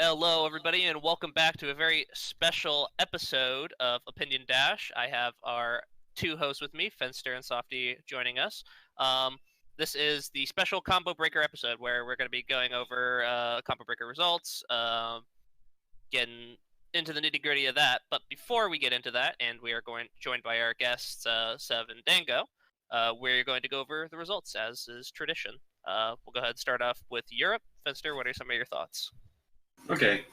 Hello, everybody, and welcome back to a very special episode of Opinion Dash. I have our two hosts with me, Fenster and Softy, joining us. This is the special Combo Breaker episode where we're going to be going over Combo Breaker results, getting into the nitty-gritty of that. But before we get into that, and we are joined by our guests, Sev and Dango, we're going to go over the results, as is tradition. We'll go ahead and start off with Europe. Fenster, what are some of your thoughts? Okay,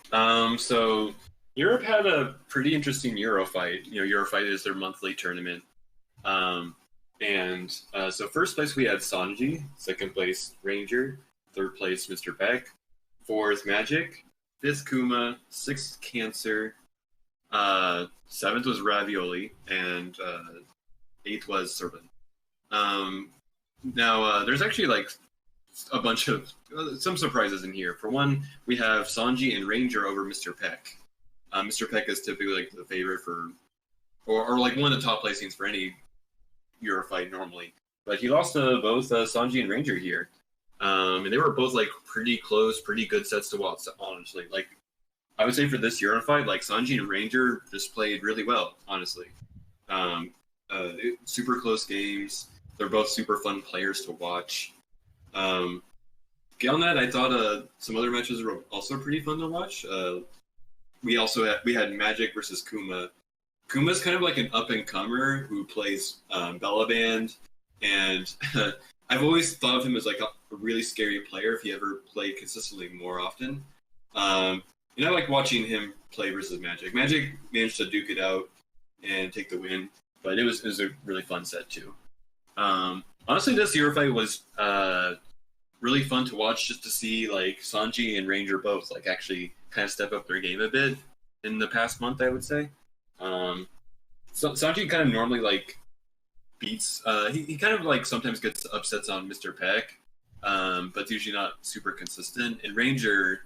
so Europe had a pretty interesting Eurofight. Eurofight is their monthly tournament. So first place we had Sanji, second place Ranger, third place Mr. Peck, fourth Magic, fifth Kuma, sixth Cancer, seventh was Ravioli, and eighth was Serpent. There's actually a bunch of some surprises in here. For one, we have Sanji and Ranger over Mr. Peck. Mr. Peck is typically the favorite for, or one of the top placings for any Eurofight normally. But he lost to both Sanji and Ranger here, and they were both pretty close, pretty good sets to watch. Honestly, I would say for this Eurofight, Sanji and Ranger just played really well. Honestly, super close games. They're both super fun players to watch. Beyond that, I thought some other matches were also pretty fun to watch. We had Magic versus Kuma. Kuma's kind of like an up-and-comer who plays Bella Band, and I've always thought of him as a really scary player if he ever played consistently more often. I like watching him play versus Magic. Magic managed to duke it out and take the win, but it was a really fun set too. Honestly, this Eurofight was really fun to watch, just to see Sanji and Ranger both actually kind of step up their game a bit in the past month, I would say. Sanji kind of normally beats. He kind of sometimes gets upsets on Mr. Peck, but it's usually not super consistent. And Ranger,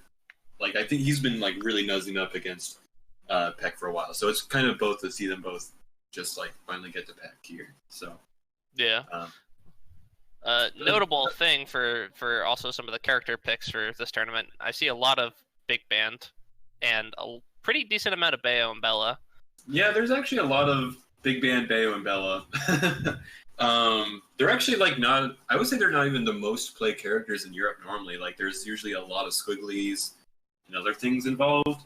I think he's been really nuzzing up against Peck for a while, so it's kind of both to see them both just finally get to Peck here. So yeah. Notable thing for also some of the character picks for this tournament, I see a lot of Big Band and a pretty decent amount of Bayo and Bella. Yeah, there's actually a lot of Big Band, Bayo, and Bella. They're actually not, I would say they're not even the most played characters in Europe normally. There's usually a lot of squigglies and other things involved.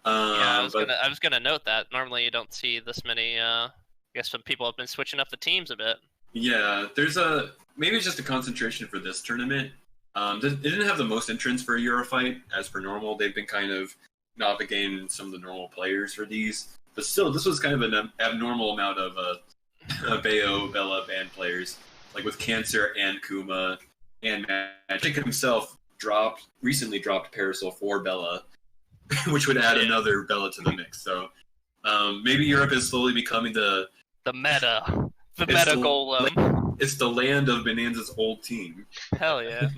I was gonna note that normally you don't see this many. I guess some people have been switching up the teams a bit. Yeah, maybe it's just a concentration for this tournament. It didn't have the most entrants for a Eurofight, as per normal. They've been kind of navigating some of the normal players for these. But still, this was kind of an abnormal amount of Bayo, Bella band players. With Cancer and Kuma and Magic himself recently dropped Parasol for Bella, which would add another Bella to the mix. So maybe Europe is slowly becoming the meta. The meta golem. It's the land of Bonanza's old team. Hell yeah.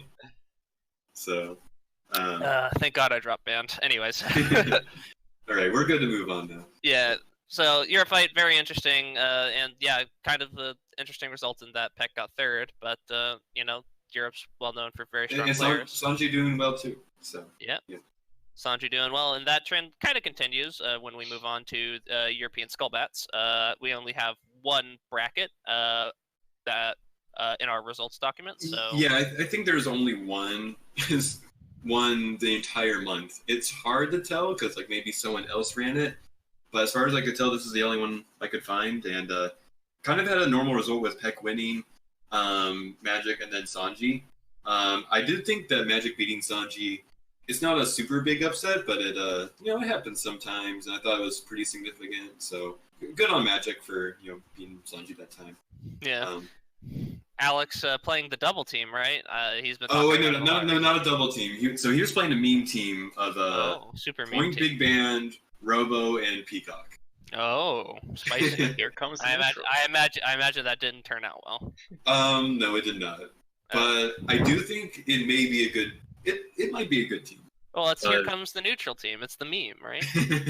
So. Thank God I dropped band. Anyways. All right, we're good to move on now. Yeah. So Eurofight, very interesting, and yeah, kind of the interesting result in that Peck got third, but Europe's well known for very strong players. Sanji doing well too. So. Yeah. Sanji doing well, and that trend kind of continues when we move on to European Skullbats. We only have one bracket that in our results document. So yeah, I think there's only one the entire month. It's hard to tell because maybe someone else ran it, but as far as I could tell, this is the only one I could find, and kind of had a normal result with Peck winning, Magic, and then Sanji. I did think that Magic beating Sanji, it's not a super big upset, but it it happens sometimes, and I thought it was pretty significant. So good on Magic for beating Sanji that time. Yeah. Alex playing the double team, right? He's been. Oh wait, no, not a double team. He was playing a meme team of super meme Point, team. Big Band, Robo, and Peacock. Oh, spicy! Here comes. I imagine that didn't turn out well. No, it did not. But I do think it may be a good. It might be a good team. Well, here comes the neutral team. It's the meme, right?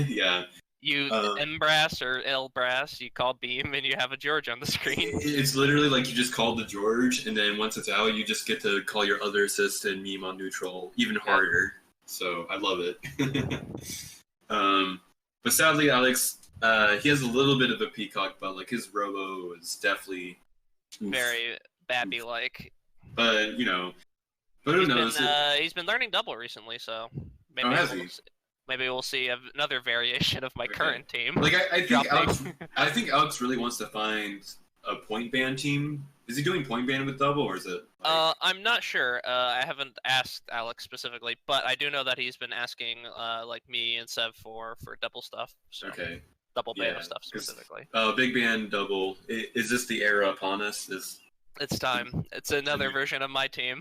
Yeah. You M-Brass or L-Brass, you call Beam, and you have a George on the screen. It's literally you just call the George, and then once it's out, you just get to call your other assist and meme on neutral even harder. so I love it. But sadly, Alex, he has a little bit of a peacock, but like his robo is definitely very Babby-like. But but who knows? He's been learning double recently, so maybe we'll see another variation of my current team. Like I think Alex really wants to find a point ban team. Is he doing point ban with double, or is it? I'm not sure. I haven't asked Alex specifically, but I do know that he's been asking like me and Sev for double stuff. So. Okay. Double beta stuff specifically. Big ban double. Is this the era upon us? It's time. It's another version of my team.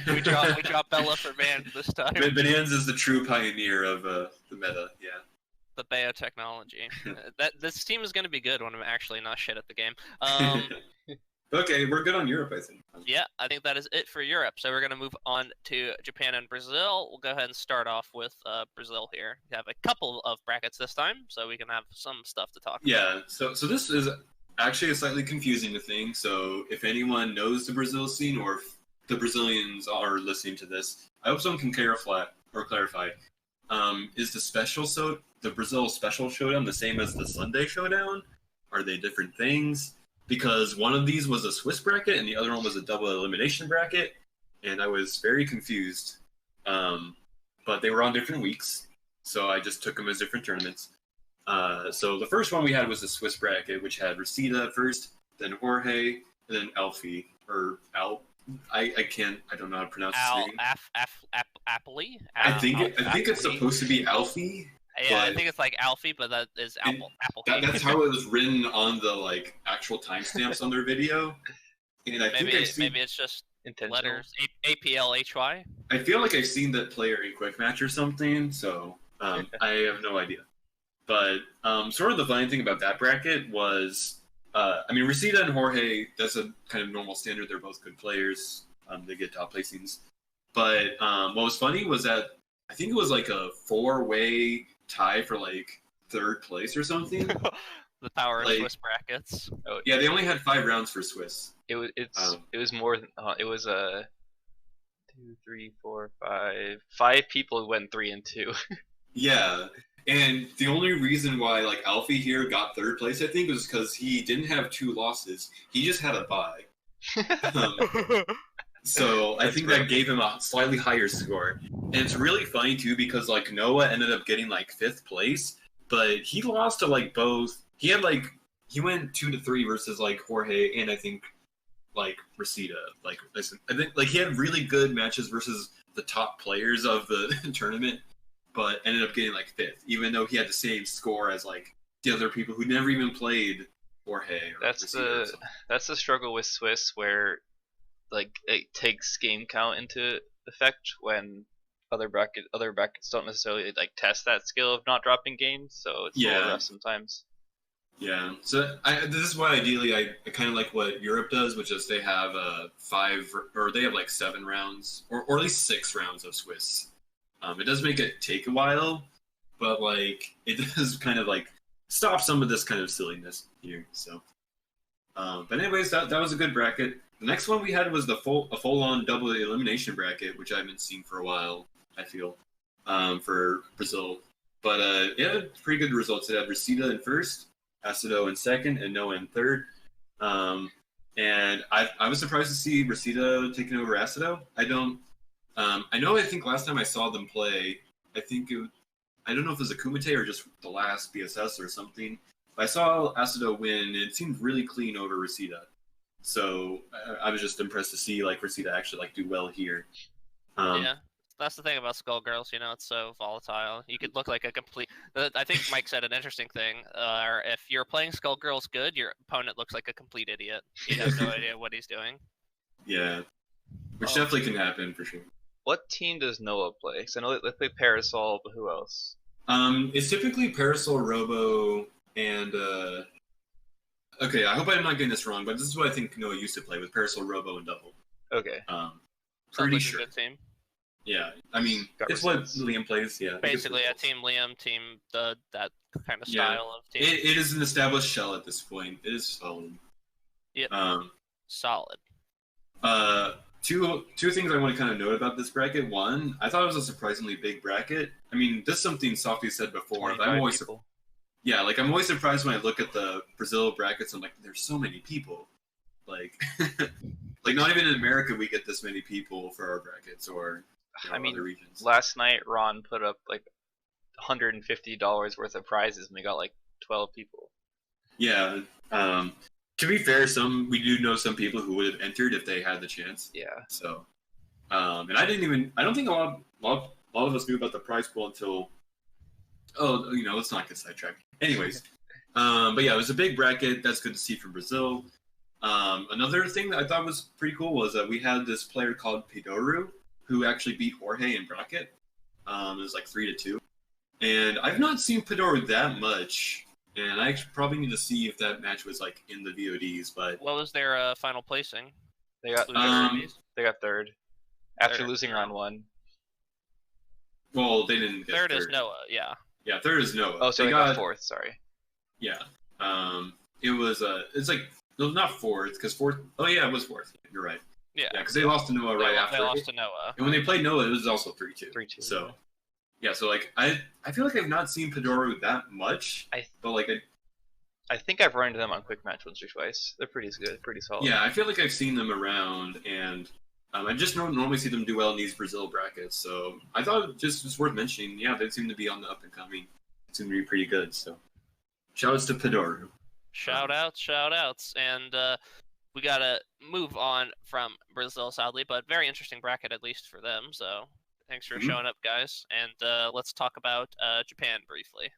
we drop Bella for Vans this time. Banans is the true pioneer of the meta. Yeah. The Beo technology. This team is going to be good when I'm actually not shit at the game. Okay, we're good on Europe, I think. Yeah, I think that is it for Europe. So we're going to move on to Japan and Brazil. We'll go ahead and start off with Brazil here. We have a couple of brackets this time, so we can have some stuff to talk about. Yeah, so this is actually a slightly confusing thing. So if anyone knows the Brazil scene, or if the Brazilians are listening to this, I hope someone can clarify. Is the Brazil special showdown the same as the Sunday showdown? Are they different things? Because one of these was a Swiss bracket and the other one was a double elimination bracket, and I was very confused. But they were on different weeks, so I just took them as different tournaments. So the first one we had was the Swiss bracket, which had Reseda first, then Jorge, and then Alfie, or Al. I don't know how to pronounce his name. Appley? I think it's supposed to be Alfie. Yeah, I think it's like Alfie, but that is Apple. That's how it was written on the actual timestamps on their video. And maybe it's just letters APLHY. I feel like I've seen that player in Quick Match or something, so I have no idea. But sort of the funny thing about that bracket was, Reseda and Jorge, that's a kind of normal standard. They're both good players. They get top placings. But what was funny was that I think it was like a 4-way tie for third place or something. The power of Swiss brackets. Oh, yeah, they only had 5 rounds for Swiss. It was more than it was 2, 3, 4, 5 people who went 3 and 2. Yeah, and the only reason why Alfie here got 3rd place, I think, was because he didn't have 2 losses. He just had a bye. So I think that gave him a slightly higher score. And it's really funny too because Noah ended up getting 5th place, but he lost to both. He had he went 2-3 versus Jorge and I think Reseda. I think he had really good matches versus the top players of the tournament, but ended up getting 5th, even though he had the same score as the other people who never even played Jorge. That's the struggle with Swiss, where it takes game count into effect when other brackets don't necessarily test that skill of not dropping games, so it's a little rough sometimes. Yeah, so this is why ideally I kind of like what Europe does, which is they have 5 or they have 7 rounds or at least 6 rounds of Swiss. It does make it take a while, but it does kind of stop some of this kind of silliness here. So, but anyways, that was a good bracket. The next one we had was a full-on double elimination bracket, which I haven't seen for a while, I feel, for Brazil. But it had pretty good results. It had Reseda in first, Acido in second, and Noah in third. And I was surprised to see Reseda taking over Acido. I think last time I saw them play, I don't know if it was a Kumite or just the last BSS or something. But I saw Acido win, and it seemed really clean over Reseda. So I was just impressed to see Reseda actually do well here. Yeah, that's the thing about Skullgirls. It's so volatile. You could look like a complete. I think Mike said an interesting thing. If you're playing Skullgirls good, your opponent looks like a complete idiot. He has no idea what he's doing. Yeah, which definitely can happen for sure. What team does Noah play? Because I know they play Parasol, but who else? It's typically Parasol, Robo, and okay, I hope I'm not getting this wrong, but this is what I think Noah used to play with Parasol, Robo, and Double. Okay. Pretty sure. A good team. Yeah, it's what Liam plays. Yeah. Basically, a team Liam, that kind of style of team. It is an established shell at this point. It is solid. Yep. Solid. two things I want to kind of note about this bracket. One, I thought it was a surprisingly big bracket. I mean, this is something Softy said before. But I'm always people. yeah, like I'm always surprised when I look at the Brazil brackets. I'm like, there's so many people. Like, like not even in America we get this many people for our brackets, or I mean, other regions. last night Ron put up like $150 worth of prizes, and we got like 12 people. Yeah. To be fair, we do know some people who would have entered if they had the chance. Yeah. So, and I don't think a lot of us knew about the prize pool until, let's not get sidetracked. Anyways, but yeah, it was a big bracket. That's good to see from Brazil. Another thing that I thought was pretty cool was that we had this player called Pidoru who actually beat Jorge in bracket. It was like 3-2. And I've not seen Pidoru that much. And I probably need to see if that match was like in the VODs, but What was their final placing? They got they got third after losing round 1. Well, they didn't get third. Is Noah, yeah. Yeah, third is Noah. Oh, so they got fourth. Sorry. Yeah. It was it's like no, not fourth because fourth. Oh yeah, it was fourth. You're right. Yeah. Yeah, because they lost to Noah right after. They lost to Noah. And when they played Noah, it was also 3-2. 3-2. So. Yeah, so like I feel like I've not seen Pidoru that much, but like I think I've run into them on quick match once or twice. They're pretty good, pretty solid. Yeah, I feel like I've seen them around, and I just don't normally see them do well in these Brazil brackets. So I thought it just was worth mentioning. Yeah, they seem to be on the up and coming. It seemed to be pretty good. So shout outs to Pidoru. Shout outs, and we gotta move on from Brazil, sadly, but very interesting bracket at least for them. So. Thanks for showing up, guys. And let's talk about Japan briefly.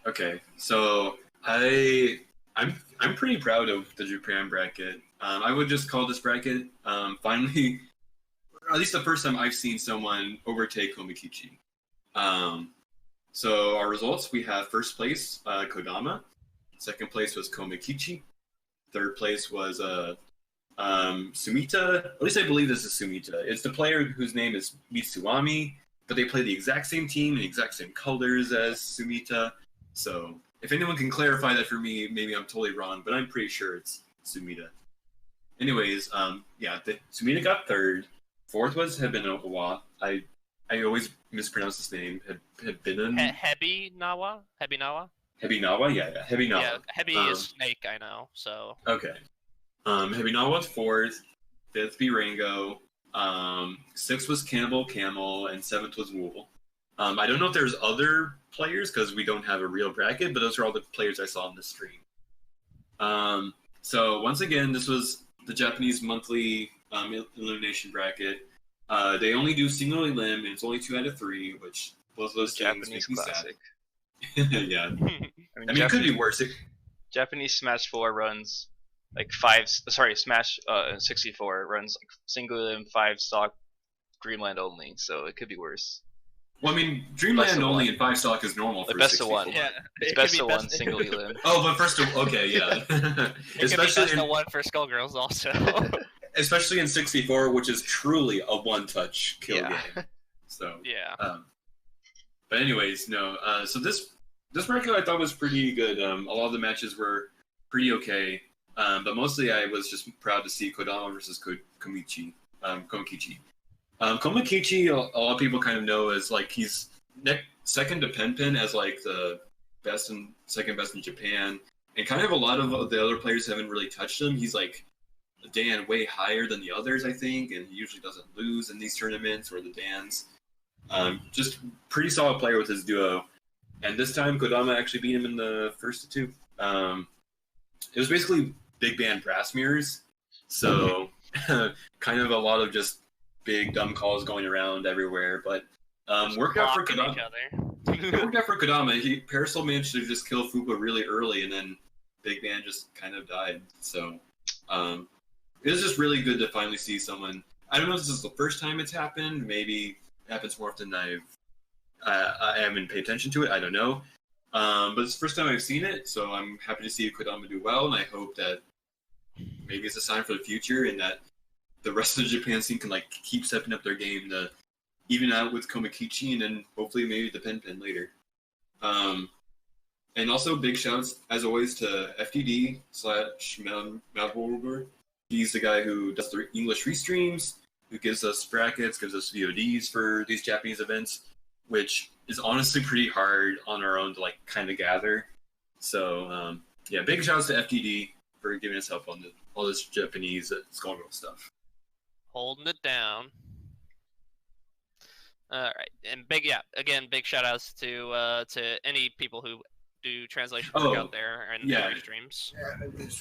Okay, so I'm pretty proud of the Japan bracket. I would just call this bracket finally, or at least the first time I've seen someone overtake Komikichi. So our results: we have first place Kodama, second place was Komikichi, third place was Sumita, at least I believe this is Sumita. It's the player whose name is Mitsuami, but they play the exact same team and the exact same colors as Sumita. So if anyone can clarify that for me, maybe I'm totally wrong, but I'm pretty sure it's Sumita. Anyways, Sumita got third. Fourth was Hebinawa. I always mispronounce his name. Hebinawa? Hebinawa? Hebinawa, yeah, Hebinawa. Yeah, Hebi is snake, I know, so... Okay. Hebinawa was fourth, fifth Birango, sixth was Cannibal Camel, and seventh was Wool. I don't know if there's other players because we don't have a real bracket, but those are all the players I saw on the stream. So once again, this was the Japanese monthly elimination bracket. They only do single elim, and it's only 2 out of 3, which both of those things make me classic. Sad. Yeah. I mean, it could be worse. Japanese Smash 4 runs like Smash 64 runs like single elim 5 stock Dreamland only, so it could be worse. Well, I mean, Dreamland only in 5 stock is normal for best 64. of 1. Yeah, it's best of 1 single elim. Oh, but first of okay, yeah. It could be best of 1 for Skullgirls also. Especially in 64, which is truly a one-touch kill game. So yeah. But anyways, no. So this bracket I thought was pretty good. A lot of the matches were pretty okay. But mostly I was just proud to see Kodama versus Komikichi. Komikichi, a lot of people kind of know as like he's second to Pen as like the best and second best in Japan, and kind of a lot of the other players haven't really touched him. He's like a Dan way higher than the others, I think, and he usually doesn't lose in these tournaments or the Dans. Just pretty solid player with his duo, and this time Kodama actually beat him in the first of 2. It was basically big band brass mirrors, so kind of a lot of just big dumb calls going around everywhere, but worked out for Kodama. It worked out for Kodama. Parasol managed to just kill Fupa really early, and then Big Band just kind of died. So it was just really good to finally see someone. I don't know if this is the first time it's happened. Maybe it happens more often than I haven't paid attention to it. I don't know. But it's the first time I've seen it, so I'm happy to see Kodama do well, and I hope that maybe it's a sign for the future and that the rest of the Japan scene can like keep stepping up their game to even out with Komikichi and then hopefully maybe the Pen later. And also big shouts as always to FTD / Malburger. He's the guy who does the English restreams, who gives us brackets, gives us VODs for these Japanese events, which is honestly pretty hard on our own to like kind of gather. So yeah, big shouts to FTD for giving us help on all this Japanese Skullgirl stuff. Holding it down. All right, and big shout outs to any people who do translation work out there and streams.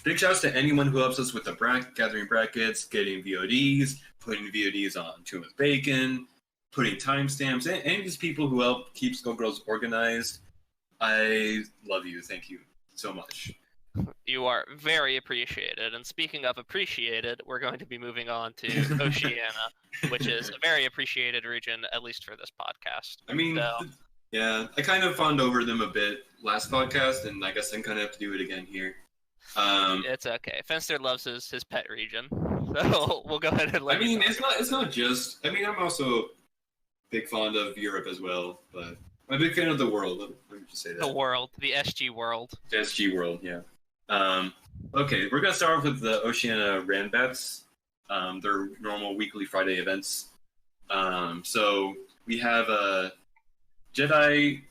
Big shouts to anyone who helps us with the gathering brackets, getting VODs, putting VODs on Tune with Bacon, putting timestamps, and any of these people who help keep Skullgirls organized. I love you. Thank you so much. You are very appreciated. And speaking of appreciated, we're going to be moving on to Oceania, which is a very appreciated region, at least for this podcast. I mean, yeah, I kind of fawned over them a bit last podcast, and I guess I'm kind of have to do it again here. It's okay. Fenster loves his pet region, so we'll go ahead and let. I mean, it's not just. I mean, I'm also big fond of Europe as well, but I'm a big fan of the world. Let me just say that. The world, the SG world. The SG world, yeah. Okay, we're gonna start off with the Oceania Rambats, their normal weekly Friday events. So we have Jedi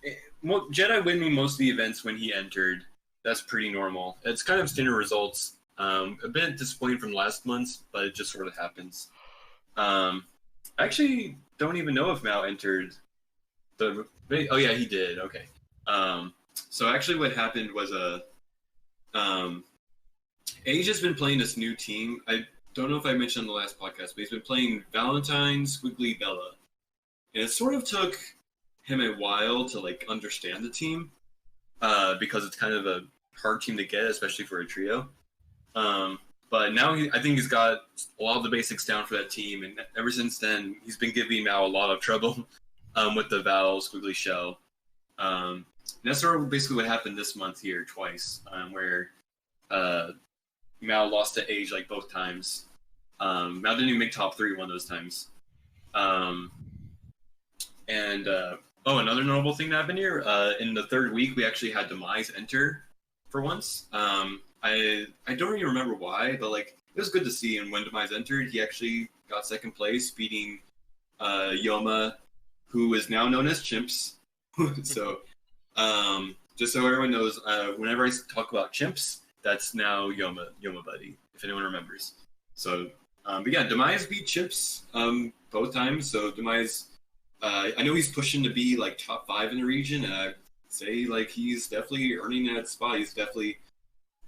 winning most of the events when he entered. That's pretty normal. It's kind of standard results. A bit disappointing from last month's, but it just sort of happens. I actually don't even know if Mao entered the. Oh yeah, he did. Okay. So actually, what happened was Age has been playing this new team. I don't know if I mentioned on the last podcast, but he's been playing Valentine, Squiggly, Bella, and it sort of took him a while to like understand the team because it's kind of a hard team to get, especially for a trio. But now I think he's got a lot of the basics down for that team, and ever since then he's been giving Mao a lot of trouble with the Val Squiggly Shell. And that's sort of basically what happened this month here twice, where Mao lost to Age like both times. Mao didn't even make top 3 one of those times. Another notable thing that happened here, in the third week we actually had Demise enter for once. I don't even remember why, but like it was good to see. And when Demise entered, he actually got second place, beating Yoma, who is now known as Chimps. So just so everyone knows, whenever I talk about Chimps, that's now Yoma Buddy, if anyone remembers. So, but yeah, Demise beat Chimps both times. So Demise, I know he's pushing to be like top 5 in the region, and I'd say like he's definitely earning that spot. He's definitely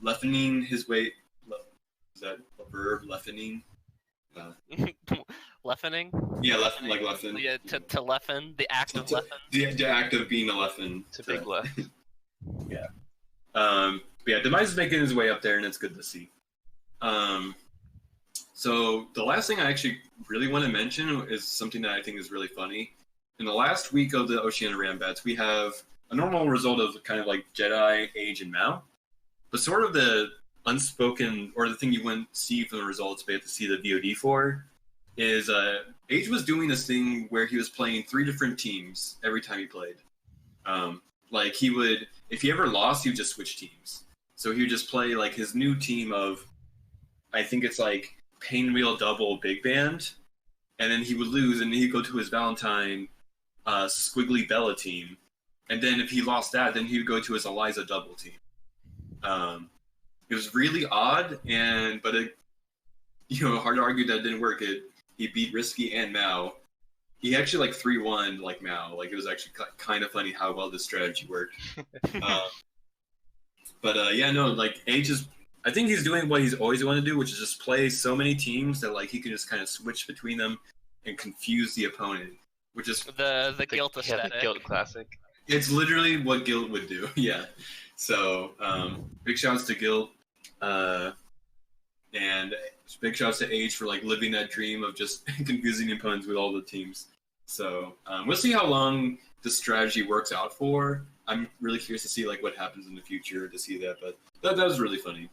leftening his way. Is that a verb? Leftening? Leffening? Yeah, like leffen. Yeah, to leffen, the act of leffen. The act of being a leffen. It's a big left. Yeah. But yeah, Demise is making his way up there, and it's good to see. So the last thing I actually really want to mention is something that I think is really funny. In the last week of the Oceania Rambats, we have a normal result of kind of like Jedi, Age, and Mao. But sort of the unspoken, or the thing you wouldn't see from the results, but you have to see the VOD for, is Age was doing this thing where he was playing 3 different teams every time he played. Like he would, if he ever lost, he would just switch teams. So he would just play like his new team of, I think it's like Painwheel Double Big Band, and then he would lose, and then he'd go to his Valentine Squiggly Bella team, and then if he lost that, then he would go to his Eliza Double team. It was really odd, but it, hard to argue that it didn't work. He beat Risky and Mao. He actually like 3-1 like Mao. Like it was actually kind of funny how well this strategy worked. Like Age is. I think he's doing what he's always wanted to do, which is just play so many teams that like he can just kind of switch between them and confuse the opponent, which is the Guilt aesthetic. The Guilt classic. It's literally what Guilt would do. Yeah. So big shouts to Guilt, and big shouts to Age for like living that dream of just confusing the opponents with all the teams. So we'll see how long this strategy works out for. I'm really curious to see like what happens in the future to see that, but that was really funny.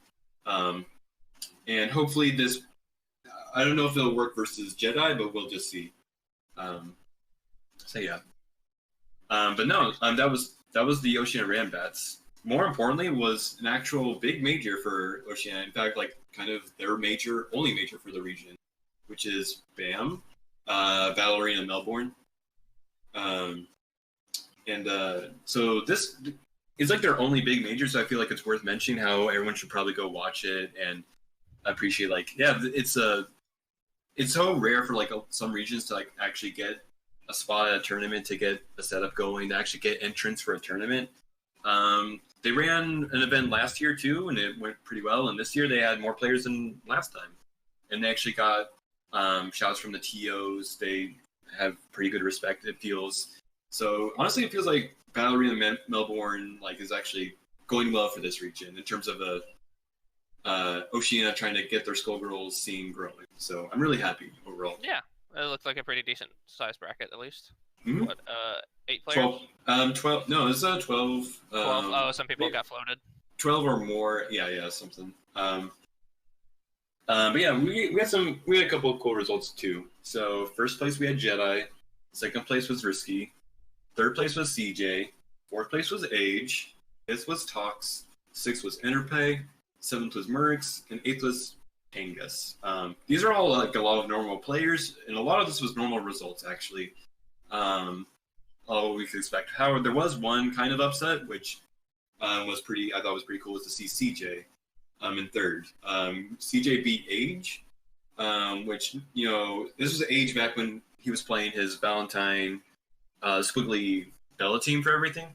And hopefully this, I don't know if it'll work versus Jedi, but we'll just see. So yeah. But no, that was the Oceania Rambats. more importantly, was an actual big major for Oceania. In fact, like kind of their only major for the region, which is BAM, Battle Arena Melbourne. So this is like their only big major, so I feel like it's worth mentioning how everyone should probably go watch it and appreciate, like, yeah, it's so rare for like some regions to like actually get a spot at a tournament, to get a setup going, to actually get entrance for a tournament. They ran an event last year too, and it went pretty well. And this year they had more players than last time, and they actually got shouts from the TOs. They have pretty good respect, it feels. So honestly, it feels like Battle Arena Melbourne like is actually going well for this region in terms of Oceania trying to get their Skullgirls scene growing. So I'm really happy overall. Yeah, it looks like a pretty decent size bracket at least. Mm-hmm. What, 8 players? 12. No, it's 12. 12. Oh, some people got floated. 12 or more. Yeah, something. But yeah, we had a couple of cool results too. So first place we had Jedi, second place was Risky, third place was CJ, fourth place was Age, fifth was Tox, sixth was Interpay, seventh was Murix, and eighth was Angus. These are all like a lot of normal players, and a lot of this was normal results actually. All we could expect. However, there was one kind of upset, which I thought was pretty cool, was to see CJ in third. CJ beat Age, which, you know, this was Age back when he was playing his Valentine squiggly Bella team for everything.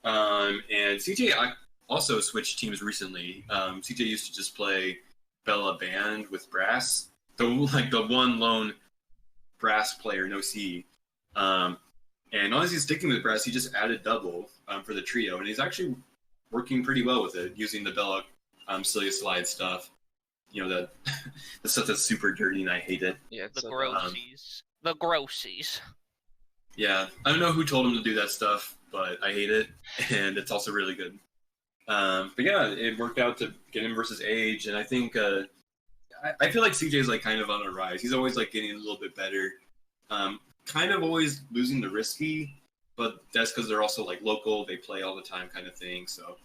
And CJ also switched teams recently. CJ used to just play Bella Band with Brass, the one lone Brass player, no C. And honestly, sticking with Brass, he just added double for the trio, and he's actually working pretty well with it, using the Bella Cilia slide stuff. You know, the stuff that's super dirty, and I hate it. Yeah, the grossies. The grossies. Yeah, I don't know who told him to do that stuff, but I hate it, and it's also really good. But yeah, it worked out to get him versus Age, and I think I feel like CJ's like kind of on a rise. He's always like getting a little bit better. Kind of always losing the Risky, but that's because they're also like local, they play all the time kind of thing. So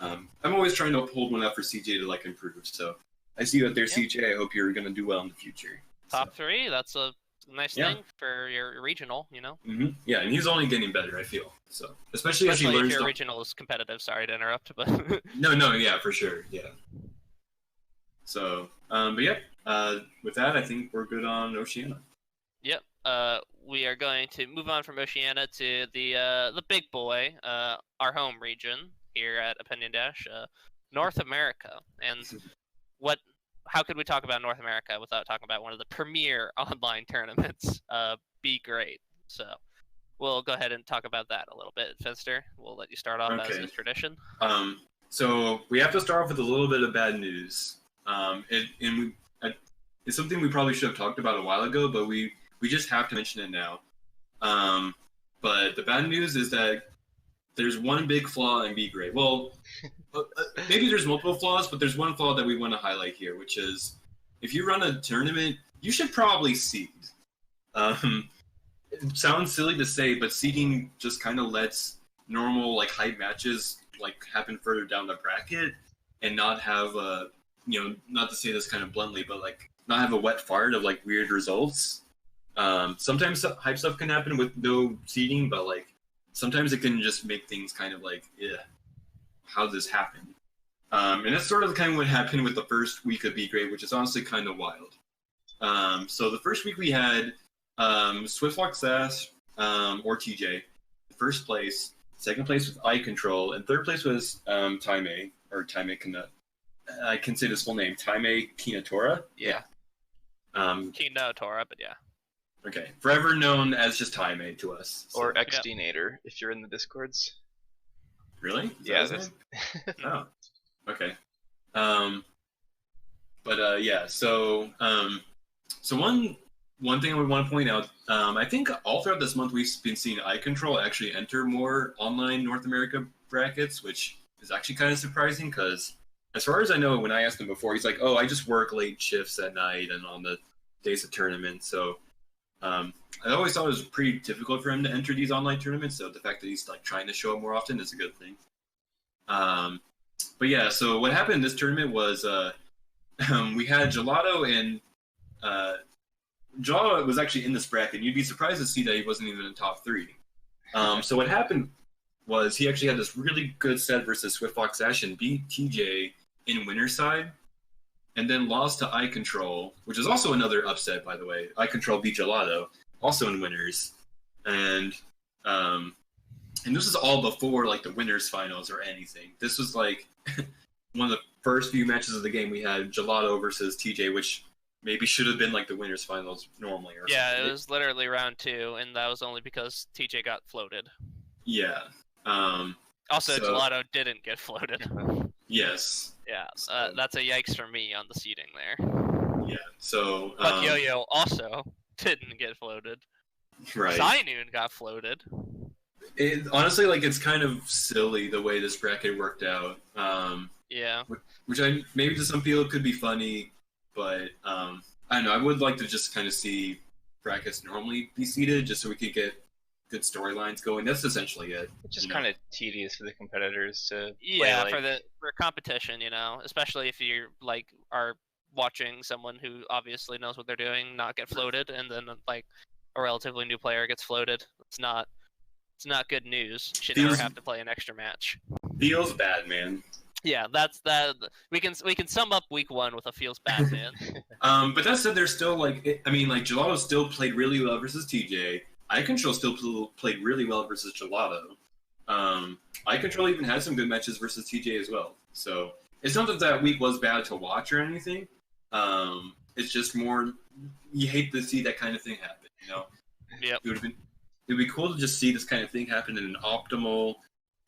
I'm always trying to hold one up for CJ to like improve. So I see you out there, CJ. I hope you're going to do well in the future. Top 3, that's a nice thing for your regional, you know? Mm-hmm. Yeah, and he's only getting better, I feel. So especially as he learns. If your regional is competitive, sorry to interrupt, but No, yeah, for sure, yeah. So, but yeah, with that, I think we're good on Oceania. Yep. We are going to move on from Oceania to the big boy, our home region here at Opinion Dash, North America. And how could we talk about North America without talking about one of the premier online tournaments, Be Great? So we'll go ahead and talk about that a little bit. Fenster, we'll let you start off as is tradition. So we have to start off with a little bit of bad news. It's something we probably should have talked about a while ago, but we just have to mention it now. But the bad news is that there's one big flaw in Be Great. Well, maybe there's multiple flaws, but there's one flaw that we want to highlight here, which is if you run a tournament, you should probably seed. It sounds silly to say, but seeding just kind of lets normal like hype matches like happen further down the bracket and not have not to say this kind of bluntly, but like not have a wet fart of like weird results. Sometimes hype stuff can happen with no seeding, but like sometimes it can just make things kind of like, how did this happen? And that's sort of kind of what happened with the first week of Be Great, which is honestly kind of wild. So the first week we had Swiftwalk Sass or TJ, first place, second place with Eye Control, and third place was Taime Kana. I can say this full name, Taime Kinatora. Yeah. Kinatora, but yeah. Okay, forever known as just Taime to us. So. Or XDnator, if you're in the Discords. Really? Yeah. Oh, okay. Yeah. So one thing I would want to point out, I think all throughout this month we've been seeing Eye Control actually enter more online North America brackets, which is actually kind of surprising because, as far as I know, when I asked him before, he's like, "Oh, I just work late shifts at night and on the days of tournament." So I always thought it was pretty difficult for him to enter these online tournaments. So the fact that he's like trying to show up more often is a good thing. But yeah, so what happened in this tournament was we had Gelato, and Gelato was actually in this bracket. You'd be surprised to see that he wasn't even in top 3. So what happened was he actually had this really good set versus Swift Fox Ash and beat TJ in winner's side, and then lost to Eye Control, which is also another upset, by the way. Eye Control beat Gelato, also in winners, and this is all before like the winners finals or anything. This was like one of the first few matches of the game. We had Gelato versus TJ, which maybe should have been like the winners finals normally. Or yeah, something. It was literally round 2, and that was only because TJ got floated. Yeah. Also, Gelato didn't get floated. Yes. Yeah, that's a yikes for me on the seating there. Yeah, so... But Yo-Yo also didn't get floated. Right. Cynoon got floated. Honestly, like, it's kind of silly the way this bracket worked out. Yeah. Which maybe to some people could be funny, but I don't know. I would like to just kind of see brackets normally be seeded just so we could get good storylines going. That's essentially it. It's just kind of tedious for the competitors to yeah, play, for competition, especially if you like are watching someone who obviously knows what they're doing not get floated, and then like a relatively new player gets floated. It's not good news. You should never have to play an extra match. Feels bad, man. Yeah, that's that. We can sum up week 1 with a feels bad, man. But that said, there's still Gelato still played really well versus TJ. Eye Control still played really well versus Gelato. Eye Control even had some good matches versus TJ as well. So it's not that week was bad to watch or anything. It's just more you hate to see that kind of thing happen. Yep. It would be cool to just see this kind of thing happen in an optimal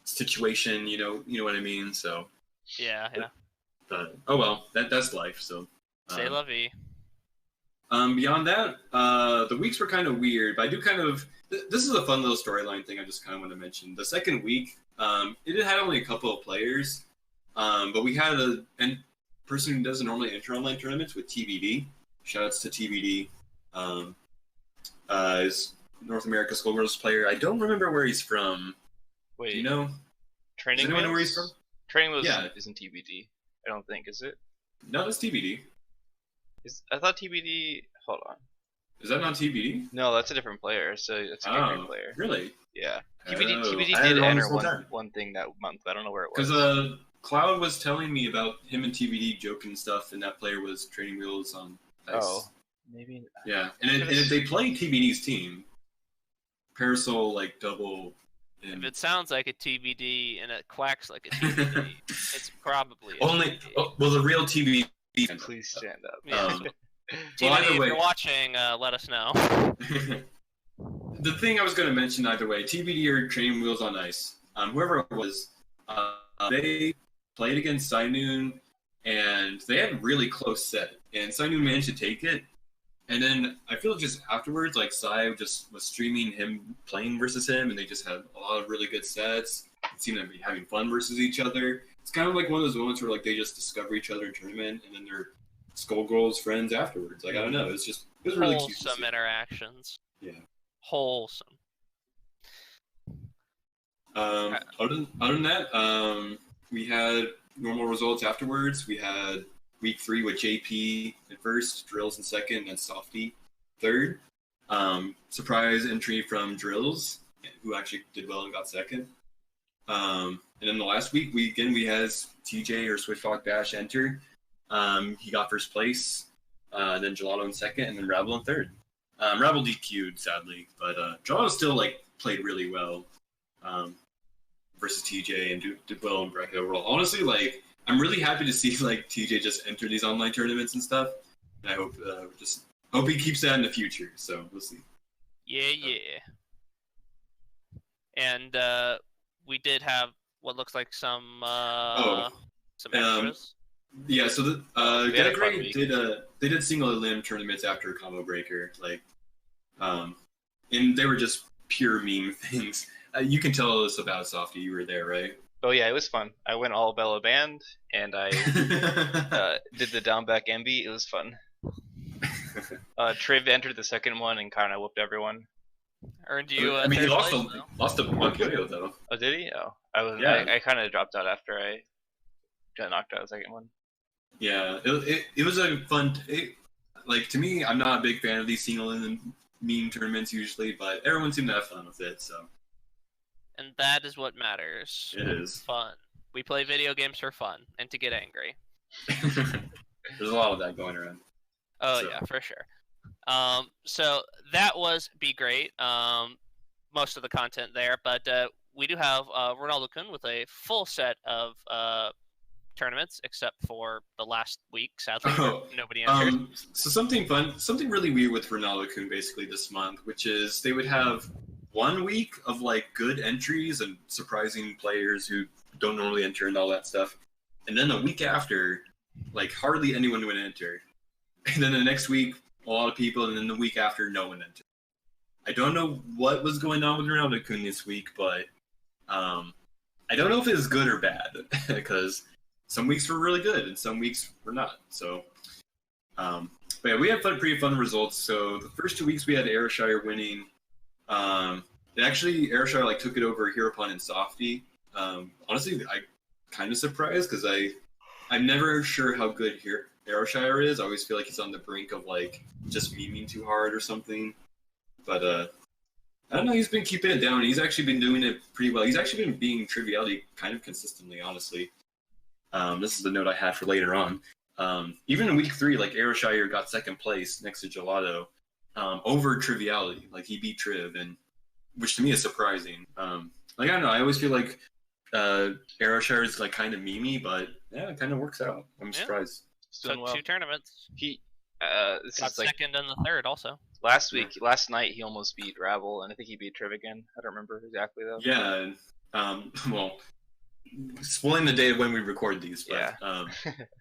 situation. You know what I mean. So yeah. But oh well, that's life. So C'est la vie. Beyond that, the weeks were kind of weird, but I do kind of... This is a fun little storyline thing I just kind of want to mention. The second week, it had only a couple of players, but we had a person who doesn't normally enter online tournaments with TBD. Shoutouts to TBD. Is North America Schoolgirls player. I don't remember where he's from. Wait. Do you know? Training Does anyone know where he's from? Training Wheels isn't TBD. I don't think, is it? No, that's TBD. I thought TBD... Hold on. Is that not TBD? No, that's a different player. So that's a different player. Really? Yeah. TBD I did enter one one thing that month. I don't know where it was. Because Cloud was telling me about him and TBD joking stuff, and that player was Training Wheels on Dice. Oh. Maybe. Yeah, and if they play TBD's team, Parasol like double. If it sounds like a TBD and it quacks like a TBD, it's probably a only. TBD. Well, the real TBD. Please stand up. Yeah. TBD, well, if you're watching, let us know. The thing I was going to mention either way, TBD or Training Wheels on Ice, whoever it was, they played against Cynoon, and they had a really close set, and Cynoon managed to take it. And then I feel just afterwards, like Sai just was streaming him playing versus him, and they just had a lot of really good sets. It seemed to be having fun versus each other. It's kind of like one of those moments where like they just discover each other in tournament, and then they're Skullgirls friends afterwards. Like I don't know, it was really cute. Wholesome interactions. Yeah. Wholesome. Other than that, we had normal results afterwards. We had week 3 with JP at first, Drills in second, and Softy third. Surprise entry from Drills, who actually did well and got second. And then the last week, we had TJ or Switchfox Dash enter. He got first place, then Gelato in second, and then Rabble in third. Rabble DQ'd, sadly, but Gelato still played really well versus TJ and did well in bracket overall. Honestly, I'm really happy to see TJ just enter these online tournaments and stuff. And I hope hope he keeps that in the future. So we'll see. Yeah. And we did have what looks like some extras. Yeah, so they did single limb tournaments after Combo Breaker, and they were just pure meme things. You can tell us about Softy. You were there, right? Oh yeah, it was fun. I went all Bella Band, and I did the down back MB. It was fun. Triv entered the second one and kind of whooped everyone. Earned you. I mean, he third lost place, to though. lost to Montpellier though. Oh, did he? Oh, I was. Yeah. I kind of dropped out after I got knocked out the second one. Yeah, it was a fun. Like to me, I'm not a big fan of these single and meme tournaments usually, but everyone seemed to have fun with it. So And that is what matters. it is. Fun. We play video games for fun and to get angry. There's a lot of that going around. Oh So- yeah, for sure. So that was Be Great. Most of the content there, but we do have Ronaldo Kun with a full set of tournaments, except for the last week. Sadly, where nobody entered. So something fun, something really weird with Ronaldo Kun basically this month, which is they would have 1 week of like good entries and surprising players who don't normally enter and all that stuff, and then a week after, like hardly anyone would enter, and then the next week a lot of people, and then the week after no one entered. I don't know what was going on with Ronaldo Kun this week, but I don't know if it was good or bad because some weeks were really good and some weeks were not. So, but yeah, we had pretty fun results. So the first 2 weeks we had Ayrshire winning. Ayrshire like took it over Hereupon and Softy. Honestly, I kind of surprised because I'm never sure how good Ayrshire is. I always feel like he's on the brink of like just memeing too hard or something. But I don't know. He's been keeping it down. He's actually been doing it pretty well. He's actually been being Triviality kind of consistently, honestly. This is the note I had for later on. Even in week 3, like Ayrshire got second place next to Gelato over Triviality. Like he beat Triv, and which to me is surprising. Like I don't know. I always feel like Ayrshire is like kind of memey, but yeah, it kind of works out. I'm surprised. So 2 tournaments. He this Got is like second and the third also. last night he almost beat Ravel, and I think he beat Triv again. I don't remember exactly though. Yeah. Well, spoiling the day of when we record these, but Yeah.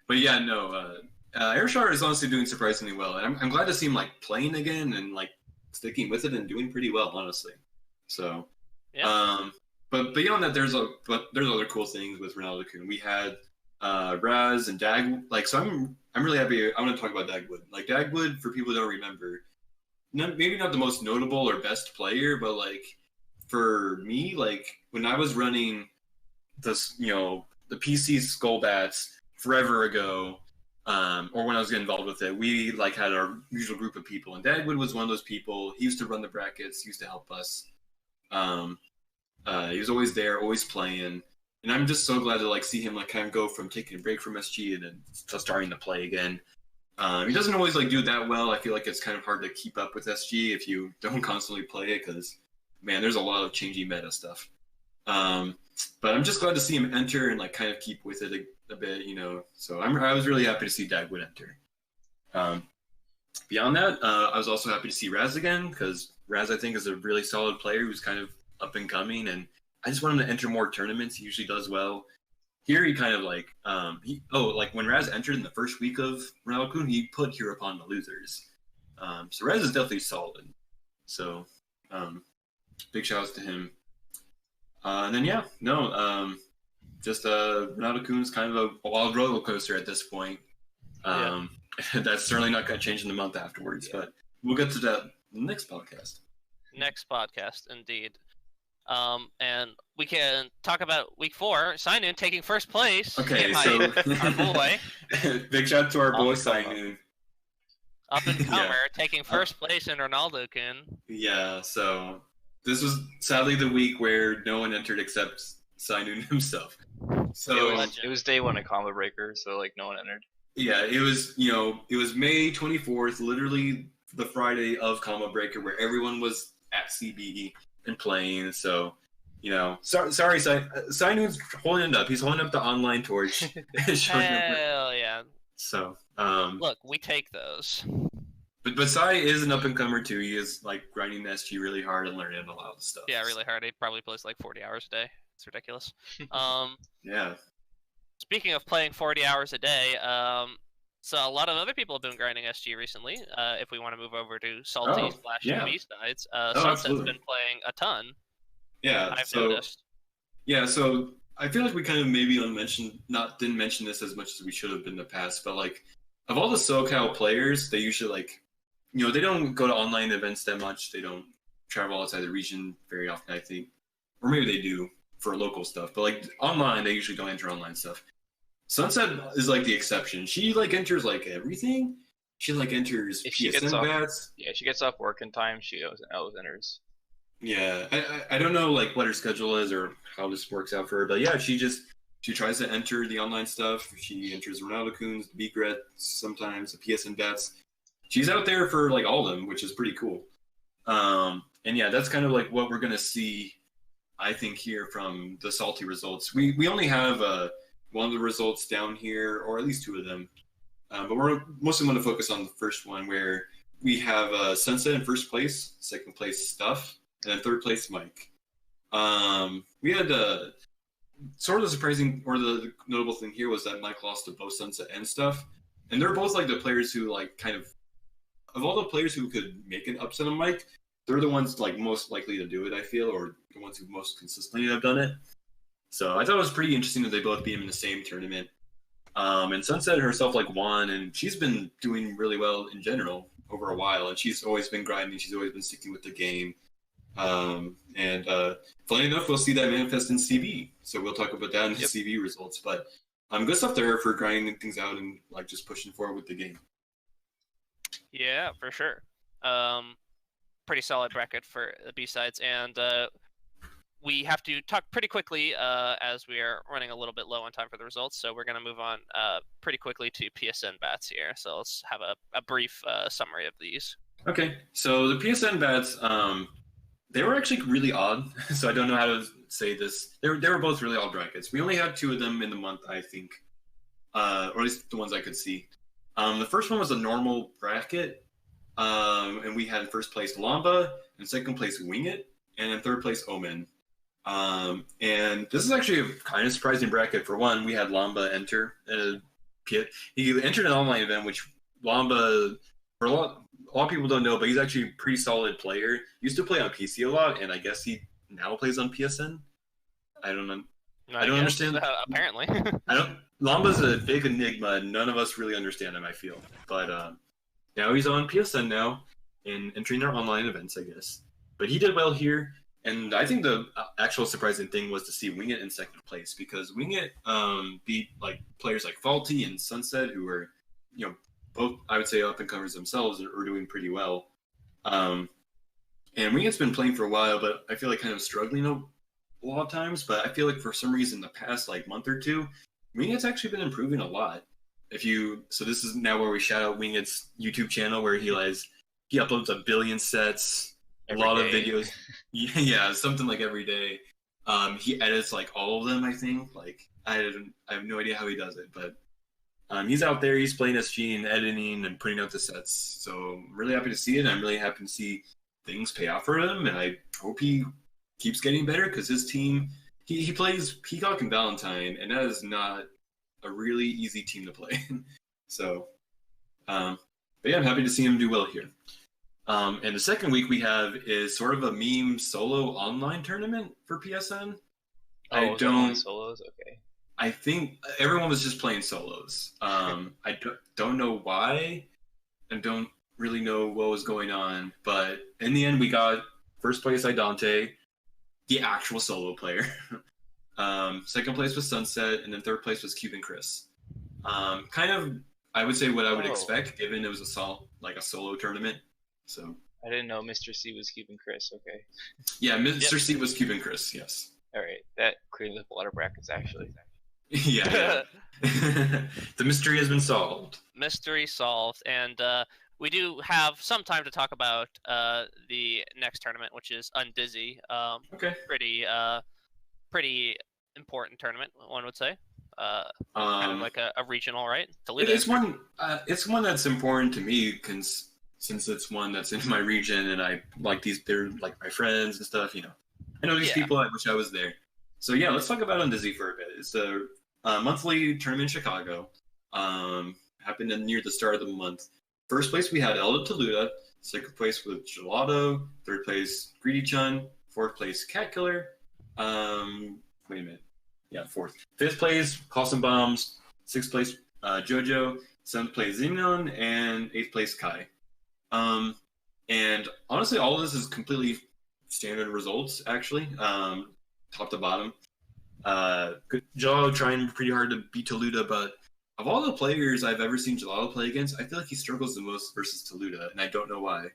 but yeah, no. Ayrshire is honestly doing surprisingly well, and I'm glad to see him like playing again and like sticking with it and doing pretty well, honestly. So, Yeah. but beyond that, there's other cool things with Ronaldo Kun. We had Raz and Dag. Like, so I'm really happy. I want to talk about Dagwood. Like Dagwood, for people who don't remember, maybe not the most notable or best player, but like for me, like when I was running this, the PC Skullbats forever ago, or when I was getting involved with it, we like had our usual group of people, and Dagwood was one of those people. He used to run the brackets, he used to help us. He was always there, always playing, and I'm just so glad to like see him like kind of go from taking a break from SG and then starting to play again. He doesn't always like do that well. I feel like it's kind of hard to keep up with SG if you don't constantly play it, because man, there's a lot of changing meta stuff. But I'm just glad to see him enter and like kind of keep with it a bit, So I was really happy to see Dagwood enter. Beyond that, I was also happy to see Raz again, because Raz I think is a really solid player who's kind of up and coming, and I just want him to enter more tournaments. He usually does well. Here he kind of like like when Raz entered in the first week of Ronaldo Kun, he put Hereupon the losers. So Raz is definitely solid. So big shout outs to him. And then just Ronaldo Kun's kind of a wild roller coaster at this point. That's certainly not going to change in the month afterwards, but we'll get to that in the next podcast. Next podcast, indeed. And we can talk about week 4. Sinun taking first place. Okay, so our boy, big shout out to our boy Sinun. up and comer, taking first place in Ronaldo Kun. Yeah, so this was sadly the week where no one entered except Sinun himself. So it was day 1 of Combo Breaker, so like no one entered. Yeah, it was May 24th, literally the Friday of Combo Breaker, where everyone was at CB and playing. So, sorry, Sinun's holding it up. He's holding up the online torch. Hell yeah! So, look, we take those. But Sai is an up and comer too. He is like grinding SG really hard and learning a lot of stuff. Yeah, really hard. He probably plays like 40 hours a day. It's ridiculous. Yeah. Speaking of playing 40 hours a day, so a lot of other people have been grinding SG recently. If we want to move over to Salty / B-Sides, Sunset's been playing a ton. Yeah, I've noticed. Yeah, so I feel like we kind of maybe didn't mention this as much as we should have in the past, but like of all the SoCal players, they usually like, they don't go to online events that much. They don't travel outside the region very often, I think. Or maybe they do for local stuff, but like online, they usually don't enter online stuff. Sunset is like the exception. She like enters like everything. She like enters If she PSN gets off, bats. yeah, she gets off work in time. She always enters. Yeah, I don't know like what her schedule is or how this works out for her, but yeah, she tries to enter the online stuff. She enters Ronaldo Coons, the Beakrets, sometimes the PSN bats. She's out there for like all of them, which is pretty cool. And yeah, that's kind of like what we're gonna see, I think, here from the salty results. We only have one of the results down here, or at least two of them, but we're mostly going to focus on the first one, where we have Sunset in first place, second place Stuff, and then third place Mike. We had sort of the surprising or the notable thing here was that Mike lost to both Sunset and Stuff, and they're both like the players who like kind of all the players who could make an upset on Mike, they're the ones like most likely to do it, I feel, or the ones who most consistently have done it. So I thought it was pretty interesting that they both beat him in the same tournament. And Sunset herself like won, and she's been doing really well in general over a while, and she's always been grinding. She's always been sticking with the game. And funny enough, we'll see that manifest in CV. So we'll talk about that in the CV results. But good stuff to her for grinding things out and like just pushing forward with the game. Yeah, for sure. Pretty solid bracket for the B-sides, and we have to talk pretty quickly as we are running a little bit low on time for the results, so we're going to move on pretty quickly to PSN bats here. So let's have a brief summary of these. Okay, so the PSN bats, they were actually really odd, so I don't know how to say this. They were both really odd brackets. We only had two of them in the month, I think, or at least the ones I could see. The first one was a normal bracket, and we had first place Lamba, and second place Wing It, and in third place Omen. And this is actually a kind of surprising bracket. For one, we had Lamba enter. He entered an online event, which Lamba, for a lot of people don't know, but he's actually a pretty solid player. He used to play on PC a lot, and I guess he now plays on PSN. I don't know. I don't understand. Apparently. Lamba's a big enigma, and none of us really understand him, I feel. But now he's on PSN now, and entering our online events, I guess. But he did well here, and I think the actual surprising thing was to see Wing It in second place, because Wing It beat like players like Faulty and Sunset, who were, both, I would say, up and comers themselves, are doing pretty well. And Wing It's been playing for a while, but I feel like kind of struggling a lot of times. But I feel like for some reason, the past like month or two, Wing It's actually been improving a lot. So this is now where we shout out Wing It's YouTube channel, where he uploads a billion sets, a lot of videos. Yeah, something like every day. He edits like all of them, I think. Like I have no idea how he does it, but he's out there, he's playing SG and editing and putting out the sets. So I'm really happy to see it. I'm really happy to see things pay off for him, and I hope he keeps getting better, because his team, he plays Peacock and Valentine, and that is not a really easy team to play. So, but yeah, I'm happy to see him do well here. And the second week we have is sort of a meme solo online tournament for PSN. I don't solos. Okay. I think everyone was just playing solos. I don't know why, and don't really know what was going on. But in the end, we got first place Idante, the actual solo player. Second place was Sunset, and then third place was Cuban Chris. Kind of, I would say what I would expect, given it was a solo tournament. So I didn't know Mr. C was Cuban Chris. Okay. Yeah, Mr. C was Cuban Chris. Yes. All right, that clears up a lot of brackets actually. Yeah. The mystery has been solved. Mystery solved, and we do have some time to talk about the next tournament, which is Undizzy. Okay. Pretty important tournament, one would say. Kind of like a regional, right? It's one that's important to me, since it's one that's in my region, and I like they're like my friends and stuff. I know these people. I wish I was there. So yeah, let's talk about Undizzy for a bit. It's a monthly tournament in Chicago. Happened near the start of the month. First place we had Elda Toluda. Second place was Gelato. Third place Greedy Chun. Fourth place Cat Killer. Wait a minute. Yeah, fourth. Fifth place Cawson Bombs. Sixth place JoJo. Seventh place Xenon, and eighth place Kai. And honestly, all of this is completely standard results actually, top to bottom. Gelato trying pretty hard to beat Toluda, but of all the players I've ever seen Gelato play against, I feel like he struggles the most versus Toluda, and I don't know why.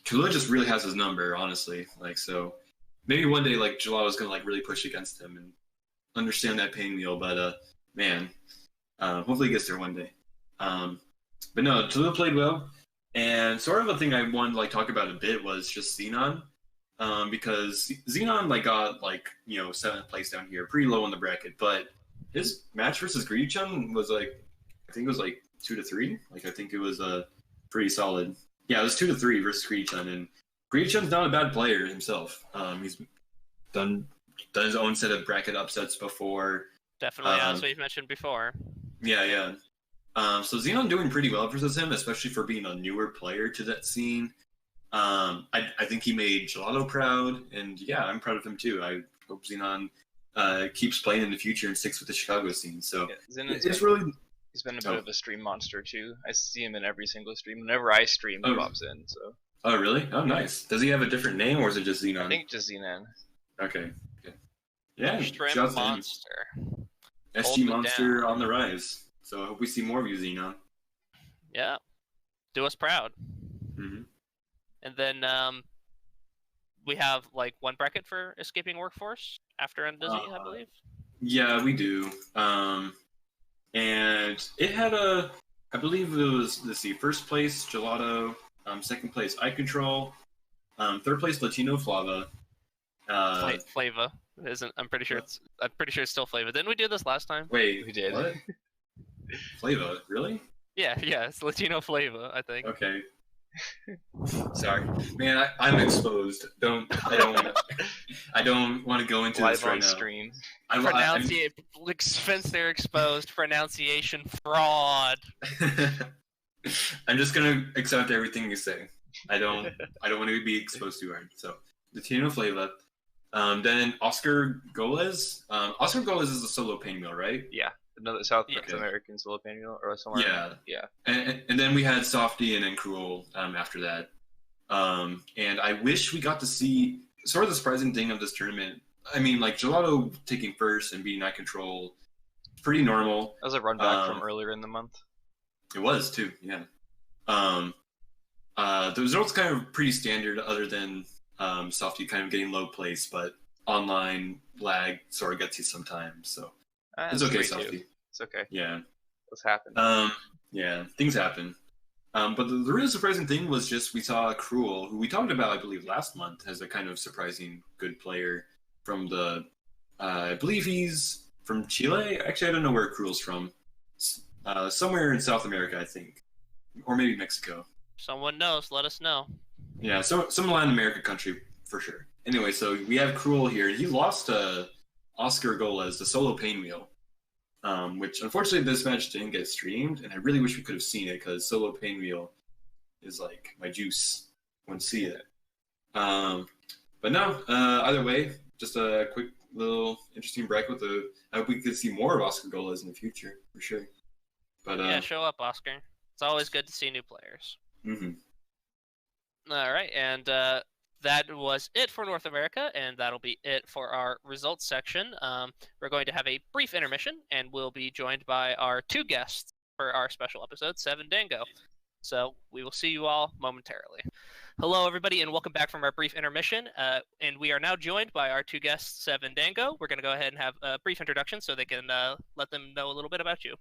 Toluda just really has his number, honestly. Like, so maybe one day like Gelato's gonna like really push against him and understand that pain wheel, but man, hopefully he gets there one day. But no, Toluda played well, and sort of a thing I wanted to like talk about a bit was just Xenon. Because Xenon like got like 7th place down here, pretty low on the bracket, but his match versus Greedy-chan was like, I think it was like 2-3. Like I think it was pretty solid. Yeah, it was 2-3 versus Greedy-chan, and Greedy-chan's not a bad player himself. He's done his own set of bracket upsets before. Definitely, as we've mentioned before. Yeah. So Xenon doing pretty well versus him, especially for being a newer player to that scene. I think he made Gelato proud, and yeah, I'm proud of him too. I hope Xenon keeps playing in the future and sticks with the Chicago scene. So it's really he's been a bit of a stream monster too. I see him in every single stream. Whenever I stream, he pops in. So. Oh really? Oh nice. Does he have a different name or is it just Xenon? I think just Xenon. Okay. Yeah. Stream monster. SG monster on the rise. So I hope we see more of you, Xenon. Yeah. Do us proud. Mm-hmm. And then we have like one bracket for escaping workforce after Undizzy, I believe. Yeah, we do. And it had I believe it was, let's see, first place Gelato, second place Eye Control, third place Latino Flava. Flava isn't. I'm pretty sure it's still Flava. Didn't we do this last time? Wait, we did. What? Flava, really? Yeah, it's Latino Flava, I think. Okay. Sorry, man. I'm exposed. I don't want to go into live this right on now. Stream. They're exposed. Pronunciation fraud. I'm just gonna accept everything you say. I don't want to be exposed too hard. So Latino Flava. Then Oscar Goles. Oscar Goles is a solo pain mill, right? Yeah. Another South American solo pain mill or somewhere. Yeah. And then we had Softy and then Cruel after that. And I wish we got to see sort of the surprising thing of this tournament. I mean, like Gelato taking first and being Eye Control, pretty normal. That was a run back from earlier in the month. It was too, yeah. The results kind of pretty standard, other than Softy kind of getting low place, but online lag sort of gets you sometimes. So it's okay, Softy. It's okay. Yeah. What's happened? Yeah, things happen. But the really surprising thing was just we saw Cruel, who we talked about, I believe, last month, as a kind of surprising good player from the. I believe he's from Chile. Actually, I don't know where Cruel's from. Somewhere in South America, I think, or maybe Mexico. Someone knows. Let us know. Yeah, some Latin America country for sure. Anyway, so we have Cruel here. He lost to Oscar Goles, the solo pain wheel, which unfortunately this match didn't get streamed, and I really wish we could have seen it because solo pain wheel is like my juice. I want to see it. But no, either way, just a quick little interesting bracket. I hope we could see more of Oscar Goles in the future for sure. But yeah, show up, Oscar. It's always good to see new players. Mm-hmm. All right, and that was it for North America, and that'll be it for our results section. We're going to have a brief intermission, and we'll be joined by our two guests for our special episode, Seven Dango. So we will see you all momentarily. Hello, everybody, and welcome back from our brief intermission. And we are now joined by our two guests, Sev and Dango. We're going to go ahead and have a brief introduction so they can let them know a little bit about you.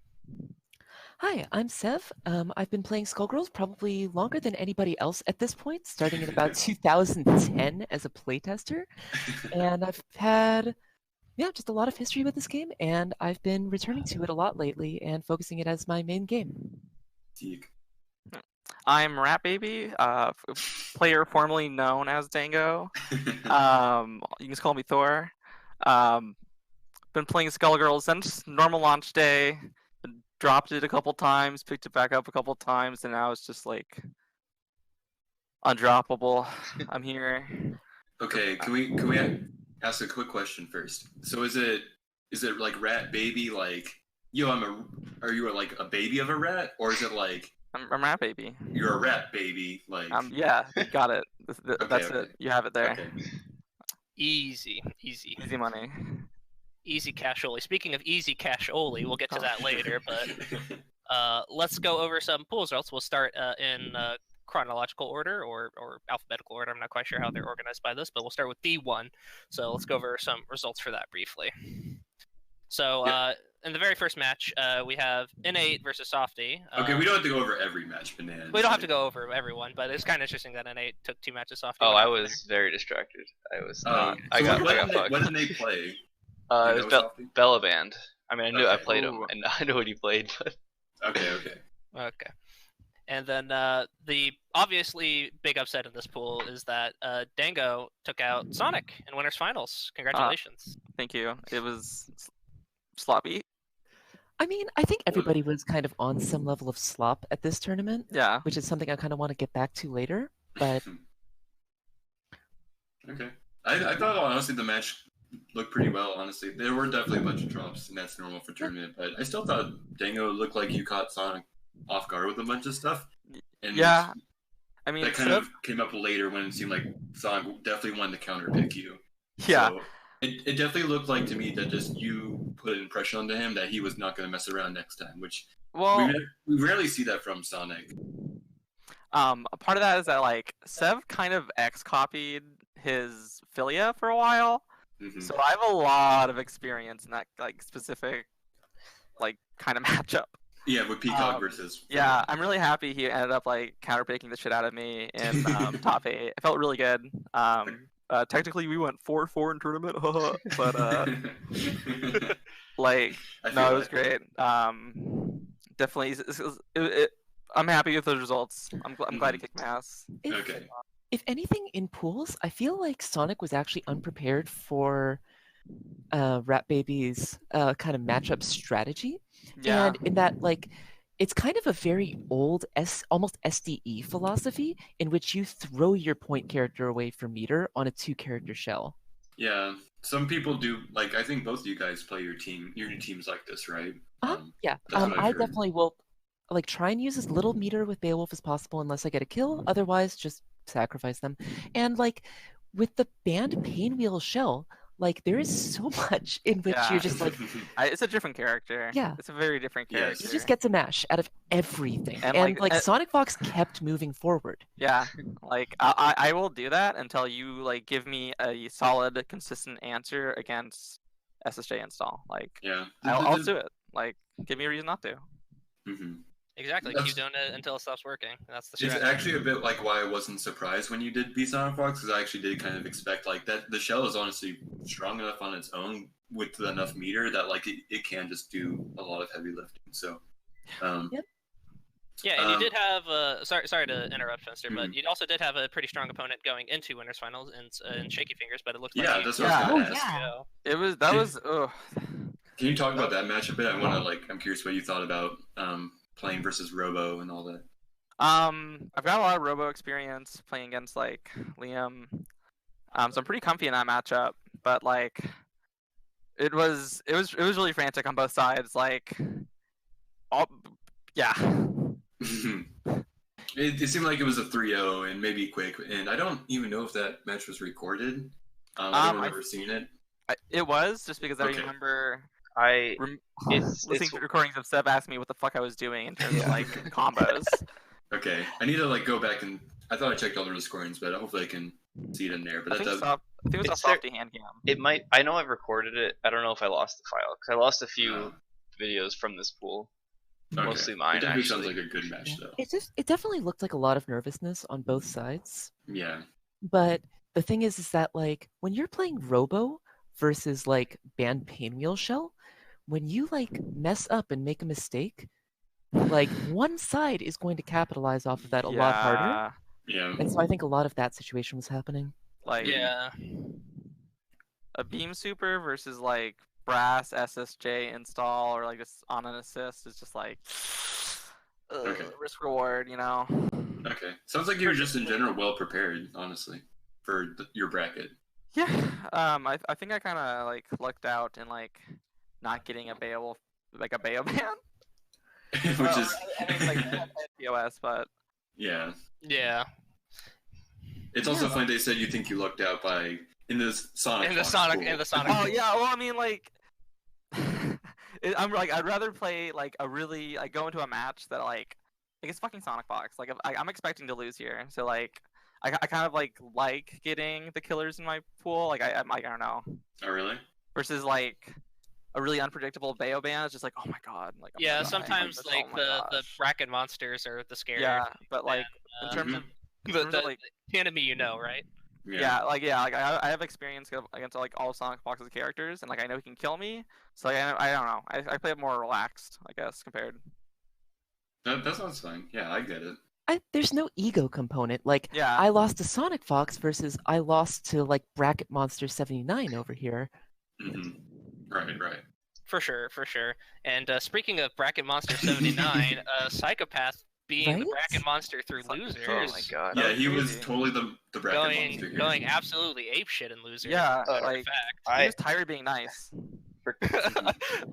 Hi, I'm Sev. I've been playing Skullgirls probably longer than anybody else at this point, starting in about 2010 as a playtester. And I've had, just a lot of history with this game, and I've been returning to it a lot lately and focusing it as my main game. I'm Rat Baby, player formerly known as Dango. You can just call me Thor. Been playing Skullgirls since normal launch day. Dropped it a couple times, picked it back up a couple times, and now it's just like undroppable. I'm here. Okay, can we ask a quick question first? So is it like Rat Baby, like are you like a baby of a rat, or is it like I'm Rat Baby. You're a rat baby. Like. Yeah, you got it. That's okay. it. You have it there. Okay. Easy money. easy cash only. Speaking of easy cash only, we'll get to Oh. that later. But let's go over some pool results. We'll start in chronological order or alphabetical order. I'm not quite sure how they're organized by this, but we'll start with D1. So let's go over some results for that briefly. So in the very first match, we have N8 versus Softy. Okay, we don't have to go over every match, Bananas. We don't have to go over everyone, but it's kind of interesting that N8 took 2 matches Softy. Oh, I was very distracted. I was not. I got fucked. When did they play? It was Bella Band. I mean, I knew I Okay. played him, and I know what he played, but Okay. Okay. And then the obviously big upset in this pool is that Dango took out Sonic in winners finals. Congratulations. Thank you. It was sloppy. I mean, I think everybody was kind of on some level of slop at this tournament, Yeah. which is something I kind of want to get back to later. But Okay. I thought honestly the match looked pretty well. Honestly, there were definitely a bunch of drops, and that's normal for tournament. But I still thought Dango looked like you caught Sonic off guard with a bunch of stuff. And Yeah. I mean, that kind of came up later when it seemed like Sonic definitely wanted to counter pick you. yeah. So it definitely looked like to me that just you put an impression onto him that he was not going to mess around next time, which Well, we rarely see that from Sonic. a part of that is that like Sev kind of X-copied his Philia for a while, Mhm. so I have a lot of experience in that like specific like kind of matchup. Yeah, with Peacock versus. Yeah, I'm really happy he ended up like counterpicking the shit out of me in top 8. It felt really good. Technically we went 4-4 in tournament, but like no, it was great. Definitely, I'm happy with those results. I'm glad he kicked my ass. Okay. if anything, in pools, I feel like Sonic was actually unprepared for Rat Baby's kind of matchup strategy. Yeah. And in that, like, it's kind of a very old, almost SDE philosophy in which you throw your point character away for meter on a 2-character shell. Yeah, some people do. Like, I think both of you guys play your teams like this, right? Yeah, that's what I've I heard. definitely will, like, try and use as little meter with Beowulf as possible unless I get a kill. Otherwise, just sacrifice them. And like with the banned Painwheel shell, like there is so much in which Yeah. you're just like, It's a different character. Yeah. It's a very different Yes. character. he just gets a mash out of everything. And, And like, Sonic Fox kept moving forward. Yeah, like I will do that until you like give me a solid, consistent answer against SSJ install. Like Yeah. I'll do it. Like give me a reason not to. hmm Exactly. That's- Keep doing it until it stops working. That's the It's strategy. actually a bit like why I wasn't surprised when you did beat Sonic Fox, because I actually did kind of expect like that the shell is honestly strong enough on its own with enough meter that like it can just do a lot of heavy lifting. So, Yep. Yeah, and you did have sorry to interrupt, Fenster, but Mhm. you also did have a pretty strong opponent going into winners finals in Shaky Fingers, but it looked like yeah, you that's what I was Yeah. gonna ask. go. That was ugh. Can you talk about that match a bit? I'm curious what you thought about playing versus Robo and all that. I've got a lot of Robo experience playing against like Liam. So I'm pretty comfy in that matchup, but like it was really frantic on both sides. Like yeah. It seemed like it was a 3-0 and maybe quick, and I don't even know if that match was recorded. I don't remember seeing it. It was just because I Okay. remember listening to recordings of Seb asking me what the fuck I was doing in terms of like combos. Okay, I need to like go back and I thought I checked all the recordings, but hopefully I can see it in there. But I that think, does. I think it was a It's there- softy hand cam. It might. I know I've recorded it. I don't know if I lost the file because I lost a few videos from this pool. Okay. Mostly mine, It definitely sounds actually. like a good match, though. It definitely looked like a lot of nervousness on both sides. Yeah. But the thing is that like when you're playing Robo versus like banned Painwheel shell, when you like mess up and make a mistake, like one side is going to capitalize off of that a lot harder. Yeah. And so I think a lot of that situation was happening. Like Yeah. a beam super versus like brass SSJ install or like just on an assist is just like Okay. risk reward, you know. Okay. Sounds like you were just in general well prepared, honestly, for your bracket. Yeah. I think I kind of like lucked out in like not getting a Beowulf like a Beow ban. which Well, is I mean, like, I had POS, but yeah. Yeah. It's also funny they said you think you lucked out by in this Sonic. In the Fox Sonic, pool. in the Sonic. oh yeah, well, I mean, like, I'm like, I'd rather play like a really like go into a match that like it's fucking Sonic Fox. Like, I'm expecting to lose here, so like, I kind of like getting the killers in my pool. Like, I'm like, I don't know. Oh really? Versus like a really unpredictable Bayo band. It's just like, oh my god. Like, I'm Yeah, gonna die. sometimes Oh like my the gosh. bracket monsters are the scary. Yeah, but like uh, in terms Mhm. of the like enemy, you know, right? yeah, like I have experience against like all Sonic Fox's characters, and like I know he can kill me. So like, I don't know. I play it more relaxed, I guess, compared. That sounds fine. Yeah, I get it. There's no ego component. Like, Yeah. I lost to Sonic Fox versus I lost to like Bracket Monster 79 over here. Hmm. Right. For sure. And speaking of Bracket Monster 79, Psychopath being the Right? Bracket Monster through It's like- losers. Oh my god. Yeah, was he was crazy. totally the bracket monster here. Going absolutely apeshit in losers. Yeah, matter of like fact. he was tired of being nice.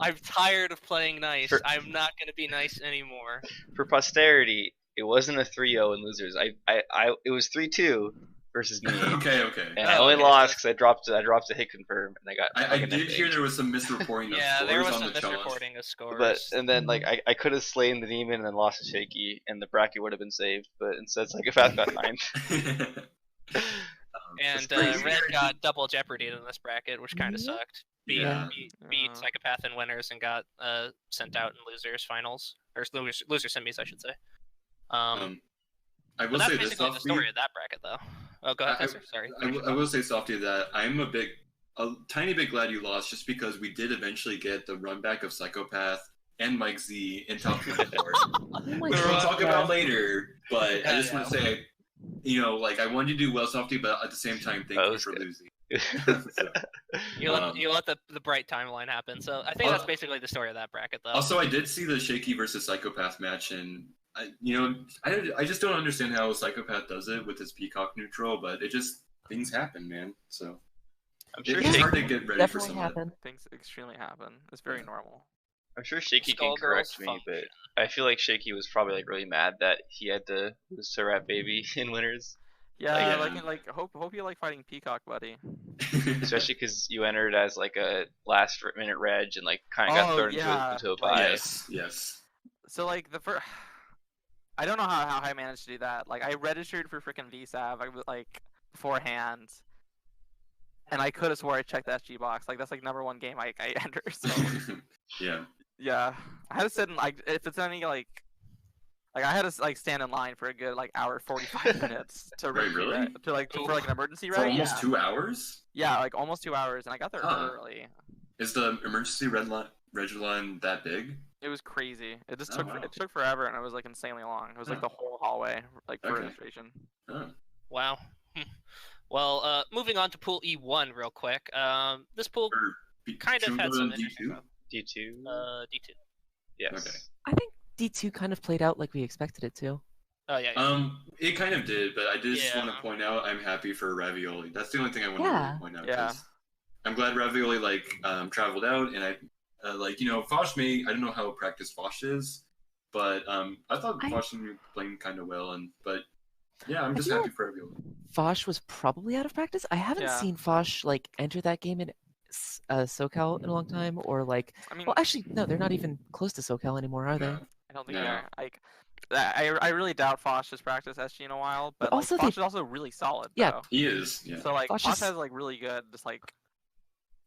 I'm tired of playing nice. For- I'm not going to be nice anymore. For posterity, it wasn't a 3-0 in losers. It was 3-2 versus me. okay. And Oh, I only okay, lost because I dropped a hit confirm and I got. I fucking did hear FA'd. there was some misreporting of Yeah, scores there was on some the challenge. misreporting of scores. But and then like I could have slain the demon and then lost to Shaky and the bracket would have been saved, but instead Psychopath got 9. And crazy. Red got double jeopardy in this bracket, which kind of Yeah. sucked. Beat Yeah. Psychopath in winners and got sent out in losers finals or loser semis, I should say. I But will that's say this, basically the Softy. story of that bracket, though. Oh, go ahead, I- Spencer. Sorry. I will say, Softy, that I'm a tiny bit glad you lost, just because we did eventually get the run back of Psychopath and Mike Z in top 24, Oh my which we'll god. talk about later. But Yeah, I just want to say, like I wanted you to do well, Softy, but at the same time, thank That you was for good. losing. So, You let the bright timeline happen. So I think Oh. that's basically the story of that bracket, though. also, I did see the Shaky versus Psychopath match, and I just don't understand how Psychopath does it with his Peacock neutral, but things happen, man. So I'm sure it's hard to Shaky. get ready for Definitely some of that. happened. Things extremely happen. It's very normal. I'm sure Shaky can Skullgirls correct me, function. but I feel like Shaky was probably like really mad that he had to lose to Rat Baby in winners, Yeah, Yeah. like hope you like fighting Peacock, buddy. especially because you entered as like a last minute reg and like kind of got Oh, thrown yeah. into a bye. Yes. So like the first, I don't know how I managed to do that. Like I registered for freaking VSAV like beforehand, and I could have swore I checked the SG box. Like that's like number one game I enter. So Yeah. yeah, I had to sit in like if it's any like I had to like stand in line for a good like hour 45 minutes to Wait, reg- really? to like for like an emergency For reg. almost yeah. 2 hours? Yeah, like almost 2 hours, and I got there Huh. early. Is the emergency reg line that big? It was crazy. It just Oh, took wow. it took forever, and it was like insanely long. It was like Huh. the whole hallway, like for Okay. registration. Huh. Wow. Well, moving on to Pool E1 real quick. This pool Or kind of had some D2? interesting stuff. D2. D2. Yes. Okay. I think D2 kind of played out like we expected it to. Oh yeah. It kind of did, but I just Yeah. want to point out I'm happy for Ravioli. That's the only thing I want Yeah. to point out. Yeah. 'Cause I'm glad Ravioli traveled out, and I Fosh I don't know how practiced Fosh is, but I thought Fosh was playing kind of well, but yeah, I'm just feel happy for Ravioli. Fosh was probably out of practice. I haven't Yeah. seen Fosh like enter that game in SoCal in a long time, or like. I mean, Well, actually, no, they're not even close to SoCal anymore, are they? Yeah. I don't think No. they're like. I really doubt Fosh has practiced SG in a while, but also like, they- Fosh is also really solid. Yeah. Though. He is. Yeah. So like Fosh Fosh is- has like really good, just like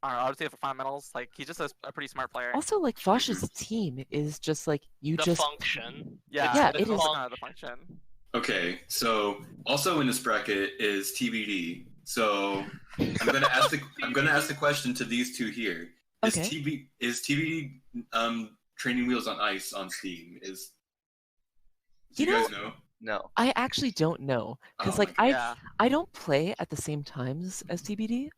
I don't know. I would say for fundamentals, like he's just a pretty smart player. Also, like Fosh's team is just like you the just. function. Yeah, Yeah, it's it is- also kind of the function. Okay, so also in this bracket is TBD. So I'm gonna ask the question to these two here. Is Okay. TBD training wheels on ice on Steam? Do You you guys know? No. I actually don't know because Oh like my Yeah, I don't play at the same times as TBD.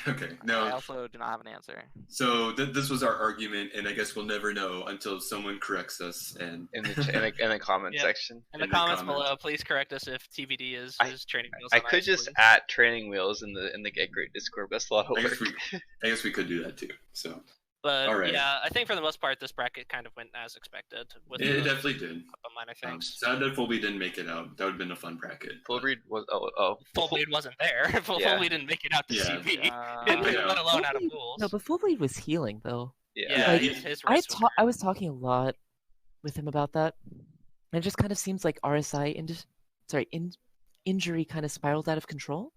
Okay, I no. also do not have an answer. So this was our argument, and I guess we'll never know until someone corrects us. And In the comment Yeah. section. In the In the comments comments. below, please correct us if TBD is training wheels. I on could ice, just please. at training wheels in the Get Great Discord. But that's a lot of I work. guess we could do that too. So But All right. yeah, I think for the most part, this bracket kind of went as expected. With It the definitely did. couple minor things. Sad that Fulby didn't make it out. That would have been a fun bracket. Full Breed was Full Bleed wasn't there. Full Yeah. Bleed didn't make it out to Yeah. CB. Yeah. Let alone Full out of Bleed- pools. No, but Full Bleed was healing though. Yeah, Like, his wrist was I was talking a lot with him about that. And it just kind of seems like RSI injury kind of spiraled out of control.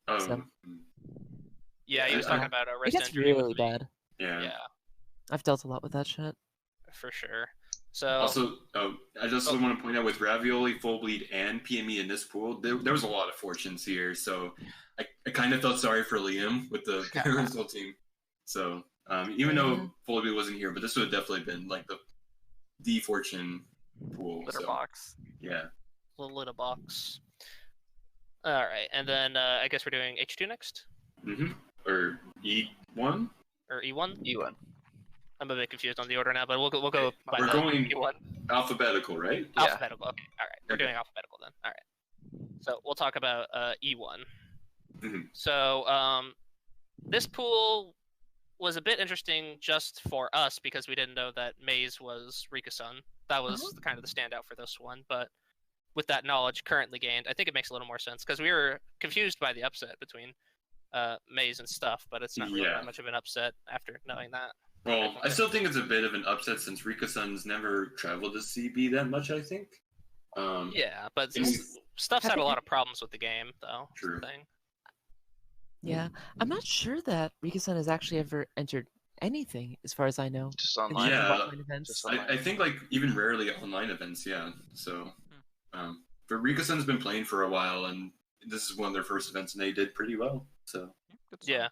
Oh, So- Yeah, he was Yeah. talking about a It wrist gets injury. really with me. bad. yeah. Yeah, I've dealt a lot with that shit. for sure. So Also, I just want to point out with Ravioli, Full Bleed, and PME in this pool, there was a lot of fortunes here. So I kind of felt sorry for Liam with the Arizona team. So even though Full Bleed wasn't here, but this would have definitely been like the fortune pool. Litter So, box. yeah. little box. All right, and then I guess we're doing H2 next Or E1. or E1. E1. I'm a bit confused on the order now, but we'll go by We're the going E1. alphabetical, right? Yeah. Alphabetical. Okay. All right. We're Okay. doing alphabetical then. All right. So we'll talk about E1. Mhm. So this pool was a bit interesting just for us because we didn't know that Maze was Rika-sun. That was kind of the standout for this one. But with that knowledge currently gained, I think it makes a little more sense because we were confused by the upset between Maze and Stuff, but it's not really Yeah. that much of an upset after knowing that. Well, I still think it's a bit of an upset since Rika-sun's never traveled to CB that much, I think. Yeah, but it's- Stuff's had a lot of problems with the game, though. is the True. thing. Yeah, I'm not sure that Rika-san has actually ever entered anything, as far as I know. Just in online. Yeah. offline events. Just I think like even rarely online events, yeah. So, but Rika-sun's been playing for a while, and this is one of their first events, and they did pretty well. So, Good stuff. Yeah.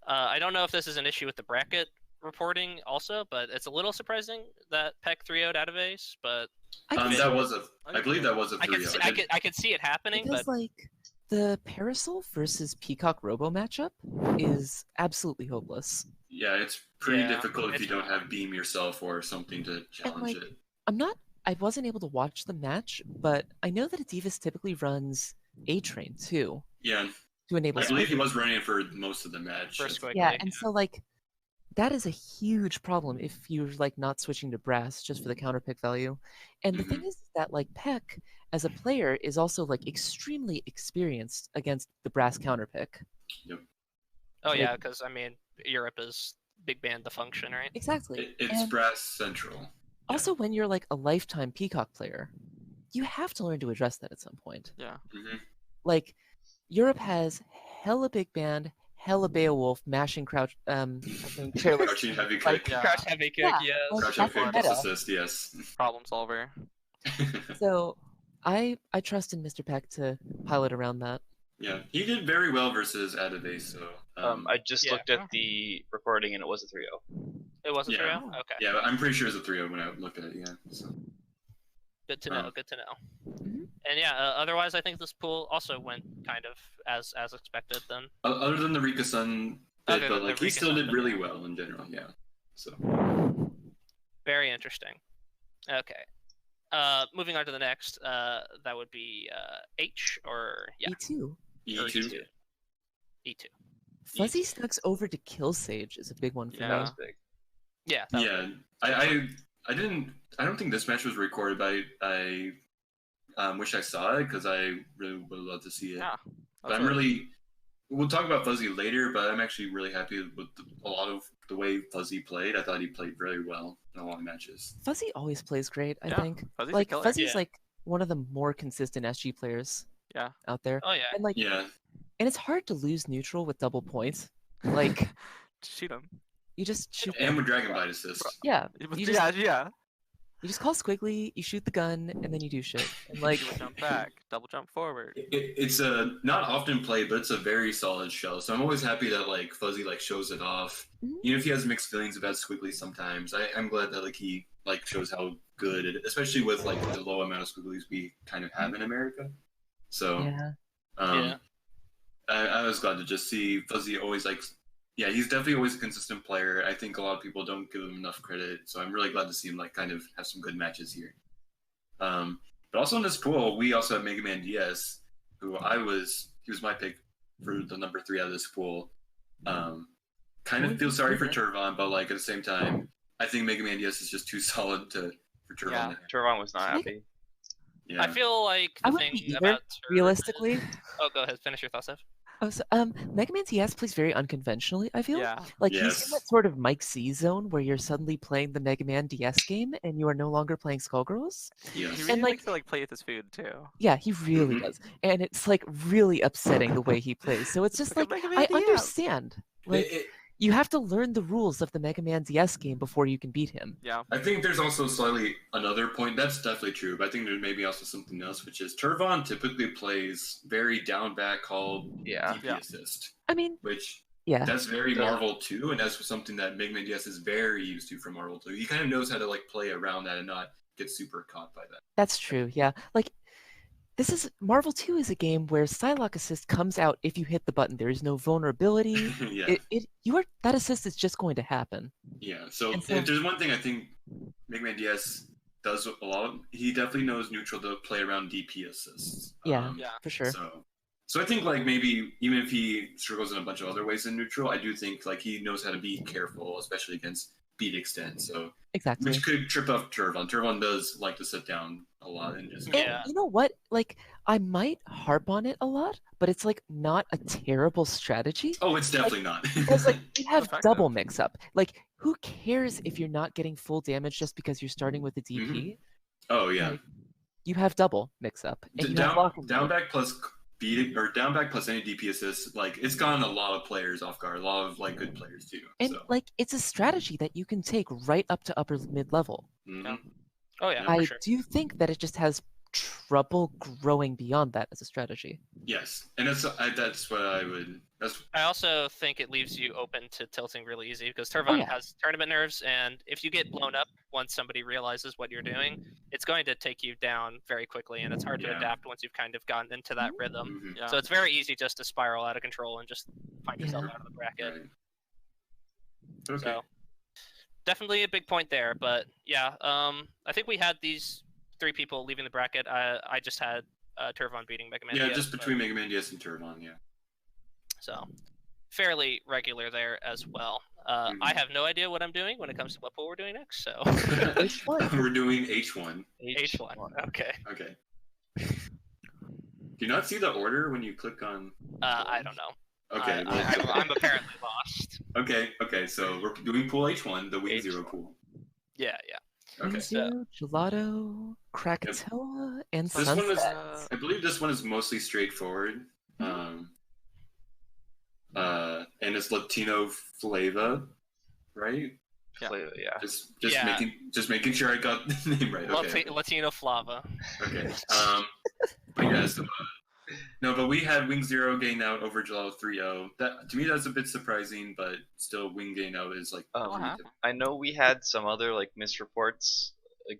I don't know if this is an issue with the bracket reporting also, but it's a little surprising that Peck 3-0'd out of Ace, but I can that was I believe that was a I 3-0. could see it happening, because but like the Parasol versus Peacock Robo matchup is absolutely hopeless. Yeah, it's pretty Yeah, difficult if it's you don't have Beam yourself or something to challenge like, it. I wasn't able to watch the match, but I know that Adivas typically runs A-Train too Yeah, to enable I believe he Squiggle. was running it for most of the match. for Squiggly. Yeah, and so like that is a huge problem if you're like not switching to brass just for the counter pick value. And the thing is that like Peck as a player is also like extremely experienced against the brass counter pick. Oh yeah, because I mean Europe is big band the function, right? Exactly. It's And Brass Central. also when you're like a lifetime Peacock player, you have to learn to address that at some point. Yeah. hmm Like Europe has hella big band, hella Beowulf, mashing crouch I think chairlift. Crouching heavy Like, kick. Yeah. Crouch heavy kick, Yeah, yes. like, Crouch that's heavy the kick meta. plus assist, yes. Problem solver. So I trust in Mr. Peck to pilot around that. Yeah, he did very well versus Adave, so... I just Yeah. looked at the recording and it was a 3-0. It wasn't Yeah. 3-0? Okay. yeah, I'm pretty sure it's a 3-0 when I looked at it, yeah. So. Good to know. Good to know. Mhm. And yeah, otherwise I think this pool also went kind of as expected then. Other than the Other Rika-sun bit, but than like the he still Rika-sun did bit, really yeah. well in general, yeah. So Very interesting. Okay. Moving on to the next, that would be H or yeah, E2. E2. E2. Fuzzy Snugs over to Kill Sage is a big one for Yeah. That me. was big. Yeah. that was Yeah, good. I don't think this match was recorded, but I wish I saw it because I really would love to see it. Yeah. But I'm really, we'll talk about Fuzzy later, but I'm actually really happy with a lot of the way Fuzzy played. I thought he played very well in a lot of matches. Fuzzy always plays great, I Yeah, think. Fuzzy's a Like killer. Fuzzy's Yeah. like one of the more consistent SG players Yeah. out there. Oh yeah. And like Yeah, and it's hard to lose neutral with double points. Like Shoot him. you just shoot and with Dragon Bite Assist. yeah. You just, Yeah. you just call Squiggly, you shoot the gun, and then you do shit. And like Double jump back. Double jump forward. It's a not often played, but it's a very solid shell. So I'm always happy that like Fuzzy like shows it off. Mhm. Even if he has mixed feelings about Squiggly sometimes, I'm glad that like he like shows how good it, especially with like the low amount of Squigglies we kind of have in America. So yeah. Yeah. I was glad to just see Fuzzy always like, yeah, he's definitely always a consistent player. I think a lot of people don't give him enough credit, so I'm really glad to see him like kind of have some good matches here. But also in this pool, we also have Mega Man DS, who he was my pick for the number 3 out of this pool. kind of feel sorry for Turvan, but like at the same time, I think Mega Man DS is just too solid for Turvan. Yeah. Turvan was not happy. Yeah. I feel like I the wouldn't thing be either, about Turd realistically. is- Oh, go ahead. Finish your thoughts, Ev. Oh, so, Mega Man DS plays very unconventionally, I feel. Yeah. Like, he's in Yes. that sort of Mike C zone where you're suddenly playing the Mega Man DS game and you are no longer playing Skullgirls. He Yes. really And, like- likes to like play with his food too. Yeah, he really Mhm. does. And it's, like, really upsetting the way he plays. So it's just like like, a Mega I Man DS. understand. Like, It- you have to learn the rules of the Mega Man DS game before you can beat him. Yeah. I think there's also slightly another point. That's definitely true, but I think there's maybe also something else, which is Turvan typically plays very down back called Yeah. DP Yeah. assist, I mean, which yeah. that's very The- Marvel 2, and that's something that Mega Man DS is very used to from Marvel 2. He kind of knows how to like play around that and not get super caught by that. That's true, yeah. Like, this is Marvel 2 is a game where Psylocke assist comes out if you hit the button. There is no vulnerability. Yeah. That assist is just going to happen. Yeah, so And so- if there's one thing I think Mega Man DS does a lot, he definitely knows neutral to play around DP assists. Yeah, Yeah. for sure. So I think like maybe even if he struggles in a bunch of other ways in neutral, I do think like he knows how to be careful, especially against beat extend. So Exactly. which could trip up Turvan. Turvan does like to sit down a lot and just And Yeah. you know what? Like, I might harp on it a lot, but it's like not a terrible strategy. Oh, it's definitely not. Because like you have Effective. double mix up. Like, who cares if you're not getting full damage just because you're starting with a DP? Oh yeah. Like, you have double mix up. And you have lock and Down load. back plus beating or down back plus any DP assist, like it's gotten a lot of players off guard, a lot of like good players too. And So like it's a strategy that you can take right up to upper mid level. mhm. Oh yeah, I for sure. do think that it just has trouble growing beyond that as a strategy. Yes, and that's what I would. That's I also think it leaves you open to tilting really easy because Turvan yeah. has tournament nerves, and if you get blown up once somebody realizes what you're doing, it's going to take you down very quickly, and it's hard to Yeah. adapt once you've kind of gotten into that rhythm. mhm. Yeah. So it's very easy just to spiral out of control and just find yourself Yeah. out of the bracket. Right. Okay. So definitely a big point there, but yeah, I think we had these three people leaving the bracket. I just had Turvan beating Mega Man. Yeah, DS, just but- between Mega Man DS and Turvan, yeah. So fairly regular there as well. I have no idea what I'm doing when it comes to what pool we're doing next. So H1. We're doing H1. H1. Okay. Okay. Do you not see the order when you click on? I don't know. Okay. I'm apparently lost. Okay. So we're doing pool H1, the Wing H1. Zero pool. Yeah. Okay. Zero, Gelato, Krakatoa, and This one was- Sunset. I believe this one is mostly straightforward. And it's Latino flavor, right? Yeah. Yeah. Just Yeah. making sure I got the name right. Okay. Latino Flava. Okay. But yeah, so, no, but we had Wing Zero gain out over Gelato 3-0. That to me that's a bit surprising, but still Wing gain out is like Uh-huh. I know we had some other like misreports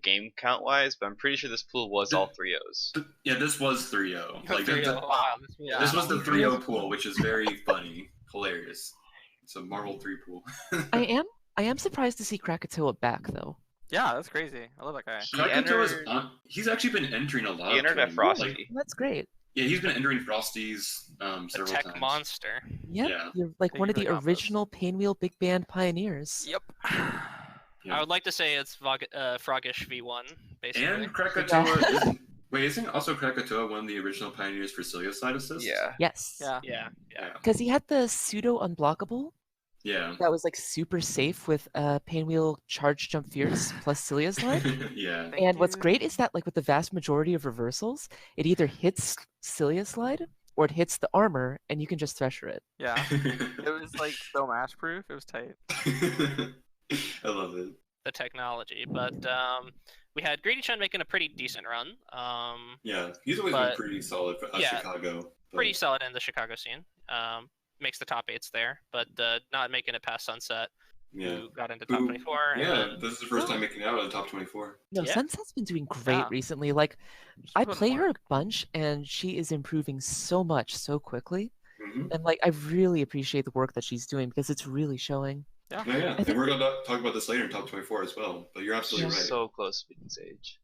game count wise, but I'm pretty sure this pool was all 3-0s. Yeah, this was 3-0. Like Wow, this was the 3-0 pool, which is very funny, hilarious. It's a Marvel 3 pool. I am surprised to see Krakatoa back though. Yeah, that's crazy. I love that guy. He's actually been entering a lot. He of entered at tournaments. Frosty. That's great. Yeah, he's been entering Frosties a several tech times. monster. Yep, Yeah. you're like Yeah, one he of the really got original Pinwheel Big Band pioneers. Yep. Yeah. I would like to say it's Froggish V1, basically. And Krakatoa isn't also Krakatoa one of the original pioneers for Cilia side assists? Yeah. Yes. Yeah. Yeah. Because he had the pseudo unblockable Yeah. that was like super safe with Pinwheel Charge Jump Fierce plus Cilia Slide. Yeah. Thank And what's you. great is that like with the vast majority of reversals, it either hits Cilia Slide or it hits the armor, and you can just Thresher it. Yeah. It was like so match proof. It was tight. I love it. The technology, but we had Greedy Chun making a pretty decent run. Yeah, he's always But- been pretty solid for yeah, Chicago. But, Pretty solid in the Chicago scene. Makes the top 8s there, but not making it past Sunset, Yeah. who got into top Who- 24. Yeah, And this is the first time making it out of the top 24. No, Yeah. Sunset's been doing great Yeah. recently. Like, She's I putting play her a work. bunch, and she is improving so much so quickly. Mm-hmm. And like, I really appreciate the work that she's doing because it's really showing. Yeah, I think- and we're gonna talk about this later in top 24 as well. But you're absolutely Yeah. right. So close to beating Sage.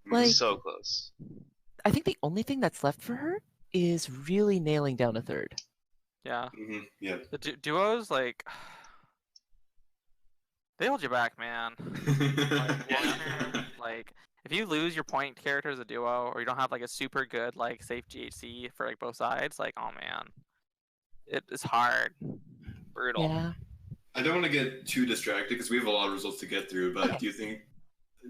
Mhm. Like- So close. I think the only thing that's left for her is really nailing down a third. Yeah. Yeah. The duos, like, They hold you back, man. Like, if you lose your point character as a duo, or you don't have like a super good like safe GHC for like both sides, like oh man, it is hard. Brutal. Yeah. I don't want to get too distracted because we have a lot of results to get through, but Okay. do you think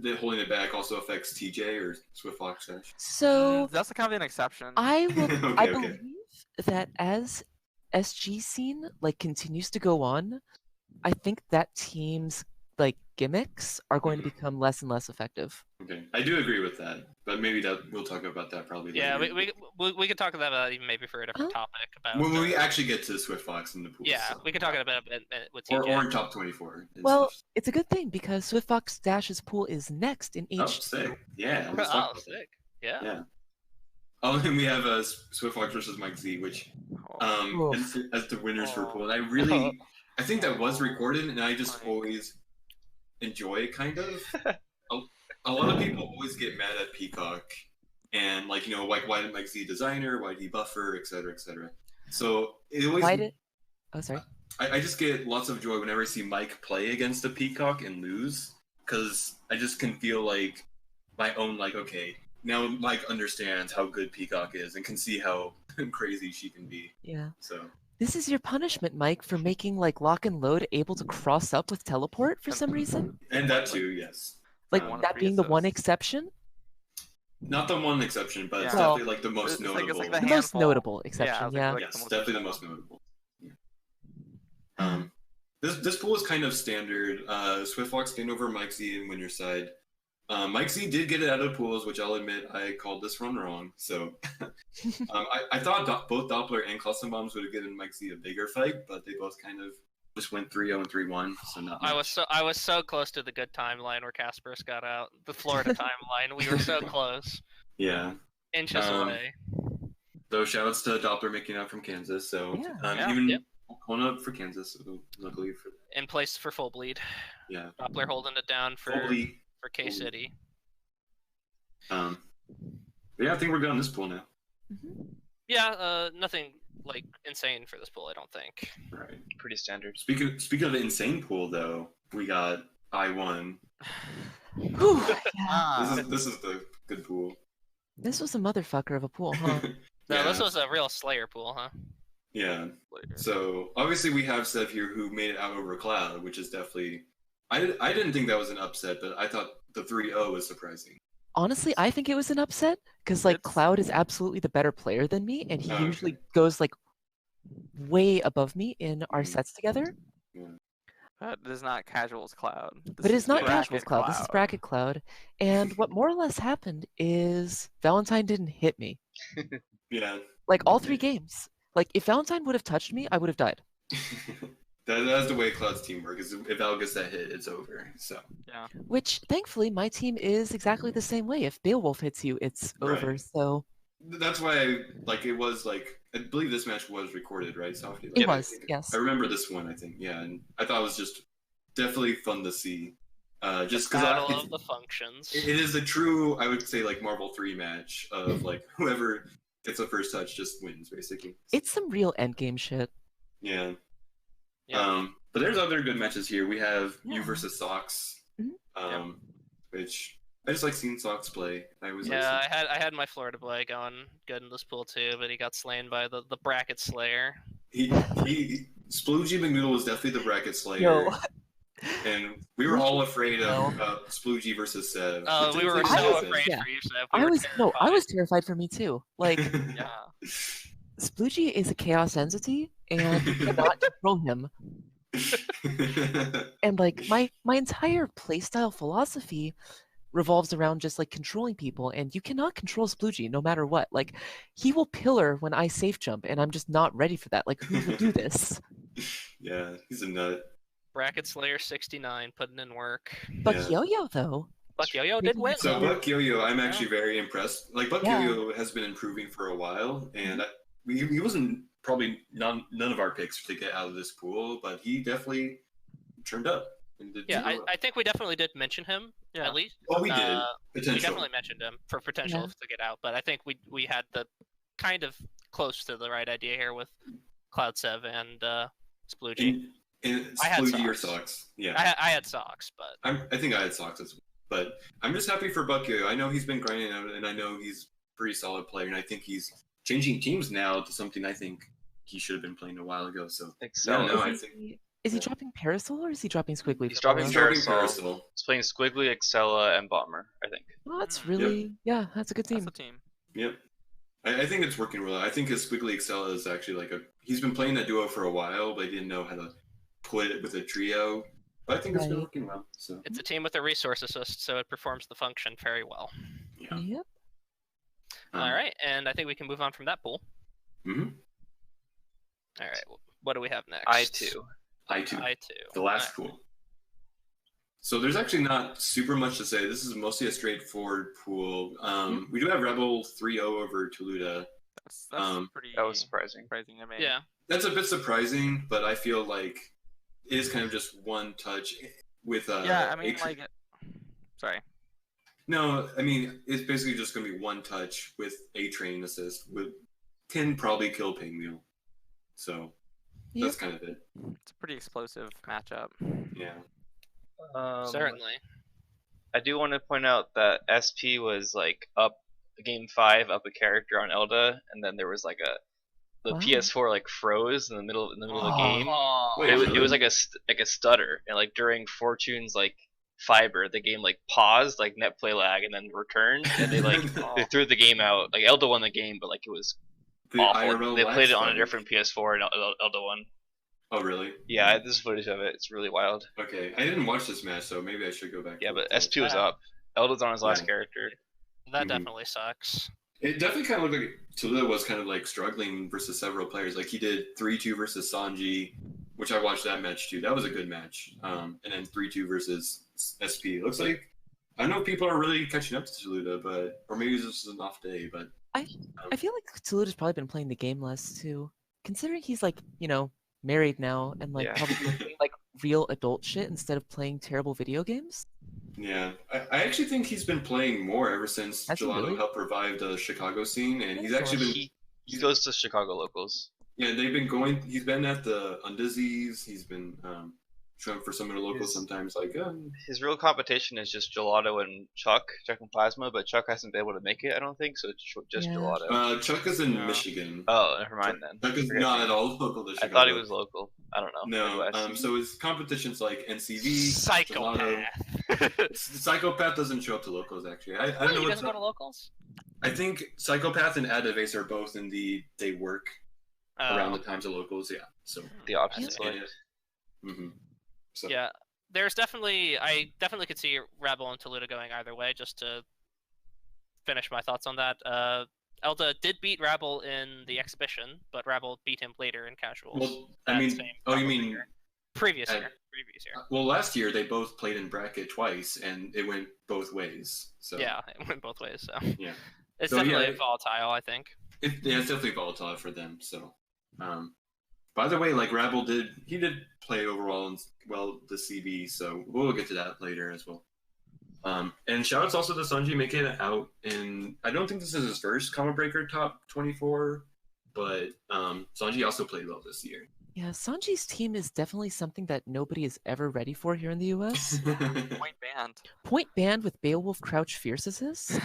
that holding it back also affects TJ or Swift Fox Dash? So That's kind of an exception. I will. I Okay, okay. believe that as SG scene like continues to go on, I think that team's like gimmicks are going to become less and less effective. Okay, I do agree with that, but maybe we'll talk about that probably Yeah, later. we could talk about that even maybe for a different topic about. When we actually get to Swift Fox in the pool. Yeah, so. we can talk about it with TJ. Or in top 24. and Well, stuff. it's a good thing because Swift Fox Dash's pool is next in Oh, H2. sick. Yeah. Let's Oh, talk about that. sick. Yeah. Yeah. Oh, and we have Swift Fox versus Mike Z, which Oof. as the winners for Oh. pool. And I think that was recorded, and I just always enjoy it, kind of. A lot of people always get mad at Peacock, and like why did Mike Z designer? Why did he buffer, etc., etc. So it always. Why did? Oh, sorry. I just get lots of joy whenever I see Mike play against a Peacock and lose, because I just can feel like my own okay. Now Mike understands how good Peacock is and can see how crazy she can be. Yeah. So This is your punishment, Mike, for making like lock and load able to cross up with teleport for some reason. and that too, yes. Like One of that three being the one assists. exception. Not the one exception, but it's Yeah. definitely like the most It's like- notable. it's like The the most handful. notable exception. it's Yeah. like Yes, the most definitely the notable. most notable. Yeah. This pool is kind of standard. Swift Fox gained over Mike Z and winner side. Mike Z did get it out of pools, which I'll admit I called this run wrong. So I thought both Doppler and Cluster Bombs would have given Mike Z a bigger fight, but they both kind of just went 3-0 and 3-1. So not much. I was so close to the good timeline where Kasparus got out. The Florida timeline. We were so close. Yeah. Inches away. Though shoutouts to Doppler making out from Kansas. So Yeah. even Yep. pulling up for Kansas, so luckily for In place for full bleed. yeah. Doppler holding it down for Hopefully, K City. but yeah, I think we're good on this pool now. Yeah, nothing like insane for this pool, I don't think. Right. Pretty standard. Speaking of the insane pool, though, we got I1. Whew, yeah. This is the good pool. This was a motherfucker of a pool, huh? No, Yeah. this was a real Slayer pool, huh? Yeah. So obviously we have Sev here who made it out over Cloud, which is definitely. I didn't think that was an upset, but I thought the 3-0 was surprising. Honestly, I think it was an upset because like It's- Cloud is absolutely the better player than me, and he Oh, okay. usually goes like way above me in our Mhm. sets together. But it is not casuals Cloud. But it is not bracket casuals Cloud. This is bracket Cloud. And what more or less happened is Valentine didn't hit me. Yeah. Like all 3 games. Like if Valentine would have touched me, I would have died. That's the way Cloud's team works. If Al gets that hit, it's over. So Yeah. Which thankfully my team is exactly the same way. If Beowulf hits you, it's over. Right. So that's why it was I believe this match was recorded, right, Softy? it was, yes. I remember this one. I think, yeah, and I thought it was just definitely fun to see. Just Battle because of the functions. it is a true, I would say, Marvel 3 match of whoever gets the first touch just wins, basically. It's some real endgame shit. Yeah. Yeah. But there's other good matches here. We have you Yeah. versus Sox, Mhm. which I just like seeing Sox play. I was Yeah, I had my Florida boy going good in this pool too, but he got slain by the bracket slayer. he Sploogie McNoodle was definitely the bracket slayer. Yo. And we were all afraid No. of Sploogie versus Sev. We were Which so typically afraid yeah. for you, Seb. I We were was terrified. I was terrified for me too. Like Yeah. Sploogie is a chaos entity and you cannot control him. And like my entire playstyle philosophy revolves around just controlling people, and you cannot control Sploogie no matter what. Like he will pillar when I safe jump, and I'm just not ready for that. Like who will do this? Yeah, he's a nut. Bracket slayer 69 putting in work. But Yeah. Yo-Yo though, Buck Yo-Yo did win. So though. Buck Yo-Yo, I'm actually very impressed. Buck Yeah. Yo-Yo has been improving for a while, and he wasn't probably none of our picks to get out of this pool, but he definitely turned up. And did Yeah, really well. I think we definitely did mention him Yeah. at least. Oh, we did. We Potential. definitely mentioned him for potential Yeah. to get out, but I think we had the kind of close to the right idea here with Cloud Sev and Sploogie. And I had Sploogie or socks. Socks. Yeah. I had socks, but I think I had Socks as well. But I'm just happy for Bucko. I know he's been grinding out, and I know he's a pretty solid player, and I think he's changing teams now to something I think he should have been playing a while ago. So Excel. no, is he dropping Parasol or is he dropping Squiggly? He's for dropping he's Valorant? dropping Parasol. Parasol. He's playing Squiggly, Excella, and Bomber, I think. Oh, that's really that's a good team. That's a team. Yep. I think it's working really well. I think his Squiggly Excella is actually like he's been playing that duo for a while, but he didn't know how to put it with a trio. But I think it's been Right. working well. So it's a team with a resource assist, so it performs the function very well. yeah. Yep. All right, and I think we can move on from that pool. Mm-hmm. All right, what do we have next? I2. I2. The last pool. So there's actually not super much to say. This is mostly a straightforward pool. We do have Rebel 3-0 over Toluda. That's pretty. That was surprising. surprising to me. Yeah. That's a bit surprising, but I feel like it is kind of just one touch with Yeah, I mean, A-Train. like, sorry. No, I mean it's basically just gonna be one touch with A-Train assist. Can probably kill Pingmeal. So that's kind of it. It's a pretty explosive matchup. Yeah. Certainly. I do want to point out that SP was like up game 5, up a character on Elda, and then there was like the Wow. PS4 like froze in the middle of the game. Oh, Wait, It really? was like a stutter, and like during Fortune's like fiber, the game like paused, like net play lag, and then returned, and they like they threw the game out. Like Elda won the game, but like it was The awful. IRL They lag played it on a spike. different PS4, and Elda won. Oh really? Yeah, this is footage of it. It's really wild. Okay, I didn't watch this match, so maybe I should go back. Yeah, to but it. SP was up. Elda's on his last Yeah. character. that Mhm. definitely sucks. It definitely kind of looked like Toluda was kind of like struggling versus several players. Like he did 3-2 versus Sanji, which I watched that match too. That was a good match. And then 3-2 versus SP. It looks like I don't know if people are really catching up to Toluda, but or maybe it's just an off day. But I feel like Toluda's probably been playing the game less too, considering he's like married now and like Yeah. probably doing like real adult shit instead of playing terrible video games. yeah, I actually think he's been playing more ever since Has he Gelato really? helped revive the Chicago scene, and he's That's actually been He goes to Chicago locals. yeah they've been going. He's been at the Undizies. He's been showing for some of the locals He's- sometimes. Like His real competition is just Gelato and Chuck and Plasma, but Chuck hasn't been able to make it, I don't think, so it's just Yeah. Gelato. Chuck is in Yeah. Michigan. Oh, never mind then. Chuck is Forget not me. at all local to I Chicago. thought he was local. I don't know. No, Midwest. so his competitions like NCV, Psychopath. Psychopath doesn't show up to locals actually. I don't know Really? He what's doesn't go up. to locals? I think Psychopath and Adaves are both in they work around the times of locals. Yeah, so The option I is see. like, so Yeah, there's I definitely could see Rebel and Toluda going either way. Just to finish my thoughts on that, Elda did beat Rebel in the exhibition, but Rebel beat him later in casuals. well, I that mean, same oh, you probably mean year. Previous at- year. well, last year they both played in bracket twice, and it went both ways. So Yeah, it went both ways. So yeah, it's So, yeah, definitely volatile, I think. it's definitely volatile for them. So, by the way, like Rabble did play overall and well the CB, so we'll get to that later as well. And shoutouts also to Sanji making it out, and I don't think this is his first Combo Breaker top 24, but Sanji also played well this year. Yeah, Sanji's team is definitely something that nobody is ever ready for here in the US. Point band. Point band with Beowulf Crouch Fierce assists?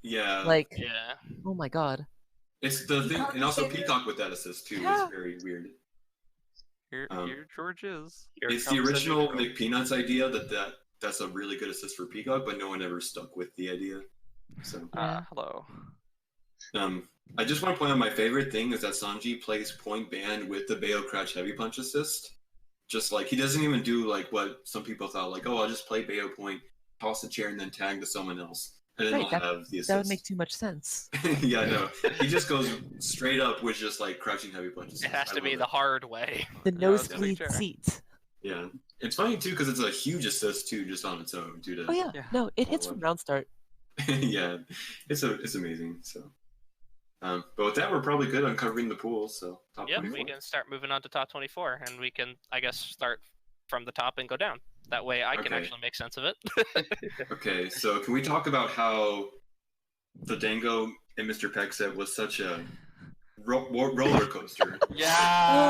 Yeah, Like, Yeah. oh my god. it's the thing, Peacock and also is there. Peacock with that assist too Yeah. is very weird. Here George is. here It's the comes the original neutral. McPeanuts idea that's a really good assist for Peacock, but no one ever stuck with the idea. So Yeah. Hello. I just want to point out my favorite thing is that Sanji plays point band with the Bayo Crouch Heavy Punch assist. Just like he doesn't even do like what some people thought, like, oh, I'll just play Bayo point, toss the chair, and then tag to someone else, and then Right, he'll have the assist. That would make too much sense. Yeah, no, he just goes straight up with just like crouching heavy punches. It has I to be love the it. hard way. The Yeah, I was gonna nosebleed say chair. seat. Yeah, it's funny too because it's a huge assist too, just on its own, due to Oh yeah, Yeah. no, it hits from round start. yeah, it's amazing. So, but with that, we're probably good on covering the pools. So top Yep, 24. we can start moving on to top 24, and we can, I guess, start from the top and go down. That way I can Okay. actually make sense of it. Okay, so can we talk about how the Dango and Mr. Peck set was such a roller coaster. Yeah.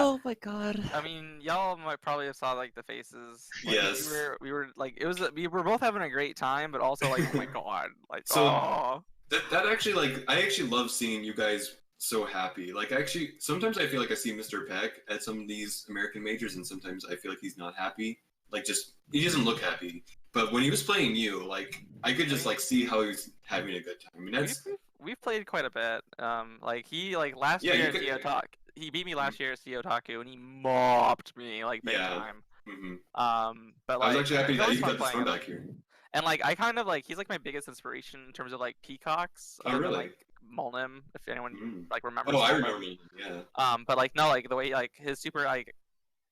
Oh my god. I mean, y'all might probably have saw like the faces. Like, Yes. We were like we were both having a great time, but also like oh my god, like So- oh. That actually, like, I actually love seeing you guys so happy. Like, actually, sometimes I feel like I see Mr. Peck at some of these American majors, and sometimes I feel like he's not happy. Like, just he doesn't look happy. But when he was playing you, like, I could just like see how he's having a good time. I mean, that's We've played quite a bit. Like he like last Yeah, year you at could- CO Talk. He beat me last year at CO Taku, and he mopped me like big Yeah. time. mhm. But I like was actually happy it's that always you fun got this playing fun him. back here. And like I kind of like he's like my biggest inspiration in terms of like peacocks. Oh, other than, really? like Molnim, if anyone Mm. like remembers. Oh, I Molnim. remember. Yeah. But like no, like the way like his super like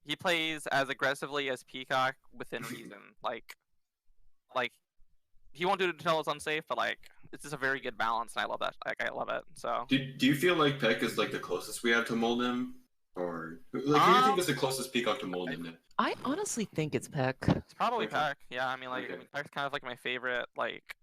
he plays as aggressively as Peacock within reason. Like he won't do it until it's unsafe, but like it's just a very good balance, and I love that. Like I love it. So Do you feel like Peck is like the closest we have to Moldem? Or like who do you think is the closest peacock to Moldem? I honestly think it's Peck. it's probably Okay. Peck. Yeah, I mean like Okay. Peck's kind of like my favorite like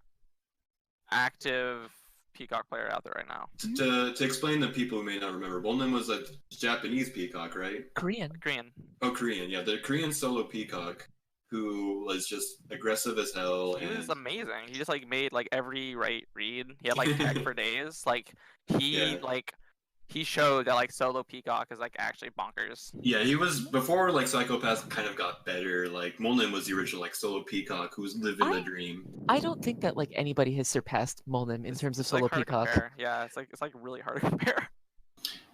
active Peacock player out there right now. To explain to people who may not remember, Moldem was a Japanese peacock, right? Korean. Korean. Oh, Korean, yeah, the Korean solo peacock who was just aggressive as hell. He was And amazing. He just like made like every right read. He had like Peck for days. Like he Yeah. like he showed that like solo Peacock is like actually bonkers. yeah, he was before like Psychopath kind of got better. Like Moldem was the original like solo peacock who was living the dream. I don't think that like anybody has surpassed Molnim in terms of It's, like, solo hard to peacock. compare. Yeah, it's like really hard to compare.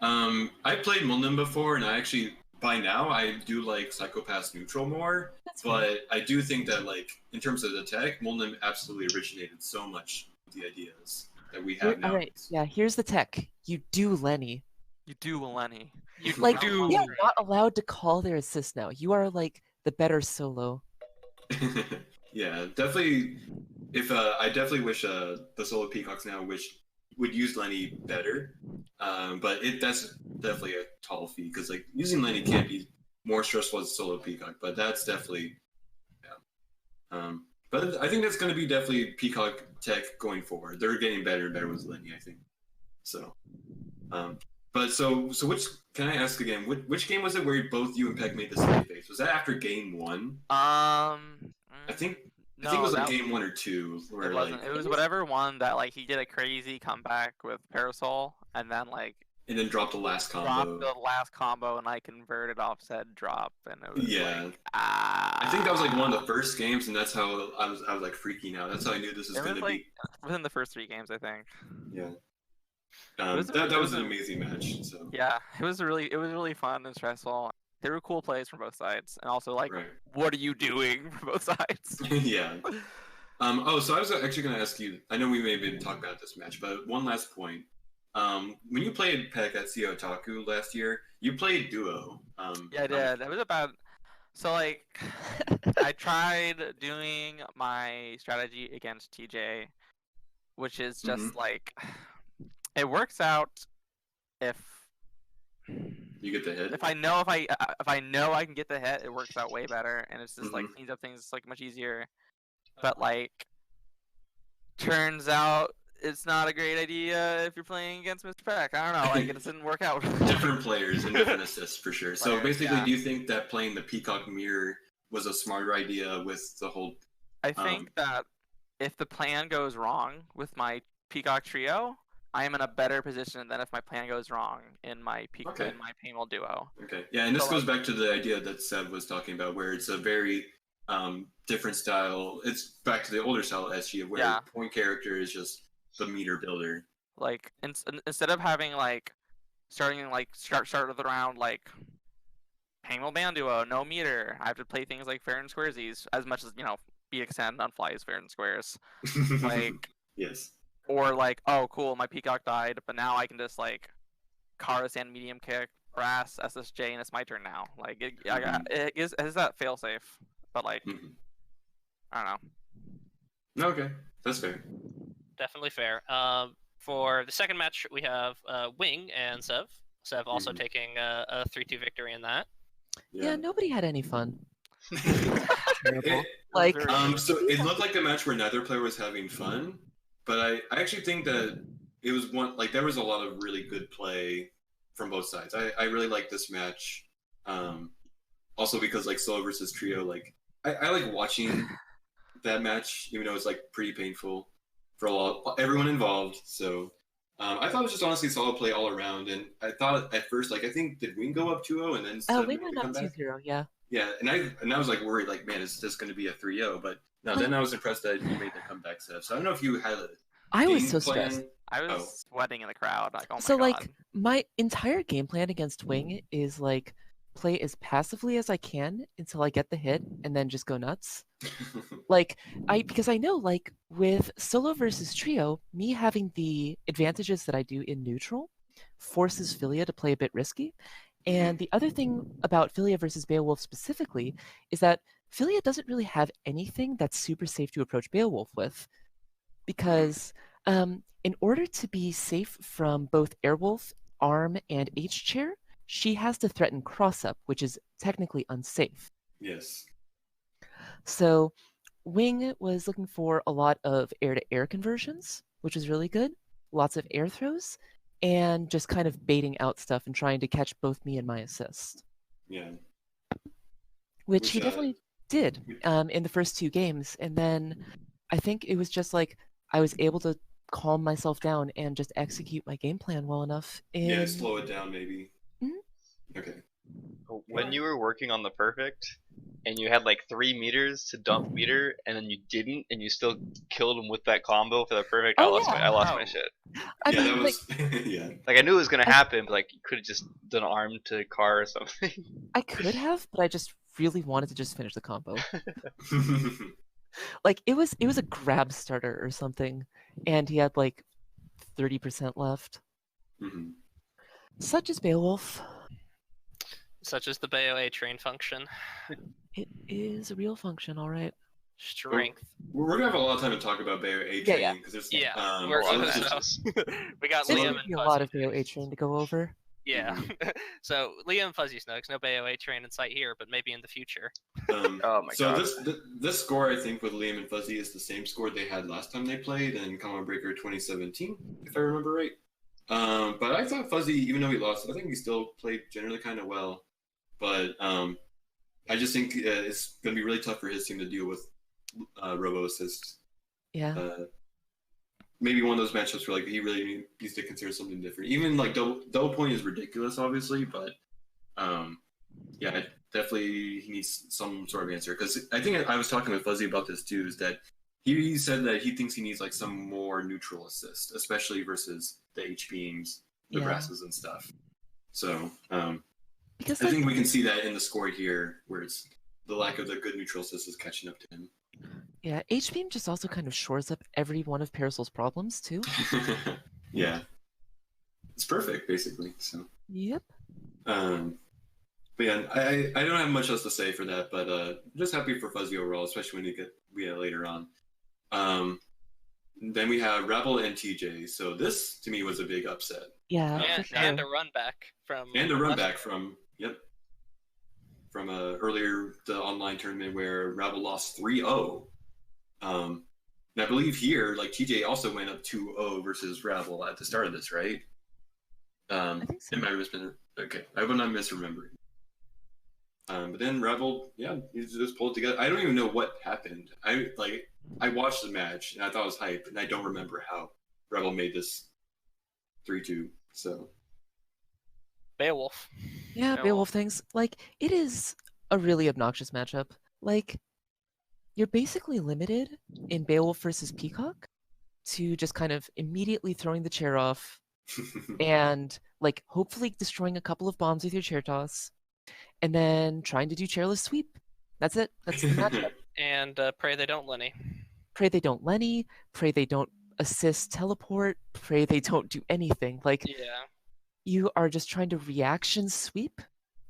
I played Moldem before, and I actually by now I do like Psychopath's neutral more. That's fine. But I do think that, like, in terms of the tech, Moldem absolutely originated so much of the ideas that we have now. All right, yeah. Here's the tech. You do Lenny. You do, Lenny. You Like do. we are not allowed to call their assist now. You are like the better solo. Yeah, definitely. If I definitely wish the solo peacocks now would use Lenny better, but that's definitely a tall feat because like using Lenny can't be more stressful as a solo peacock. But that's definitely, yeah. But I think that's going to be definitely peacock tech going forward. They're getting better and better with Lenny, I think. So, but so which can I ask again? Which game was it where both you and Peck made the same face? Was that after game one? I think it was like game 1 or 2 where It wasn't. like It was whatever one that like he did a crazy comeback with Parasol, and then like and then dropped the last dropped combo. the last combo, and I converted offset drop, and it was Yeah. like I think that was like one of the first games, and that's how I was like freaking out. That's how I knew this was It going was to like within the first 3 games, I think. be. Yeah. was That it was was an a- amazing match. So. Yeah, it was really fun and stressful. There were cool plays from both sides, and also like, Right. what are you doing from both sides? Yeah. So I was actually going to ask you. I know we may have been talking about this match, but one last point. When you played Peck at CO Taku last year, you played duo. Yeah, I did. It was about so like I tried doing my strategy against TJ, which is just like it works out if You get the hit. if I know I can get the hit, it works out way better, and it's just like cleans up things like much easier. But like, turns out it's not a great idea if you're playing against Mr. Peck. I don't know, like it doesn't work out. Different players and different assists for sure. So Players, basically, yeah. do you think that playing the Peacock Mirror was a smarter idea with the whole? I think that if the plan goes wrong with my Peacock trio, I am in a better position than if my plan goes wrong in my Okay. in my Painwheel duo. Okay, yeah, and this So, goes back to the idea that Seb was talking about, where it's a very different style. It's back to the older style SG, where Yeah. point character is just the meter builder. Like instead of having like starting like start of the round like Painwheel band duo, no meter. I have to play things like fair and squaresies as much as BXN on fly is fair and squares. Like Yes. or like, oh cool, my Peacock died, but now I can just like Karas and medium kick, brass, SSJ, and it's my turn now. Like it is that fail safe, but like Mhm. I don't know. Okay, that's fair. Definitely fair. For the second match, we have Wing and Sev. Sev also Mhm. taking a 3-2 victory in that. Yeah, nobody had any fun. Terrible. It- Like, So it looked like a match where neither player was having fun, but I actually think that it was one like there was a lot of really good play from both sides. I really like this match. Also because like solo versus trio, like I like watching that match, even though it's like pretty painful for everyone involved. So I thought it was just honestly solid play all around, and I thought at first, like I think did Wing go up 2-0 and then Seb We make went the up comeback? 2-0, yeah. Yeah, and I was like worried, like man, is this going to be a 3-0? But no, then I was impressed that you made the comeback, Seb. So I don't know if you had a I was game so plan. stressed. I was sweating in the crowd. Like, oh my So god. like my entire game plan against Wing is like play as passively as I can until I get the hit and then just go nuts. Like because I know like with solo versus trio, me having the advantages that I do in neutral forces Philia to play a bit risky. And the other thing about Philia versus Beowulf specifically is that Philia doesn't really have anything that's super safe to approach Beowulf with. Because in order to be safe from both Airwolf, Arm, and H-Chair, she has to threaten cross-up, which is technically unsafe. Yes. So Wing was looking for a lot of air-to-air conversions, which was really good, lots of air throws, and just kind of baiting out stuff and trying to catch both me and my assist. Yeah. Which he definitely did in the first two games. And then I think it was just like I was able to calm myself down and just execute my game plan well enough. Yeah, slow it down maybe. Mhm. Okay. When you were working on the perfect, and you had like 3 meters to dump meter, and then you didn't, and you still killed him with that combo for the perfect, I lost my shit. I Yeah, mean, that was yeah. Like I knew it was gonna happen, but like you could have just done arm to car or something. I could have, but I just really wanted to just finish the combo. Like it was a grab starter or something, and he had like 30% left. Mhm. Such is Beowulf. Such as the BOA train function. It is a real function, all right. Strength. We're gonna have a lot of time to talk about Bayo A Yeah, Train because there's Yeah, so we're- let's just- we got There's Liam gonna and be a Fuzzy. lot of BOA train to go over. Yeah. So Liam Fuzzy Snokes, no BOA train in sight here, but maybe in the future. Oh my so god. this score I think with Liam and Fuzzy is the same score they had last time they played in Common Breaker 2017, if I remember right. But I thought Fuzzy, even though he lost, I think he still played generally kind of well. But I just think it's going to be really tough for his team to deal with robo assists. Yeah. Maybe one of those matchups where like he really needs to consider something different. Even like double point is ridiculous, obviously, but yeah, definitely he needs some sort of answer. Because I think I was talking with Fuzzy about this too. Is that he said that he thinks he needs like some more neutral assist, especially versus the H beams, the grasses, and stuff. So because I think we can see that in the score here, where it's the lack of the good neutral assist is catching up to him. Yeah, H-Beam just also kind of shores up every one of Parasol's problems, too. Yeah. It's perfect, basically. So. Yep. But yeah, I don't have much else to say for that, but just happy for Fuzzy overall, especially when we get later on. Then we have Rebel and TJ. So this, to me, was a big upset. Yeah, for sure. And a run back from... From earlier the online tournament where Rebel lost 3-0. And I believe here, like TJ also went up 2-0 versus Rebel at the start of this, right? I think so. Okay, I will not misremembering. But then Rebel, yeah, he just pulled together. I don't even know what happened. I watched the match and I thought it was hype, and I don't remember how Rebel made this 3-2. So. Beowulf. Yeah, Beowulf things. Like, it is a really obnoxious matchup. Like, you're basically limited in Beowulf versus Peacock to just kind of immediately throwing the chair off and, like, hopefully destroying a couple of bombs with your chair toss, and then trying to do chairless sweep. That's it. That's the matchup. And pray they don't Lenny. Pray they don't Lenny. Pray they don't assist teleport. Pray they don't do anything. Like, yeah. You are just trying to reaction sweep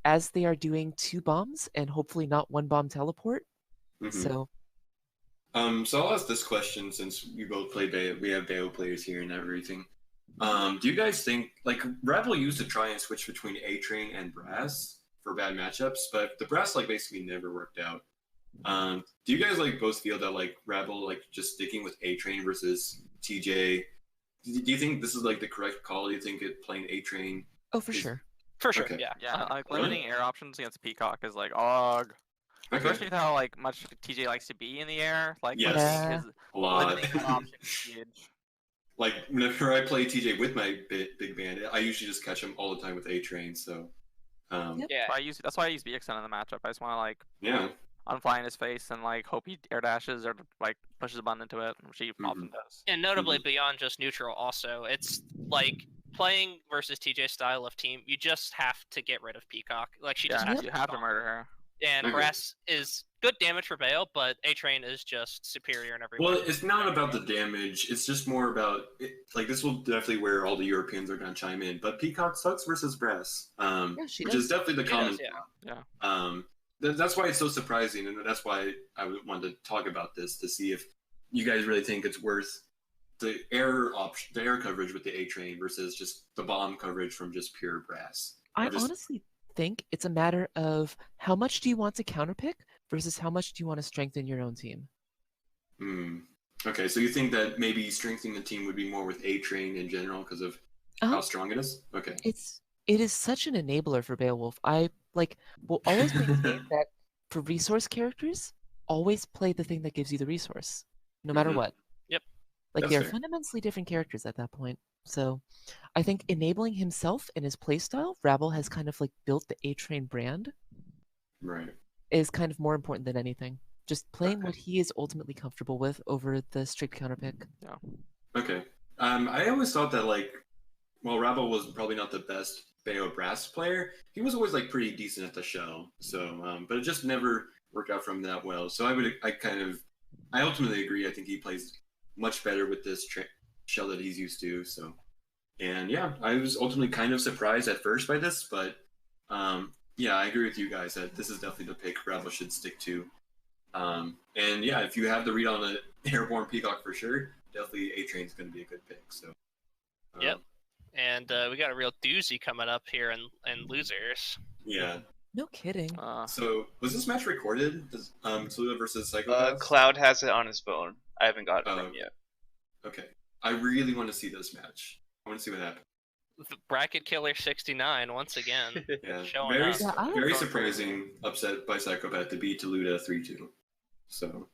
as they are doing 2 bombs and hopefully not 1 bomb teleport. Mm-hmm. So I'll ask this question since we both play Bayo, we have Bayo players here and everything. Do you guys think, like, Rebel used to try and switch between A-Train and Brass for bad matchups, but the Brass, like, basically never worked out. Do you guys, like, both feel that, like, Rebel, like, just sticking with A-Train versus TJ, do you think this is, like, the correct call? Do you think playing A-Train Oh, for Is- sure. For sure, Okay. yeah. Yeah, like Really? limiting air options against Peacock is like og. Okay. Especially with how like much TJ likes to be in the air. Like Yes. limiting his A lot. limiting that option is huge. Like whenever I play TJ with my big band, I usually just catch him all the time with A Train. So, Yep. Yeah. That's why I use BXN in the matchup. I just want to like yeah. unfly in his face and like hope he air dashes or like pushes a button into it, which he Mm-hmm. often does. And notably beyond just neutral also, it's like playing versus TJ's style of team, you just have to get rid of Peacock. Like she just Yeah, has you to have to gone. murder her. And Okay. Brass is good damage for Bale, but A-Train is just superior in every way. Well, it's not about the damage. It's just more about like this will definitely where all the Europeans are gonna chime in. But Peacock sucks versus Brass, Yeah, she which does. is definitely the She common. does, yeah. That's why it's so surprising, and that's why I wanted to talk about this to see if you guys really think it's worth the air option, the air coverage with the A Train versus just the bomb coverage from just pure Brass. I Or just- honestly think it's a matter of how much do you want to counterpick versus how much do you want to strengthen your own team. Okay, so you think that maybe strengthening the team would be more with A Train in general because of how strong it is? Okay. It is such an enabler for Beowulf. I will always maintain that for resource characters, always play the thing that gives you the resource, no matter Mhm. what. Yep. Like That's they're fair. fundamentally different characters at that point. So I think enabling himself and his playstyle, Rabble has kind of like built the A-Train brand, Right. is kind of more important than anything. Just playing Okay. what he is ultimately comfortable with over the strict counterpick. Okay. I always thought that while Rabble was probably not the best Bayo Brass player, he was always like pretty decent at the shell. So, but it just never worked out for him that well. So I ultimately agree. I think he plays much better with this shell that he's used to. So, and yeah, I was ultimately kind of surprised at first by this, but yeah, I agree with you guys that this is definitely the pick Rabble should stick to. And yeah, if you have the read on the airborne Peacock for sure, definitely A Train's going to be a good pick. So, Yep. And we got a real doozy coming up here in Losers. Yeah. No kidding. So was this match recorded? Tula versus Psychopaths? Cloud has it on his phone. I haven't got it from him yet. Okay. I really want to see this match. I want to see what happens. The Bracket Killer 69 once again. Yeah. Showing Very, up. Yeah, I very don't- surprising upset by Psychopath to beat Toluda 3-2. So,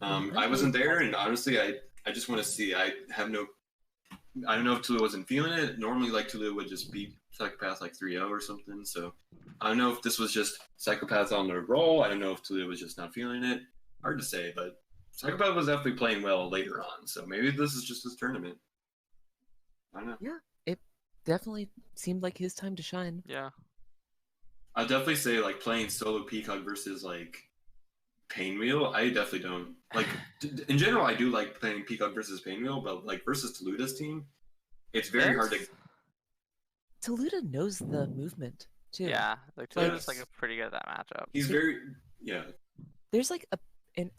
Yeah, I wasn't there, and honestly, I just want to see. I don't know if Toluda wasn't feeling it. Normally, like Toluda would just beat Psychopath like 3-0 or something. So, I don't know if this was just Psychopath on their roll. I don't know if Toluda was just not feeling it. Hard to say, but Psychopath was definitely playing well later on. So maybe this is just his tournament. I don't know. Yeah, it definitely seemed like his time to shine. Yeah. I'd definitely say like playing solo Peacock versus like Painwheel. I definitely don't like. In general, I do like playing Peacock versus Painwheel, but like versus Toluda's team, it's very hard to. Toluda knows the movement too. Yeah, like Toluda's like pretty good at that matchup. He's very yeah. There's like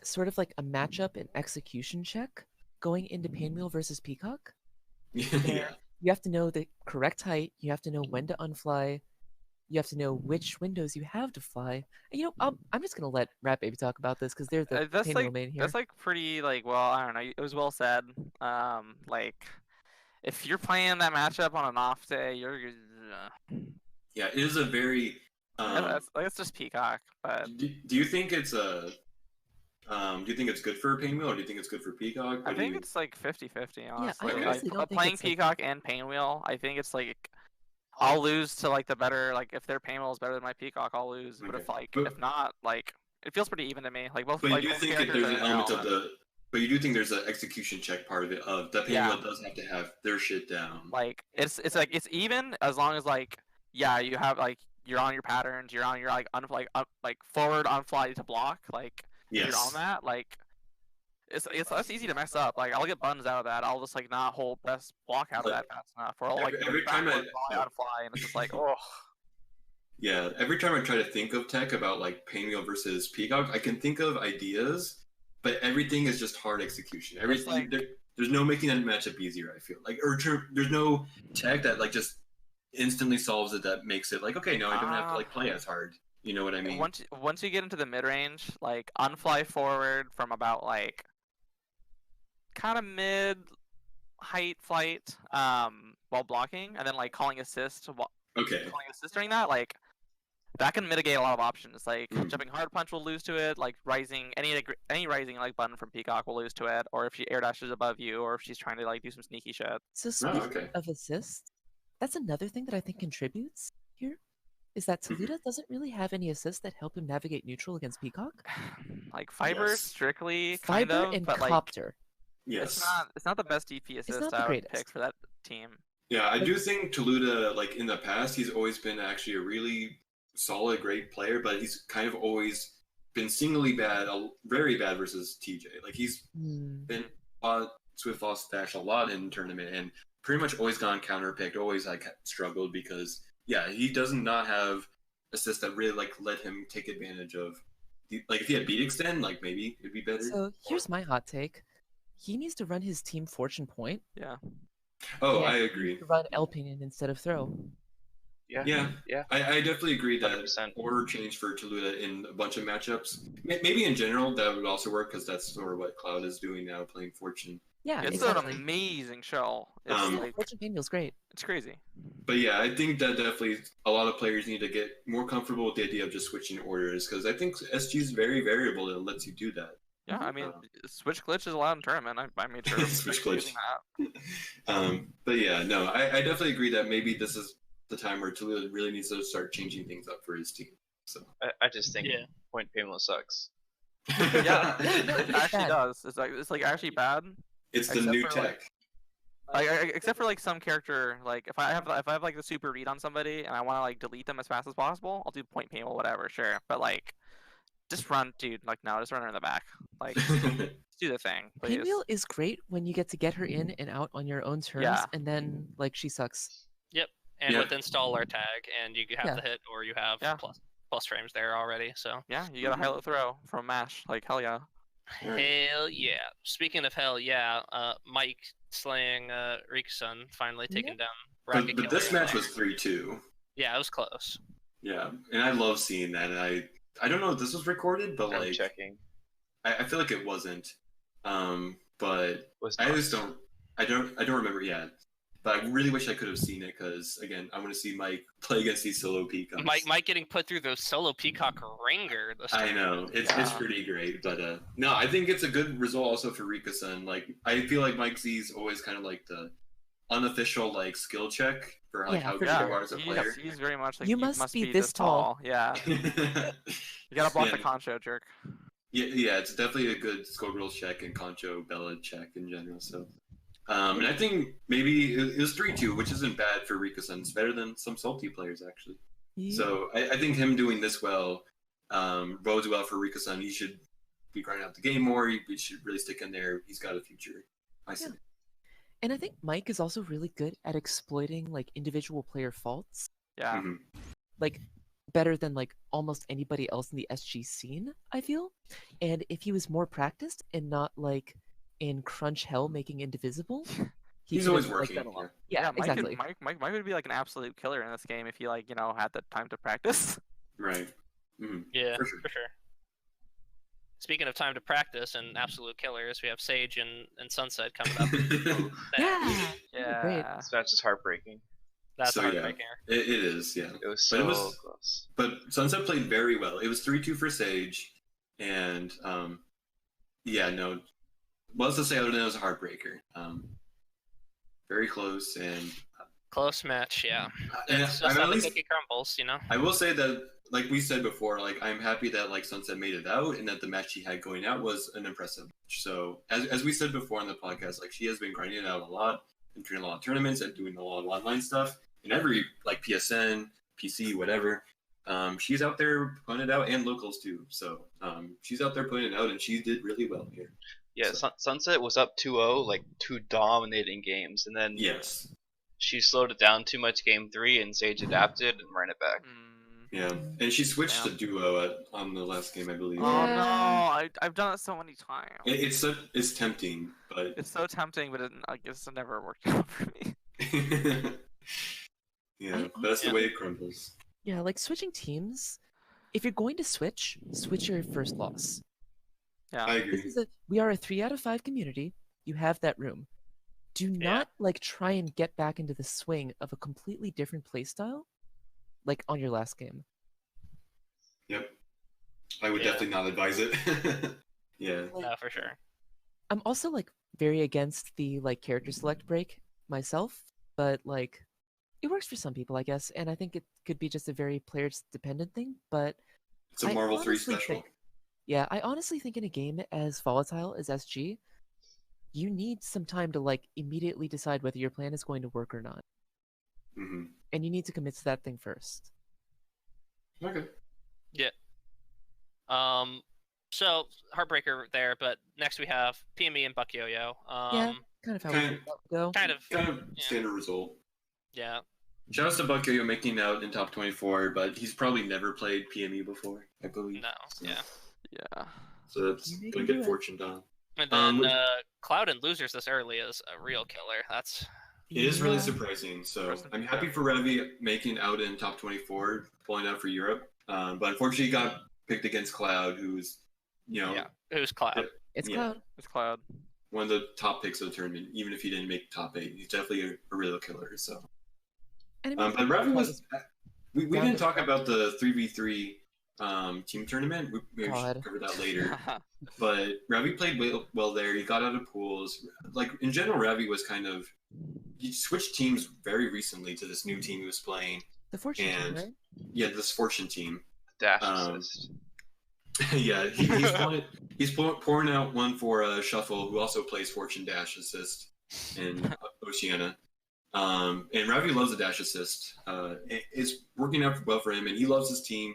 sort of like a matchup and execution check going into Painwheel versus Peacock. Yeah. You have to know the correct height. You have to know when to unfly. You have to know which windows you have to fly. And, I'm just gonna let Rat Baby talk about this because they're the That's Painwheel main here. That's like pretty like well, I don't know. It was well said. Like if you're playing that matchup on an off day, you're. Yeah, it is a very. It's just Peacock, but Do you think it's a? Do you think it's good for Painwheel, or do you think it's good for Peacock? I think it's like 50-50, honestly. I honestly don't think playing it's, like- Peacock and Painwheel, I think it's like I'll lose to like the better. Like if their Painwheel is better than my Peacock, I'll lose. But Okay. if not, like it feels pretty even to me. Like both. But like, you do both think characters there's are an element of element. the. But you do think there's an execution check part of it. Of the Painwheel Yeah. does have to have their shit down. Like it's like it's even as long as like you have like you're on your patterns, you're on your like like forward on fly to block, like if you're on that, like it's that's easy to mess up. Like I'll get buns out of that. I'll just like not hold best block out of that fast enough. Or I'll like every time backward fly on fly and it's just like oh Yeah, every time I try to think of tech about like Painwheel versus Peacock, I can think of ideas, but everything is just hard execution. Everything there's no making that matchup easier. I feel like, or there's no tech that like just instantly solves it that makes it like okay, no, I don't have to like play as hard. You know what I mean? once you get into the mid range, like unfly forward from about like kind of mid height flight while blocking, and then like calling assist Okay. calling assist during that, like that can mitigate a lot of options. Like Mhm. jumping hard punch will lose to it. Like rising, any rising like button from Peacock will lose to it. Or if she air dashes above you, or if she's trying to like do some sneaky shit. So speaking okay. of assists, that's another thing that I think contributes here, is that Mhm. Toledo doesn't really have any assists that help him navigate neutral against Peacock. Like Fiber, Yes. strictly kind Fiber of, and but like Copter. Yes. it's not the best DP assist not the I would greatest. pick for that team. Yeah, I do think Toluda, like in the past, he's always been actually a really solid, great player, but he's kind of always been singularly bad, very bad versus TJ. Like he's Hmm. been fought Swift Lost Dash a lot in tournament and pretty much always gone counterpicked, always like struggled because he does not have assists that really like let him take advantage of. Like if he had beat extend, like maybe it'd be better. So here's my hot take. He needs to run his team Fortune Point. Yeah. Oh, and I he needs agree. to run Elpinion instead of Throw. Yeah. I definitely agree that 100%. order change for Toluda in a bunch of matchups. Maybe in general that would also work because that's sort of what Cloud is doing now, playing Fortune. Yeah, It's exactly. an amazing show. It's Um, like Fortune Painwheel's great. it's crazy. But yeah, I think that definitely a lot of players need to get more comfortable with the idea of just switching orders because I think SG is very variable and it lets you do that. Yeah, I mean, Um, switch glitch is allowed in tournament. I made sure of Switch using glitch. But yeah, no, I definitely agree that maybe this is the time where Toluda really needs to start changing things up for his team. So I just think Yeah. point payment sucks. that. Yeah, No, it it's actually bad. does. It's like actually bad. it's the Except new for, tech. Like except for like some character, like if I have like the super read on somebody and I want to like delete them as fast as possible, I'll do point payment, whatever, sure. But like, just run, dude. Like no, just run her in the back. Like just do the thing, please. Pinwheel is great when you get to get her in and out on your own terms, Yeah. and then like she sucks. Yep. And Yeah. with installer tag, and you have Yeah. the hit, or you have Yeah. plus frames there already. So Yeah, you get a high-low throw from Mash. Like hell yeah. hell yeah. Speaking of hell yeah, Mike slaying Rikusun, finally taking down Bracket But this Killer. match was 3-2. Yeah, it was close. Yeah, and I love seeing that. And I don't know if this was recorded, but I'm like checking. I feel like it wasn't. But Was I not. just don't. I don't remember yet. But I really wish I could have seen it because again, I want to see Mike play against these solo peacocks. Mike getting put through those solo peacock ringer. This I time. know it's Yeah. pretty great, but no, I think it's a good result also for Rika-san. Like I feel like Mike Z's always kind of like the unofficial like skill check for like Yeah, how for good Yeah, you are as a player. he's very much like You must be this tall. Yeah, you gotta block Yeah. the concho jerk. Yeah, it's definitely a good Skullgirls check and Concho Bella check in general. So, and I think maybe it was 3-2, which isn't bad for Rika-san. It's better than some salty players actually. Yeah. So I think him doing this well bodes well for Rika-san. He should be grinding out the game more. He should really stick in there. He's got a future. I see. Yeah. And I think Mike is also really good at exploiting like individual player faults, Yeah, Mhm. like better than like almost anybody else in the SG scene, I feel. And if he was more practiced and not like in crunch hell making indivisible, he He's could always have, like, working. done a lot. Yeah. Yeah, Mike exactly. Mike would be like an absolute killer in this game if he like had the time to practice. Right. Mhm. Yeah, For sure. Speaking of time to practice and absolute killers, we have Sage and Sunset coming up. Yeah. Yeah, Great. This match is heartbreaking. That's So, yeah. heartbreaking. It is, yeah. It was But so it was- close. But Sunset played very well. It was 3-2 for Sage, and yeah, no, what else to say other than it was a heartbreaker. Very close, and Close match, yeah. and It's I just mean, how at the least cookie crumbles, you know. I will say that, like we said before, like I'm happy that like Sunset made it out, and that the match she had going out was an impressive match. So as we said before on the podcast, like she has been grinding it out a lot, and doing a lot of tournaments and doing a lot of online stuff, and every like PSN, PC, whatever. She's out there putting it out, and locals too. So she's out there putting it out, and she did really well here. Yeah, So- Sunset was up 2-0, like 2 dominating games, and then Yes. she slowed it down too much game 3, and Sage adapted and ran it back. Yeah, and she switched Yeah. to duo on the last game, I believe. Oh no, Yeah. I've done it so many times. It's tempting, but It's so tempting, but I guess it never worked out for me. yeah, that's the Yeah. way it crumbles. Yeah, like switching teams. If you're going to switch your first loss. Yeah, I This agree. is we are a 3 out of 5 community. You have that room. Do not like try and get back into the swing of a completely different playstyle like on your last game. Yep. I would Yeah. definitely not advise it. Yeah. No, for sure. I'm also like very against the like character select break myself, but like it works for some people, I guess, and I think it could be just a very player dependent thing. But It's a I Marvel 3 honestly special. think, yeah, I honestly think in a game as volatile as SG, you need some time to like immediately decide whether your plan is going to work or not, Hmm. and you need to commit to that thing first. Okay. So heartbreaker there, but next we have PME and Buck Yo-Yo. Yeah, kind of how kind we of- thought it would go. Kind of. Kind of Yeah. standard result. Yeah. Shouts to Buck Yo-Yo making out in top 24, but he's probably never played PME before, I believe. No. So, Yeah. Yeah. So that's You gonna can get do it. fortuned on. And then Which- Cloud and Losers this early is a real killer. That's It is really Yeah. surprising. So Person- I'm happy for Ravi making out in top 24, pulling out for Europe. But unfortunately, he got picked against Cloud, who's, Yeah. Who's Cloud? It's Yeah. Cloud. It's Cloud. one of the top picks of the tournament. Even if he didn't make top 8, he's definitely a real killer. So, And I mean, but Ravi Cloud was. is- We Ravi- didn't talk about the 3v3 team tournament. We maybe God. should cover that later. But Ravi played well there. He got out of pools. Like in general, Ravi was kind of he switched teams very recently to this new team he was playing. the fortune team, and- right? Yeah, this Fortune team. Dash Um, assist. Yeah, he's pouring out one for Shuffle, who also plays Fortune Dash Assist in Oceania. And Ravi loves the dash assist. It's working out well for him, and he loves his team.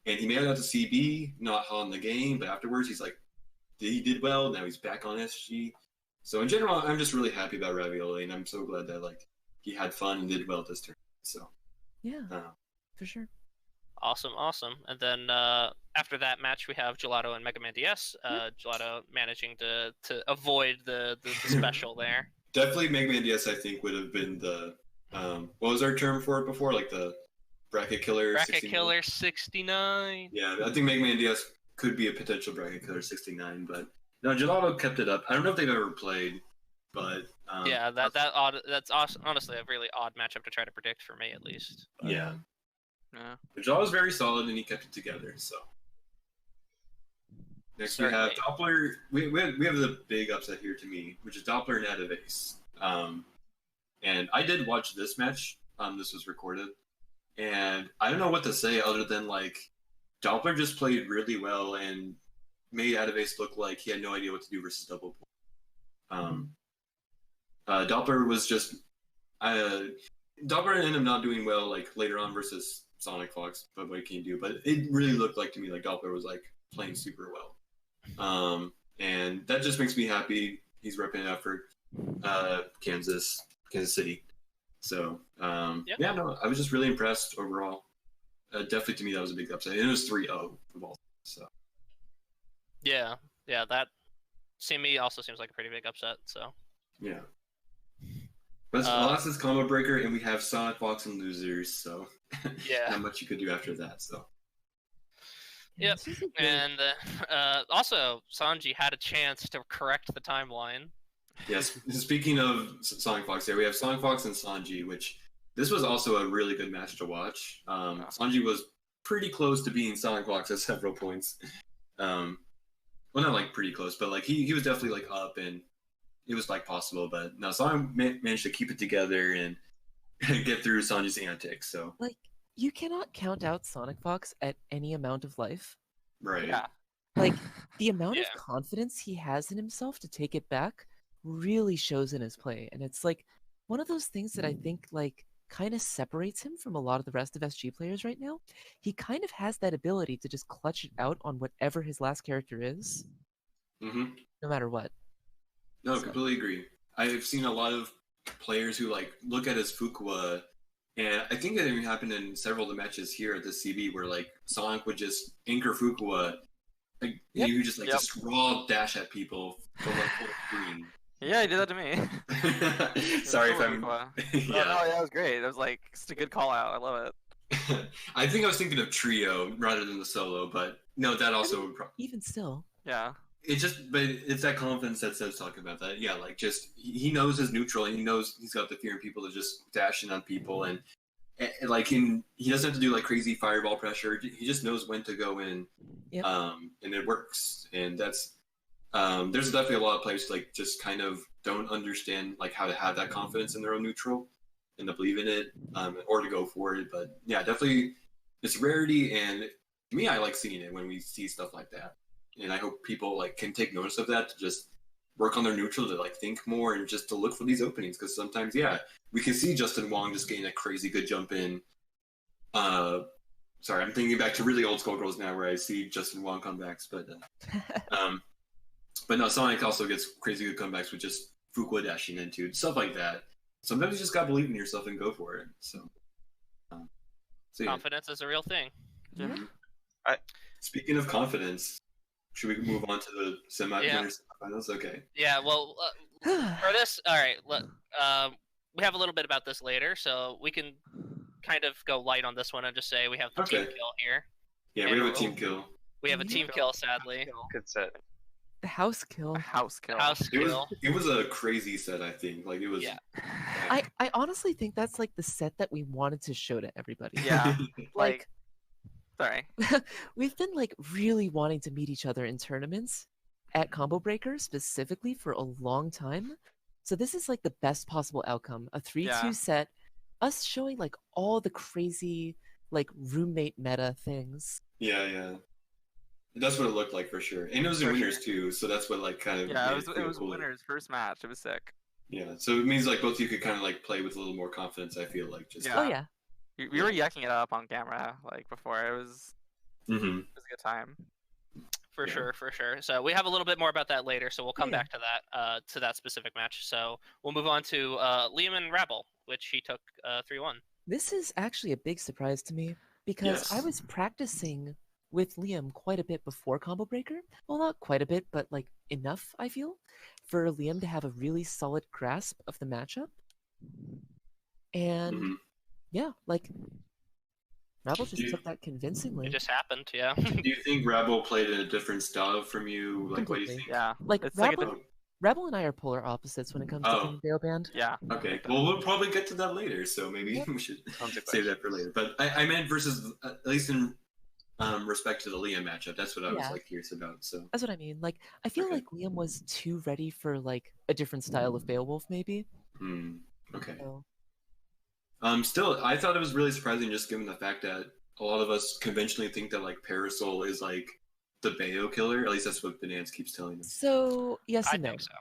And he made it out to CB, not hot in the game, but afterwards he's like, he did well. Now he's back on SG. So in general, I'm just really happy about Ravioli, and I'm so glad that like he had fun and did well this turn. So Yeah, uh, for sure. Awesome. And then after that match, we have Gelato and Mega Man DS. Gelato managing to avoid the special there. definitely Mega Man DS, I think, would have been the what was our term for it before? Like the bracket killer. Bracket 69? Killer 69. Yeah, I think Mega Man DS could be a potential bracket killer 69, but no, Gelato kept it up. I don't know if they've ever played, but Yeah, that's honestly a really odd matchup to try to predict for me at least. But, yeah. Yeah. But Gelato's very solid, and he kept it together. So next we have Certainly. Doppler. We have the big upset here to me, which is Doppler and Adivase. And I did watch this match. This was recorded, and I don't know what to say other than like Doppler just played really well and made Adivase look like he had no idea what to do versus double pool. Doppler was just Doppler ended up not doing well like later on versus Sonic Fox, but what can you do? But it really looked like to me like Doppler was like playing super well. And that just makes me happy. He's repping it out for Kansas City. So Yep. yeah, no, I was just really impressed overall. Definitely to me that was a big upset. And it was 3-0 for both. So yeah, that CME also seems like a pretty big upset. So yeah. But last is Combo Breaker, and we have Sonic Fox and Losers, so yeah. not much you could do after that. So Yeah, Yep, this is a really- And also, Sanji had a chance to correct the timeline. yes, speaking of Sonic Fox, there we have Sonic Fox and Sanji, which this was also a really good match to watch. Sanji was pretty close to being Sonic Fox at several points. Well, not like pretty close, but like he was definitely like up, and it was like possible. But no, Sonic managed to keep it together and get through Sanji's antics. So like you cannot count out Sonic Fox at any amount of life. right, Yeah. Like the amount Yeah. of confidence he has in himself to take it back really shows in his play, and it's like one of those things that I think like kind of separates him from a lot of the rest of SG players right now. He kind of has that ability to just clutch it out on whatever his last character is, Mm-hmm. no matter what. No, So- completely agree. I've seen a lot of players who like look at his Fuqua, and I think that even happened in several of the matches here at the CB where like Sonic would just anchor Fuqua, like Yep. he would just like Yep. just raw dash at people from like full screen. Yeah, he did that to me. Sorry if Cool, I'm. Fuqua. Yeah. No, yeah, it was great. It was like it's a good call out. I love it. I think I was thinking of trio rather than the solo, but no, that also would Even still, Yeah. it's just, but it's that confidence that Seb's talking about. That yeah, like just he knows his neutral, and he knows he's got the fear in people to just dash in on people, and like he doesn't have to do like crazy fireball pressure. He just knows when to go in, Yep. And it works. And that's there's definitely a lot of players like just kind of don't understand like how to have that confidence in their own neutral and to believe in it, or to go for it. But yeah, definitely it's rarity, and to me, I like seeing it when we see stuff like that. And I hope people like can take notice of that to just work on their neutral, to like think more and just to look for these openings, because sometimes we can see Justin Wong just getting a crazy good jump in. Sorry, I'm thinking back to really old Skullgirls now where I see Justin Wong comebacks, but no, Sonic also gets crazy good comebacks with just Fuqua dashing into stuff like that. Sometimes you just gotta believe in yourself and go for it. So yeah. Confidence is a real thing. Yeah. Speaking of confidence, should we move on to the semifinals? Okay. Yeah, well, for this, all right, we have a little bit about this later, so we can kind of go light on this one and just say we have the team kill here. Yeah, we have a team kill. We have a team kill, sadly. Good set. The house kill. House kill. House kill. It was a crazy set, I think. Like it was. Yeah. I honestly think that's like the set that we wanted to show to everybody. Yeah. Like, Sorry. we've been like really wanting to meet each other in tournaments at Combo Breaker specifically for a long time. So this is like the best possible outcome. A 3-2 set, us showing like all the crazy like roommate meta things. Yeah. That's what it looked like for sure. And it was in winners too, so that's what like kind of it was winners first match. It was sick. Yeah, so it means like both of you could kind of like play with a little more confidence, I feel like. Just Oh yeah. We were yucking it up on camera like before. It was a good time. For sure. So we have a little bit more about that later, so we'll come back to that specific match. So we'll move on to Liam and Rabble, which he took 3-1. This is actually a big surprise to me because I was practicing with Liam quite a bit before Combo Breaker. Well, not quite a bit, but like enough, I feel, for Liam to have a really solid grasp of the matchup. And yeah, like Rabble just took that convincingly. It just happened, yeah. Do you think Rabble played a different style from you? Like, what do you think? Yeah. Like It's Rabble and I are polar opposites when it comes to playing Veil Band. Yeah. Okay. Well, we'll probably get to that later, so maybe we should save that for later. But I meant versus, at least in respect to the Liam matchup. That's what I was like curious about. So that's what I mean. Like, I feel like Liam was too ready for like a different style of Beowulf, maybe. Okay. So. Still, I thought it was really surprising, just given the fact that a lot of us conventionally think that like Parasol is like the Bayo killer. At least that's what Bananas keeps telling us. So yes and no. I think so.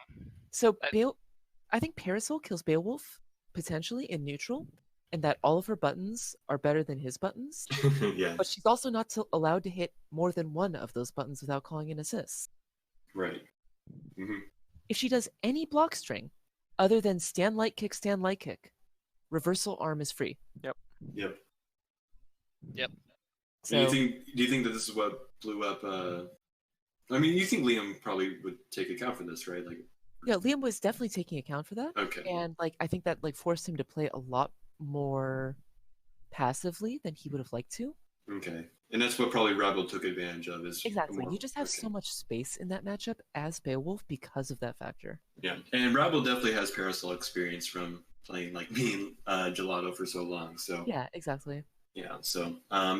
So I think Parasol kills Beowulf potentially in neutral, and that all of her buttons are better than his buttons. Yeah. But she's also not allowed to hit more than one of those buttons without calling in assists. Right. If she does any block string other than stand light kick, reversal arm is free. Yep. So, do you think that this is what blew up? I mean, you think Liam probably would take account for this, right? Like, yeah, Liam was definitely taking account for that. Okay. And like, I think that like forced him to play a lot more passively than he would have liked to. Okay. And that's what probably Rabble took advantage of. Is Exactly. You just have so much space in that matchup as Beowulf because of that factor. Yeah, and Rabble definitely has Parasol experience from playing like me and Gelato for so long. So yeah, exactly. Yeah, so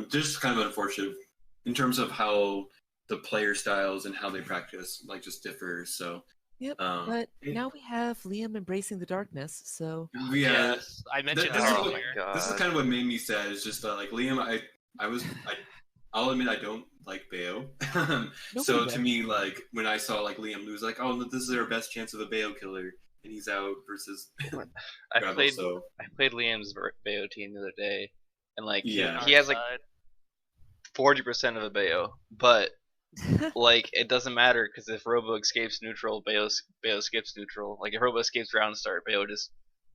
just kind of unfortunate in terms of how the player styles and how they practice like just differ. So yep. But now we have Liam embracing the darkness. So yes, I mentioned this earlier. This is kind of what made me sad. Is just like Liam. I'll admit I don't like Bayo. So to me, like when I saw like Liam lose, like, oh, this is our best chance of a Bayo killer, and he's out versus. I played Liam's Bayo team the other day, and like he has like 40% of a Bayo, but like it doesn't matter because if Robo escapes neutral, Bayo skips neutral. Like if Robo escapes round start, Bayo just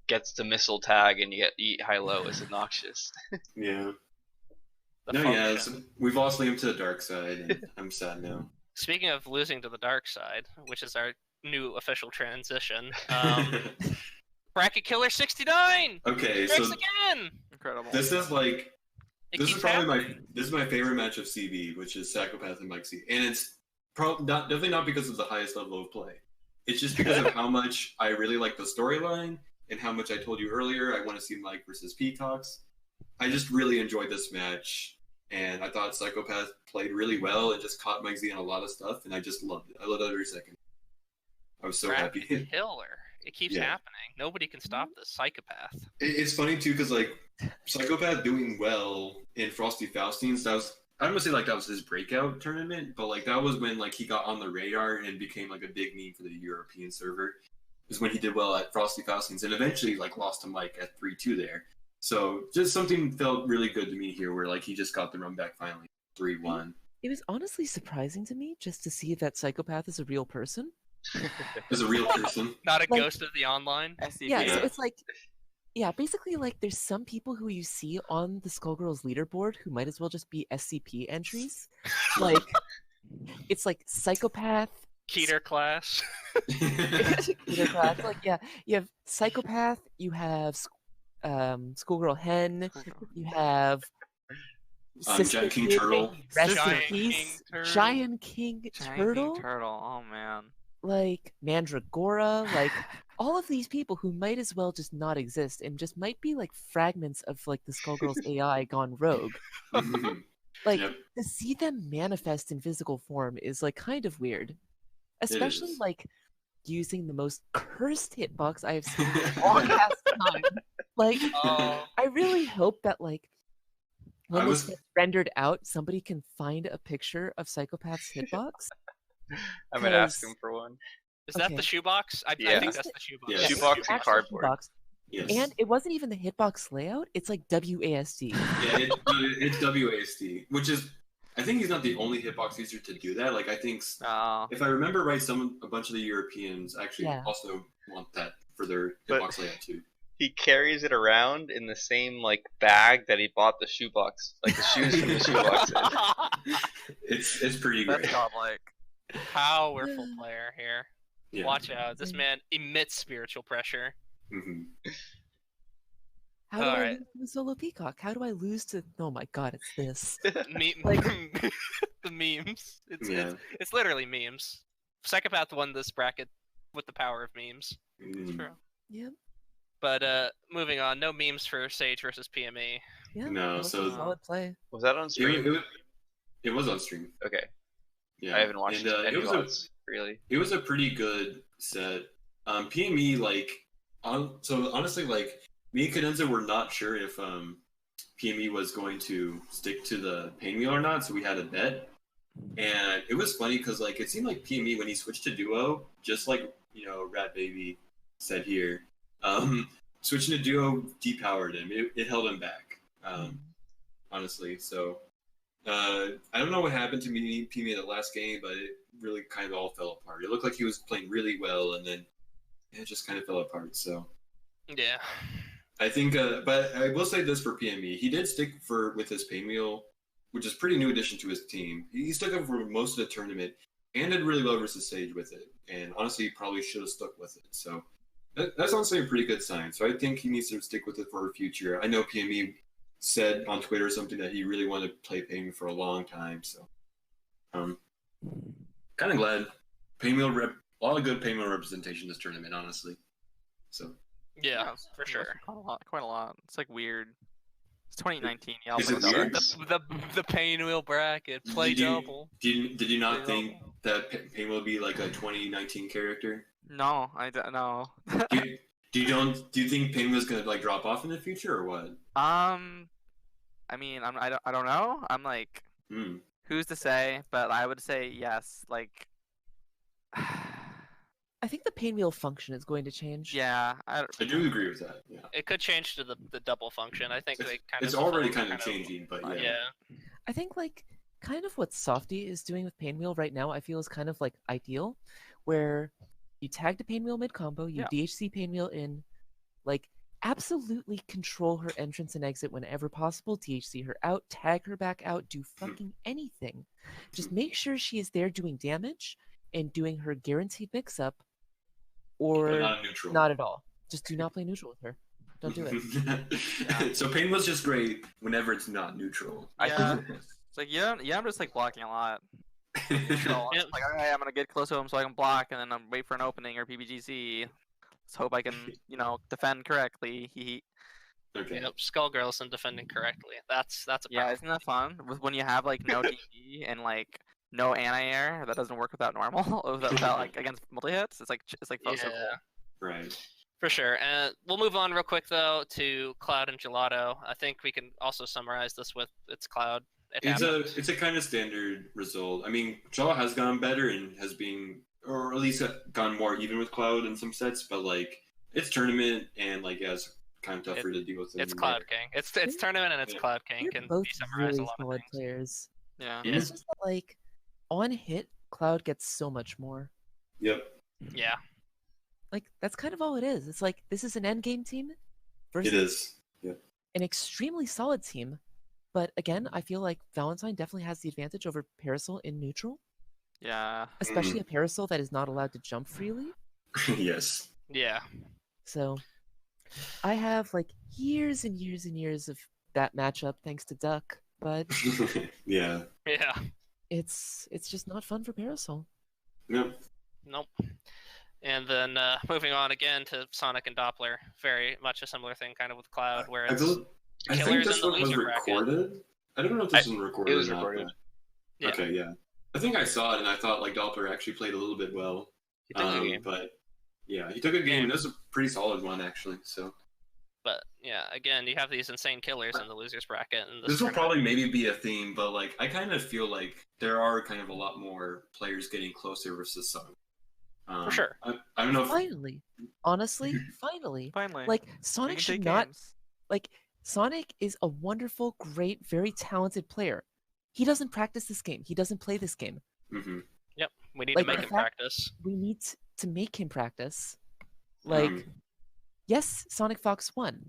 gets to missile tag and you get eat high low. It's obnoxious. Yeah. So we've lost Liam to the dark side, and I'm sad now. Speaking of losing to the dark side, which is our new official transition, Bracket Killer 69. Okay, so again. Incredible. This is like this is my favorite match of CB, which is Psychopath and Mike C, and it's definitely not because of the highest level of play. It's just because of how much I really like the storyline and how much I told you earlier. I want to see Mike versus Peacocks. I just really enjoyed this match, and I thought Psychopath played really well and just caught my Z on a lot of stuff, and I just loved it. I loved it every second. I was so happy. Killer. It keeps happening. Nobody can stop this Psychopath. It's funny too, because like Psychopath doing well in Frosty Faustines, I don't want to say like that was his breakout tournament, but like that was when like he got on the radar and became like a big meme for the European server. Is when he did well at Frosty Faustines and eventually like lost to Mike at 3-2 there. So just something felt really good to me here, where like he just got the run back finally, 3-1. It was honestly surprising to me just to see that Psychopath is a real person. As a real person, not a ghost of the online. Yeah, so it's like, basically like there's some people who you see on the Skullgirls leaderboard who might as well just be SCP entries. Like, it's like Psychopath, Keter class. Keter class. Like, you have Psychopath, you have Schoolgirl Hen, you have Giant King Turtle, Giant King Turtle. Oh man. Like Mandragora, like all of these people who might as well just not exist and just might be like fragments of like the Skullgirls AI gone rogue. Like to see them manifest in physical form is like kind of weird, especially like using the most cursed hitbox I have seen in a long ass time. Like, I really hope that like when this gets rendered out, somebody can find a picture of Psychopath's hitbox. I might ask him for one. Is that the shoebox? I think that's the shoebox. Yeah. Shoebox and cardboard. Shoebox. Yes. And it wasn't even the hitbox layout. It's like WASD. Yeah, it's WASD, which is, I think he's not the only hitbox user to do that. Like, I think, if I remember right, a bunch of the Europeans actually also want that for their hitbox layout too. He carries it around in the same like bag that he bought the shoebox, like the shoes from the shoebox. It's pretty great. That's godlike. Powerful player here. Yeah. Watch out. This man emits spiritual pressure. Mm-hmm. How do I lose to the solo peacock? How do I lose to? Oh my god, it's this. Like the memes. It's literally memes. Psychopath won this bracket with the power of memes. Mm. True. Yep. But moving on, no memes for Sage versus PME. Yeah. No, so solid play. Was that on stream? It was on stream. Okay. Yeah. I haven't watched any VODs, really. It was a pretty good set. PME, like, so honestly, like, me and Cadenza were not sure if PME was going to stick to the pain wheel or not, so we had a bet. And it was funny because, like, it seemed like PME, when he switched to duo, just like, you know, Rat Baby said here, switching to duo depowered him. It held him back, honestly. So, I don't know what happened to me PME in the last game, but it really kind of all fell apart. It looked like he was playing really well, and then it just kind of fell apart. So, yeah. I think, but I will say this for PME. He did stick with his pain wheel, which is a pretty new addition to his team. He stuck up for most of the tournament and did really well versus Sage with it. And honestly, he probably should have stuck with it. So that's honestly a pretty good sign. So I think he needs to stick with it for the future. I know PME said on Twitter something that he really wanted to play pain wheel for a long time. So kind of glad. Pain wheel a lot of good pain wheel representation this tournament, honestly. So. Yeah, for sure. Quite a lot. It's like weird. It's 2019. Yeah, is it weird? The pain wheel bracket play double. Did you not think that pain wheel would be like a 2019 character? No, I don't know. Do you think pain wheel is gonna like drop off in the future or what? I mean, I don't know. I'm like, who's to say? But I would say yes. Like. I think the pain wheel function is going to change. Yeah, I do agree with that. Yeah, it could change to the double function. I think it's already kind of changing, but yeah. Yeah. I think like kind of what Softy is doing with pain wheel right now, I feel is kind of like ideal, where you tag the pain wheel mid combo, you DHC pain wheel in, like absolutely control her entrance and exit whenever possible, DHC her out, tag her back out, do fucking anything. Just make sure she is there doing damage and doing her guaranteed mix up. Or not at all. Just do not play neutral with her. Don't do it. So pain was just great whenever it's not neutral. Yeah. It's like I'm just like blocking a lot. Like, I'm gonna get close to him so I can block, and then I'm wait for an opening or PBGC. Let's hope I can, defend correctly. Okay. Yep, Skullgirls and defending correctly. That's a Yeah, powerful isn't that fun? When you have like no DP and like no anti-air, that doesn't work without normal, without like against multi-hits. It's like Yeah, so cool. Right. for sure. And we'll move on real quick though to Cloud and Gelato. I think we can also summarize this with it's Cloud. It's a kind of standard result. I mean, Jaw has gone better and has been, or at least gone more even with Cloud in some sets. But like, it's tournament and like, yeah, it's kind of tougher to deal with. It's Cloud King. It's tournament and it's Yeah. Cloud King. They're Can both be summarized a really lot of solid things. players. Yeah. Yeah. It's just that, like, on hit, Cloud gets so much more. Yep. Yeah. Like, that's kind of all it is. It's like, this is an endgame team It versus is. Yep. an extremely solid team. But again, I feel like Valentine definitely has the advantage over Parasol in neutral, Yeah. especially a Parasol that is not allowed to jump freely. Yes. Yeah. So I have like years and years and years of that matchup thanks to Duck, but Yeah. Yeah. it's just not fun for Parasol. Yep. Nope. And then moving on again to Sonic and Doppler, very much a similar thing, kind of with Cloud, where I, it's bel- I think killers this in the one was loser bracket. recorded. I don't know if this one recorded. It was or not, recorded. Yeah. but- Okay, yeah. I think I saw it and I thought like Doppler actually played a little bit well. He took the game. But yeah, he took a game. It was a pretty solid one actually. So But yeah, again, you have these insane killers in the losers bracket. And this will tournament. probably maybe be a theme, but like I kind of feel like there are kind of a lot more players getting closer versus Sonic. For sure. I don't know. If, Finally, honestly, finally, Finally. like We Sonic can should take not games. like Sonic is a wonderful, great, very talented player. He doesn't practice this game. He doesn't play this game. Mhm. Yep, we need Like, to make in him fact- practice. We need to make him practice. Like, yes, Sonic Fox won,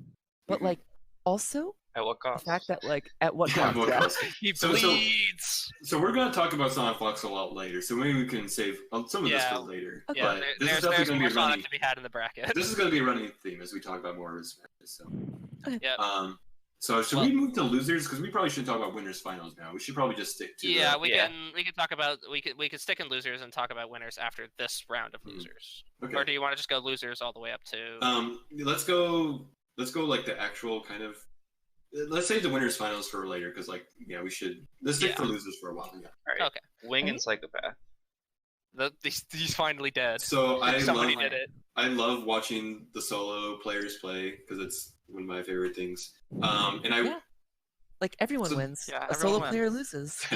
but Mhm. like also At what the cost? fact that like at what Yeah, cost? what Yeah. cost? He So- bleeds. So we're gonna talk about Sonic Fox a lot later. So maybe we can save some of this Yeah. for later. Okay. Yeah, But this is there's definitely gonna more be Sonic running. to be had in the bracket. This is gonna be a running theme as we talk about more of his matches. So. Yep. So should Well- we move to losers? Because we probably should talk about winners finals now. We should probably just stick to. Yeah, the, we Yeah. can talk about we could stick in losers and talk about winners after this round of Mhm. losers. Okay. Or do you want to just go losers all the way up to? Let's go like the actual kind of. Let's save the winners finals for later because like we should. Let's stick Yeah. for losers for a while. Yeah. All right. Okay. Wing and Psychopath. He's finally dead. So Somebody did it. I love watching the solo players play because it's one of my favorite things. And I Yeah. Like everyone So- wins. Yeah, a solo everyone player wins. loses.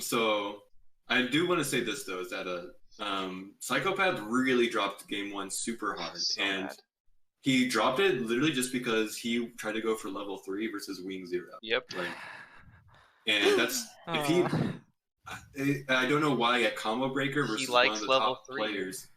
so I do want to say this though is that Psychopath really dropped game one super hard, So and bad. he dropped it literally just because he tried to go for level 3 versus Wing 0. Yep. Like, and that's if he. I don't know why a combo breaker versus one likes of the level top 3. players.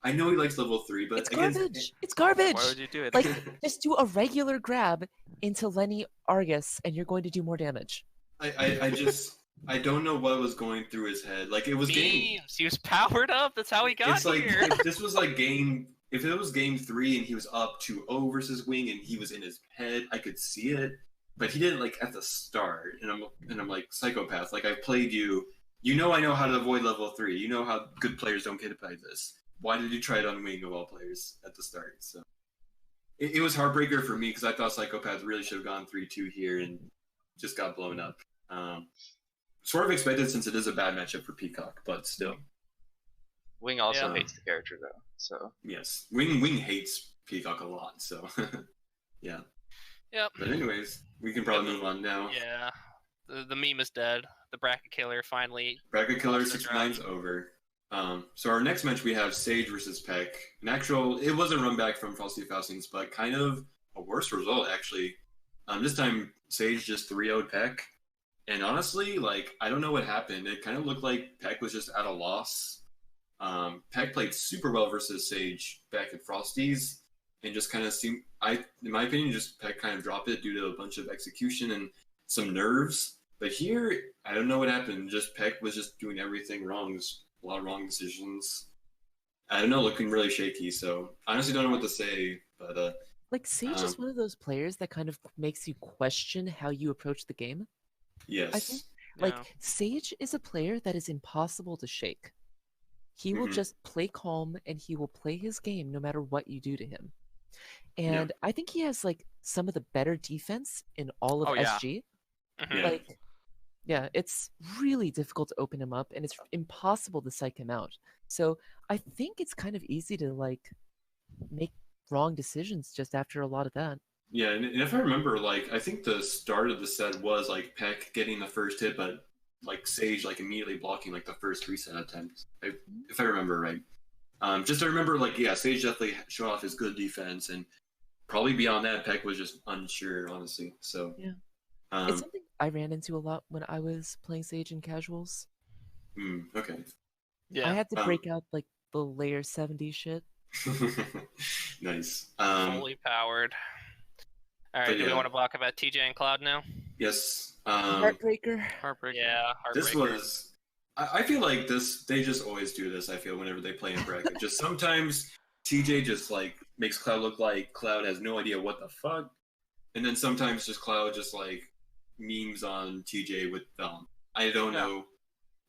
I know he likes level 3, but It's against garbage. It's garbage. Why would you do it? Like, just do a regular grab into Lenny Argus, and you're going to do more damage. I don't know what was going through his head. Like it was game. Memes. He was powered up. That's how he got It's like here. if this was like game. If it was game 3 and he was up 2-0 versus Wing and he was in his head, I could see it. But he didn't like at the start, and I'm like Psychopath. Like I've played you. You know I know how to avoid level 3. You know how good players don't get by this. Why did you try it on Wing of all players at the start? So it was heartbreaker for me because I thought Psychopath really should have gone 3-2 here and just got blown up. Sort of expected since it is a bad matchup for Peacock, but still. Wing also Yeah. hates the character though. So Yes, Wing hates Peacock a lot, so yeah. Yep. But anyways, we can probably move on now. Yeah. The meme is dead. The bracket killer finally. Bracket Killer Lost the 69's over. So our next match we have Sage versus Peck. It was a run back from Frosty Faustings, but kind of a worse result actually. This time Sage just 3-0'd Peck. And honestly, like I don't know what happened. It kind of looked like Peck was just at a loss. Peck played super well versus Sage back at Frosty's, and just kind of seemed, in my opinion, just Peck kind of dropped it due to a bunch of execution and some nerves. But here, I don't know what happened. Just Peck was just doing everything wrong. Just a lot of wrong decisions. I don't know, looking really shaky. So I honestly don't know what to say. But Like, Sage is one of those players that kind of makes you question how you approach the game. yes, I think, like, Yeah. Sage is a player that is impossible to shake. He will Mhm. just play calm and he will play his game no matter what you do to him. and I think he has like some of the better defense in all of Oh, yeah. SG. Mhm. Yeah. Like, yeah, it's really difficult to open him up, and it's impossible to psych him out. So I think it's kind of easy to like make wrong decisions just after a lot of that. Yeah, and if I remember, like, I think the start of the set was like Peck getting the first hit, but like Sage like immediately blocking like the first reset attempt, if I remember right. Just to remember, like, yeah, Sage definitely showed off his good defense, and probably beyond that, Peck was just unsure, honestly. So Yeah. It's something I ran into a lot when I was playing Sage in casuals. Okay. Yeah. I had to break out like the layer 70 shit. Nice. Fully powered. All right, do we yeah. want to talk about TJ and Cloud now? Yes. Heartbreaker. Heartbreaker. Yeah, This Heartbreaker. was. I feel like they just always do this. I feel whenever they play in bracket, just sometimes TJ just like makes Cloud look like Cloud has no idea what the fuck, and then sometimes just Cloud just like memes on TJ with them. I don't know.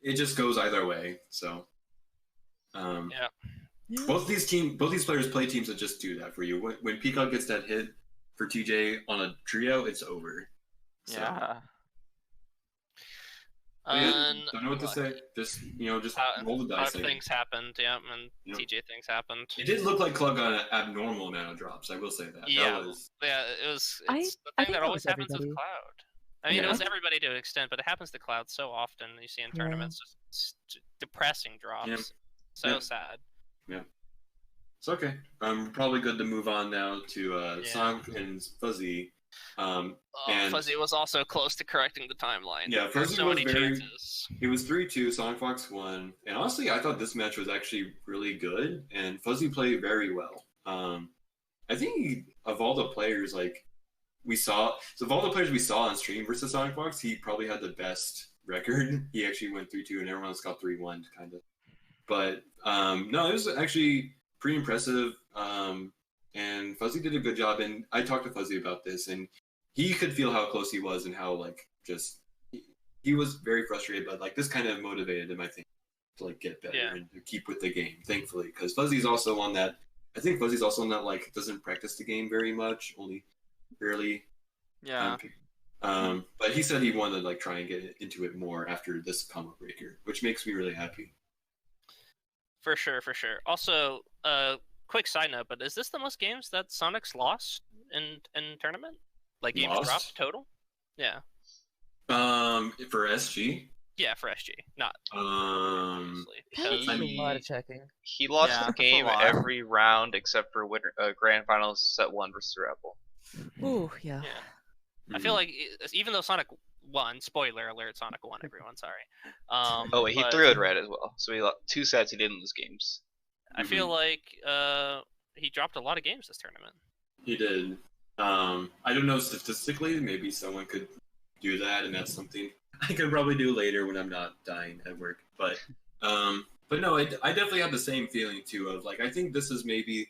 It just goes either way. So, Yeah. both these players play teams that just do that for you. When Peacock gets that hit for TJ on a trio, it's over. So, Yeah. don't know what to say. Just just roll the dice. Things happened, yeah, and TJ things happened. It did look like Club got an abnormal amount of drops. I will say that. Yeah, That was... yeah, it's I the think thing that always was happens with everybody. Cloud. I mean, Yeah. it was everybody to an extent, but it happens to Cloud so often. You see in Yeah. tournaments, just depressing drops. Yeah. So Yeah. sad. Yeah. It's okay. Probably good to move on now to Sonic and Fuzzy. And Fuzzy was also close to correcting the timeline. Yeah, Fuzzy so was many very. chances. It was 3-2. Sonic Fox won, and honestly, I thought this match was actually really good, and Fuzzy played very well. I think of all the players we saw on stream versus Sonic Fox, he probably had the best record. He actually went 3-2, and everyone else got 3-1, kind of. But no, it was actually pretty impressive. And Fuzzy did a good job. And I talked to Fuzzy about this, and he could feel how close he was and how he was very frustrated. But this kind of motivated him, I think, to get better and to keep with the game. Thankfully, because Fuzzy's also on that. I think Fuzzy's also on that doesn't practice the game very much, only rarely. Yeah. But he said he wanted to try and get into it more after this combo breaker, which makes me really happy. For sure. Also, quick side note, but is this the most games that Sonic's lost in tournament? Games Lost? dropped total? Yeah. For SG? Yeah, for SG. Not obviously. That's Because a lot of checking. He lost Yeah, the that's a game lot. every round except for Grand Finals set 1 versus Rebel. Ooh, yeah. I feel like even though Sonic won, spoiler alert, Sonic won, everyone, sorry. Oh wait, he but threw it red as well. So he lost 2 sets. He didn't lose games. I feel like he dropped a lot of games this tournament. He did. I don't know statistically. Maybe someone could do that, and that's something I could probably do later when I'm not dying at work. But no, I definitely had the same feeling too. Of I think this is maybe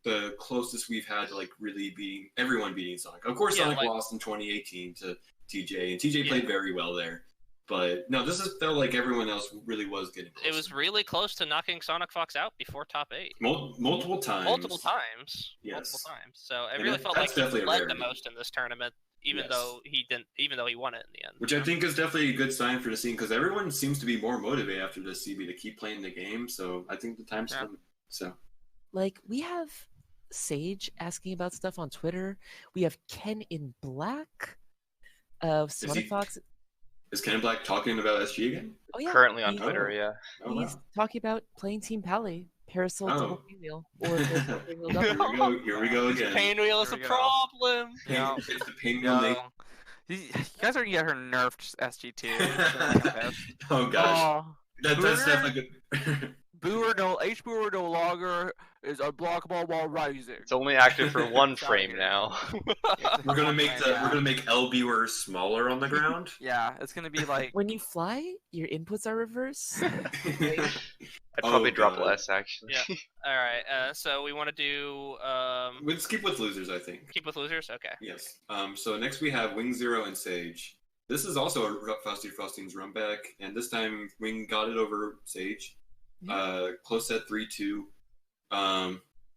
the closest we've had to really beating Sonic. Of course, Sonic lost in 2018 to TJ, and TJ played very well there. But no, felt like everyone else really was getting close. It was really close to knocking Sonic Fox out before top 8. Multiple times. Yes. So I And really felt that's like he definitely a led the rarity. most in this tournament, even though he won it in the end. Which I think is definitely a good sign for the scene, because everyone seems to be more motivated after this CB to keep playing the game. So I think the time's coming. So We have Sage asking about stuff on Twitter. We have Ken in Black of Sonic Fox. Is Ken Black talking about SG again? Oh yeah. Currently on Twitter, yeah. Oh, He's wow. talking about playing Team Pally, Parasol double pinwheel, or Parasol pinwheel Here double. we go. Here we go again. Painwheel is a Here we go. problem. Yeah. It's the pinwheel name. You guys are gonna get her nerfed SG2. Oh gosh, that's definitely good. Booer no longer is unblockable while rising. It's only active for 1 frame now. We're gonna make L viewer smaller on the ground. Yeah, it's gonna be like When you fly, your inputs are reversed. I'd probably drop God. less actually. Yeah. All right. So we want to do Let's keep with losers, I think. keep with losers. Okay. Yes. So next we have Wing Zero and Sage. This is also a Frosting's run back, and this time Wing got it over Sage. Close set 3-2.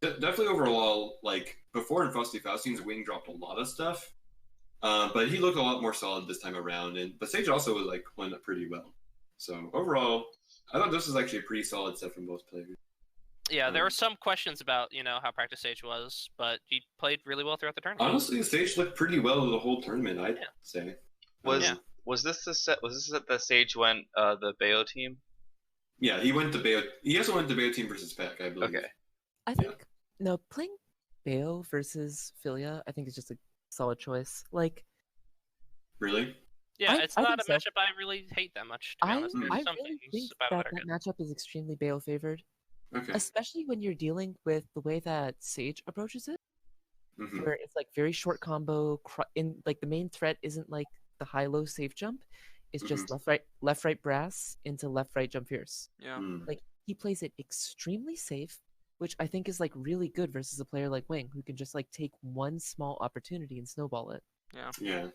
definitely overall, like before in Frosty Faustines, Wing dropped a lot of stuff, but he looked a lot more solid this time around. But Sage also was like went up pretty well. So overall, I thought this was actually a pretty solid set from both players. Yeah, there were some questions about how practice Sage was, but he played really well throughout the tournament. Honestly, Sage looked pretty well the whole tournament. I'd say. Was this the set? Was this the Sage went the Bayo team? Yeah, he went to Bayo. He also went to Bayo team versus Peck, I believe. Okay. I think no, playing Bayo versus Philia, I think is just a solid choice. Like, really? Yeah, I it's not a think so. matchup I really hate that much, to be honest. There's I some really things think about it that that are that matchup is extremely Bayo favored, Okay. especially when you're dealing with the way that Sage approaches it, Mhm. where it's like very short combo. In like the main threat isn't like the high-low safe jump; it's just left right brass into left right jump fierce. Yeah. Mm. Like he plays it extremely safe, which I think is like really good versus a player like Wing, who can just like take one small opportunity and snowball it. Yeah.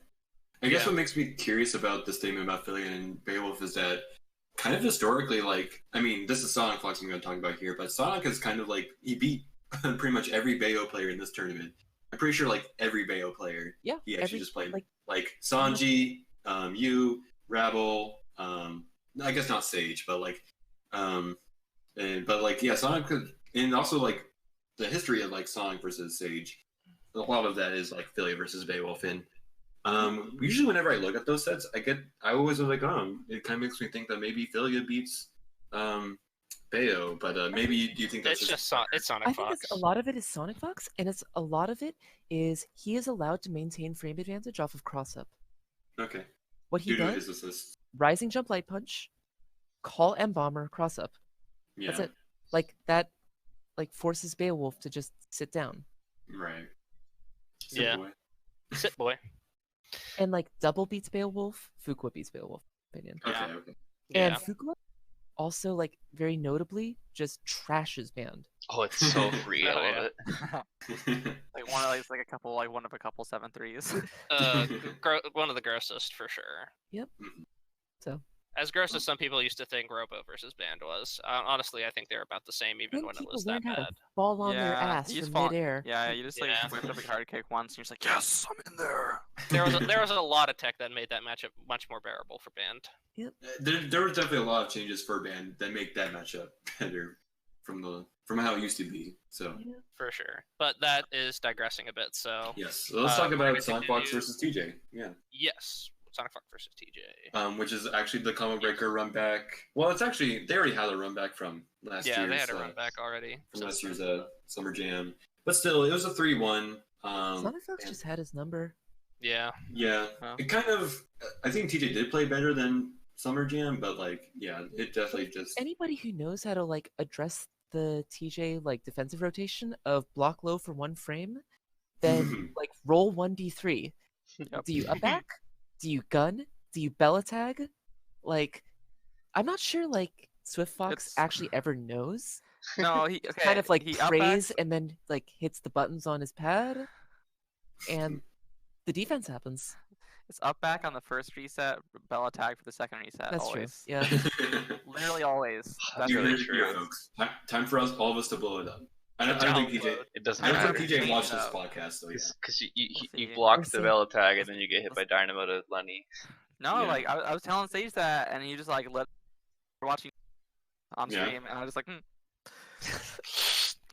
I guess what makes me curious about this statement about Philly and Beowulf is that kind of historically, like, I mean, this is Sonic Fox I'm going to talk about here, but Sonic is kind of like, he beat pretty much every Bayo player in this tournament. I'm pretty sure, like, every Bayo player he actually just played. Like Sanji, you, Rabble, I guess not Sage, but like, Sonic could, and also like the history of like Sonic versus Sage, a lot of that is like Philly versus Beowulf, and usually whenever I look at those sets, I always am like, it kind of makes me think that maybe Philly beats Bayo, but maybe do you think that's it's Sonic I Fox. think a lot of it is Sonic Fox, and a lot of it is he is allowed to maintain frame advantage off of cross up. Okay. What he Due to does, his assist. rising jump light punch, call M bomber, cross up. Yeah. That's it. Like that, like forces Beowulf to just sit down. Right. Yeah. Boy. Sit boy. And like double beats Beowulf, Fuqua beats Beowulf. Opinion. Okay. Yeah. Okay. And Yeah. Fuqua also like very notably just trashes Band. Oh, it's so free. I Oh, love yeah. it. Like one of a couple 7-3s. One of the grossest for sure. Yep. Mhm. So As gross as some people used to think Robo versus Band was, honestly, I think they're about the same, even then when it people was that learn how to bad. fall on their Yeah, ass you just from fall- midair. Yeah, you just like Yeah. whipped up a hard kick once, and you're just like, yes, I'm in there. There was a lot of tech that made that matchup much more bearable for Band. There was definitely a lot of changes for Band that make that matchup better from how it used to be. So For sure. But that is digressing a bit, so yes, so let's talk we're about gonna Sonic Fox continue- versus TJ. Yeah. yes, Sonic Fox versus TJ. Which is actually the combo breaker run back. Well, it's actually they already had a run back from last year's. Yeah, they had a run back already. from last year's Summer Jam, but still, it was a 3-1. Sonic Fox just had his number. Yeah. Yeah, Wow. it kind of. I think TJ did play better than Summer Jam, but like, yeah, it definitely just. Anybody who knows how to like address the TJ like defensive rotation of block low for one frame, then like roll 1d3. Yep. Do you up back? Do you gun? Do you Bella tag? Like, I'm not sure like Swift Fox It's- actually ever knows. No, he He kind of like he prays upbacks- and then like hits the buttons on his pad, and the defense happens. It's up back on the first reset, bell attack for the second reset. That's always. true. Yeah. Literally always. That's You really heard it here, true. folks. Time for us, all of us, to blow it up. I don't think TJ. It doesn't I don't matter. think TJ Clean watched it this up. podcast, so yeah. Because you see. blocked the We'll see. Bella tag and then you get hit by Dynamo to Lenny. No, Yeah. like I was telling Sage that, and you just like we're watching on Yeah. stream, and I was just like,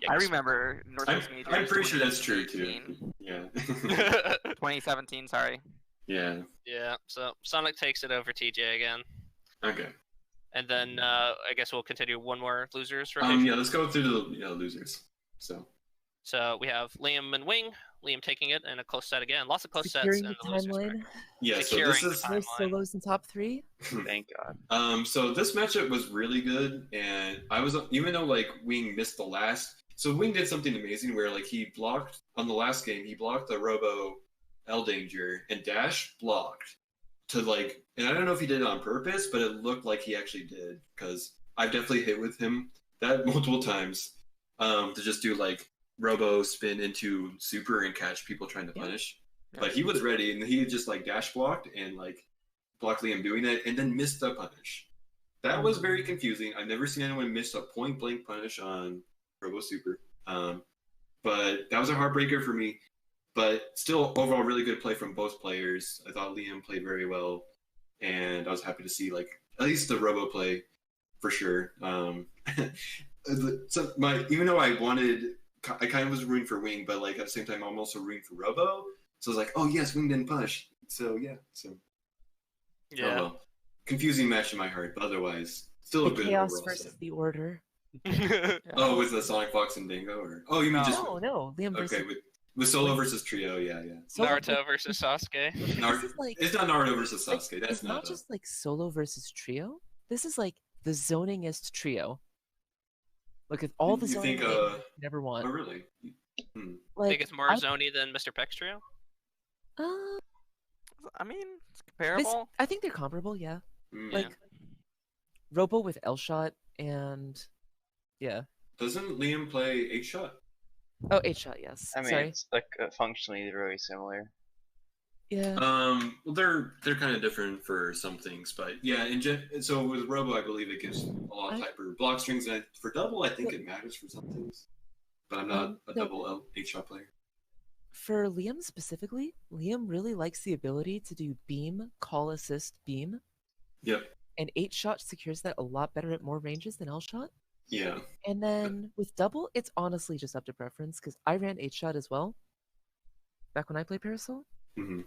I Yikes. remember Northwest I'm Majors. pretty sure that's true 2018. too. Yeah. 2017, sorry. Yeah. Yeah, so Sonic takes it over TJ again. Okay. And then I guess we'll continue one more losers rotation. Yeah. Let's go through the losers. So we have Liam and Wing. Liam taking it in a close set again. Lots of close Securing sets in the the losers timeline. bracket. Yeah. So Securing this the is. time. No Timeline. solos in top 3. Thank God. So this matchup was really good, and I was, even though like Wing missed the last. So Wing did something amazing where like he blocked on the last game. He blocked the Robo L Danger, and Dash blocked to like. And I don't know if he did it on purpose, but it looked like he actually did, because I've definitely hit with him that multiple times to just do like Robo spin into super and catch people trying to punish. Yeah. But he was ready, and he just like dash blocked and like blocked Liam doing that, and then missed the punish. That was very confusing. I've never seen anyone miss a point blank punish on Robo Super. but that was a heartbreaker for me. But still, overall, really good play from both players. I thought Liam played very well, and I was happy to see like at least the robo play for sure. Even though I kind of was rooting for Wing, but like at the same time, I'm also rooting for Robo. So I was like, oh yes, Wing didn't punish. So yeah. Oh well. Confusing match in my heart, but otherwise, still a The good Chaos overall versus set. the Order. Oh, with the Sonic Fox and Dingo, or you mean just No, Liam versus. okay with solo versus trio, yeah. Solo Naruto versus Sasuke. This is like, it's not Naruto versus like, Sasuke. That's it's not just like solo versus trio. This is like the zoningest trio. Look at all the You zoning think, games you never Oh want. really? I think it's more zony than Mr. Peck's trio. I mean, it's comparable. I think they're comparable. Yeah. Mm. Like Robo with L shot and yeah. Doesn't Liam play 8-shot? Oh, 8-shot. Yes. I mean, Sorry. it's like functionally very similar. Yeah. Well, they're kind of different for some things, but yeah. So with Robo, I believe it gives a lot of hyper block strings, and for double, I think it matters for some things. But I'm not a double 8-shot player. For Liam specifically, Liam really likes the ability to do beam, call assist, beam. Yep. And 8-shot secures that a lot better at more ranges than L-shot. Yeah. And then with double, it's honestly just up to preference, because I ran 8-shot as well back when I played Parasol. Mm-hmm.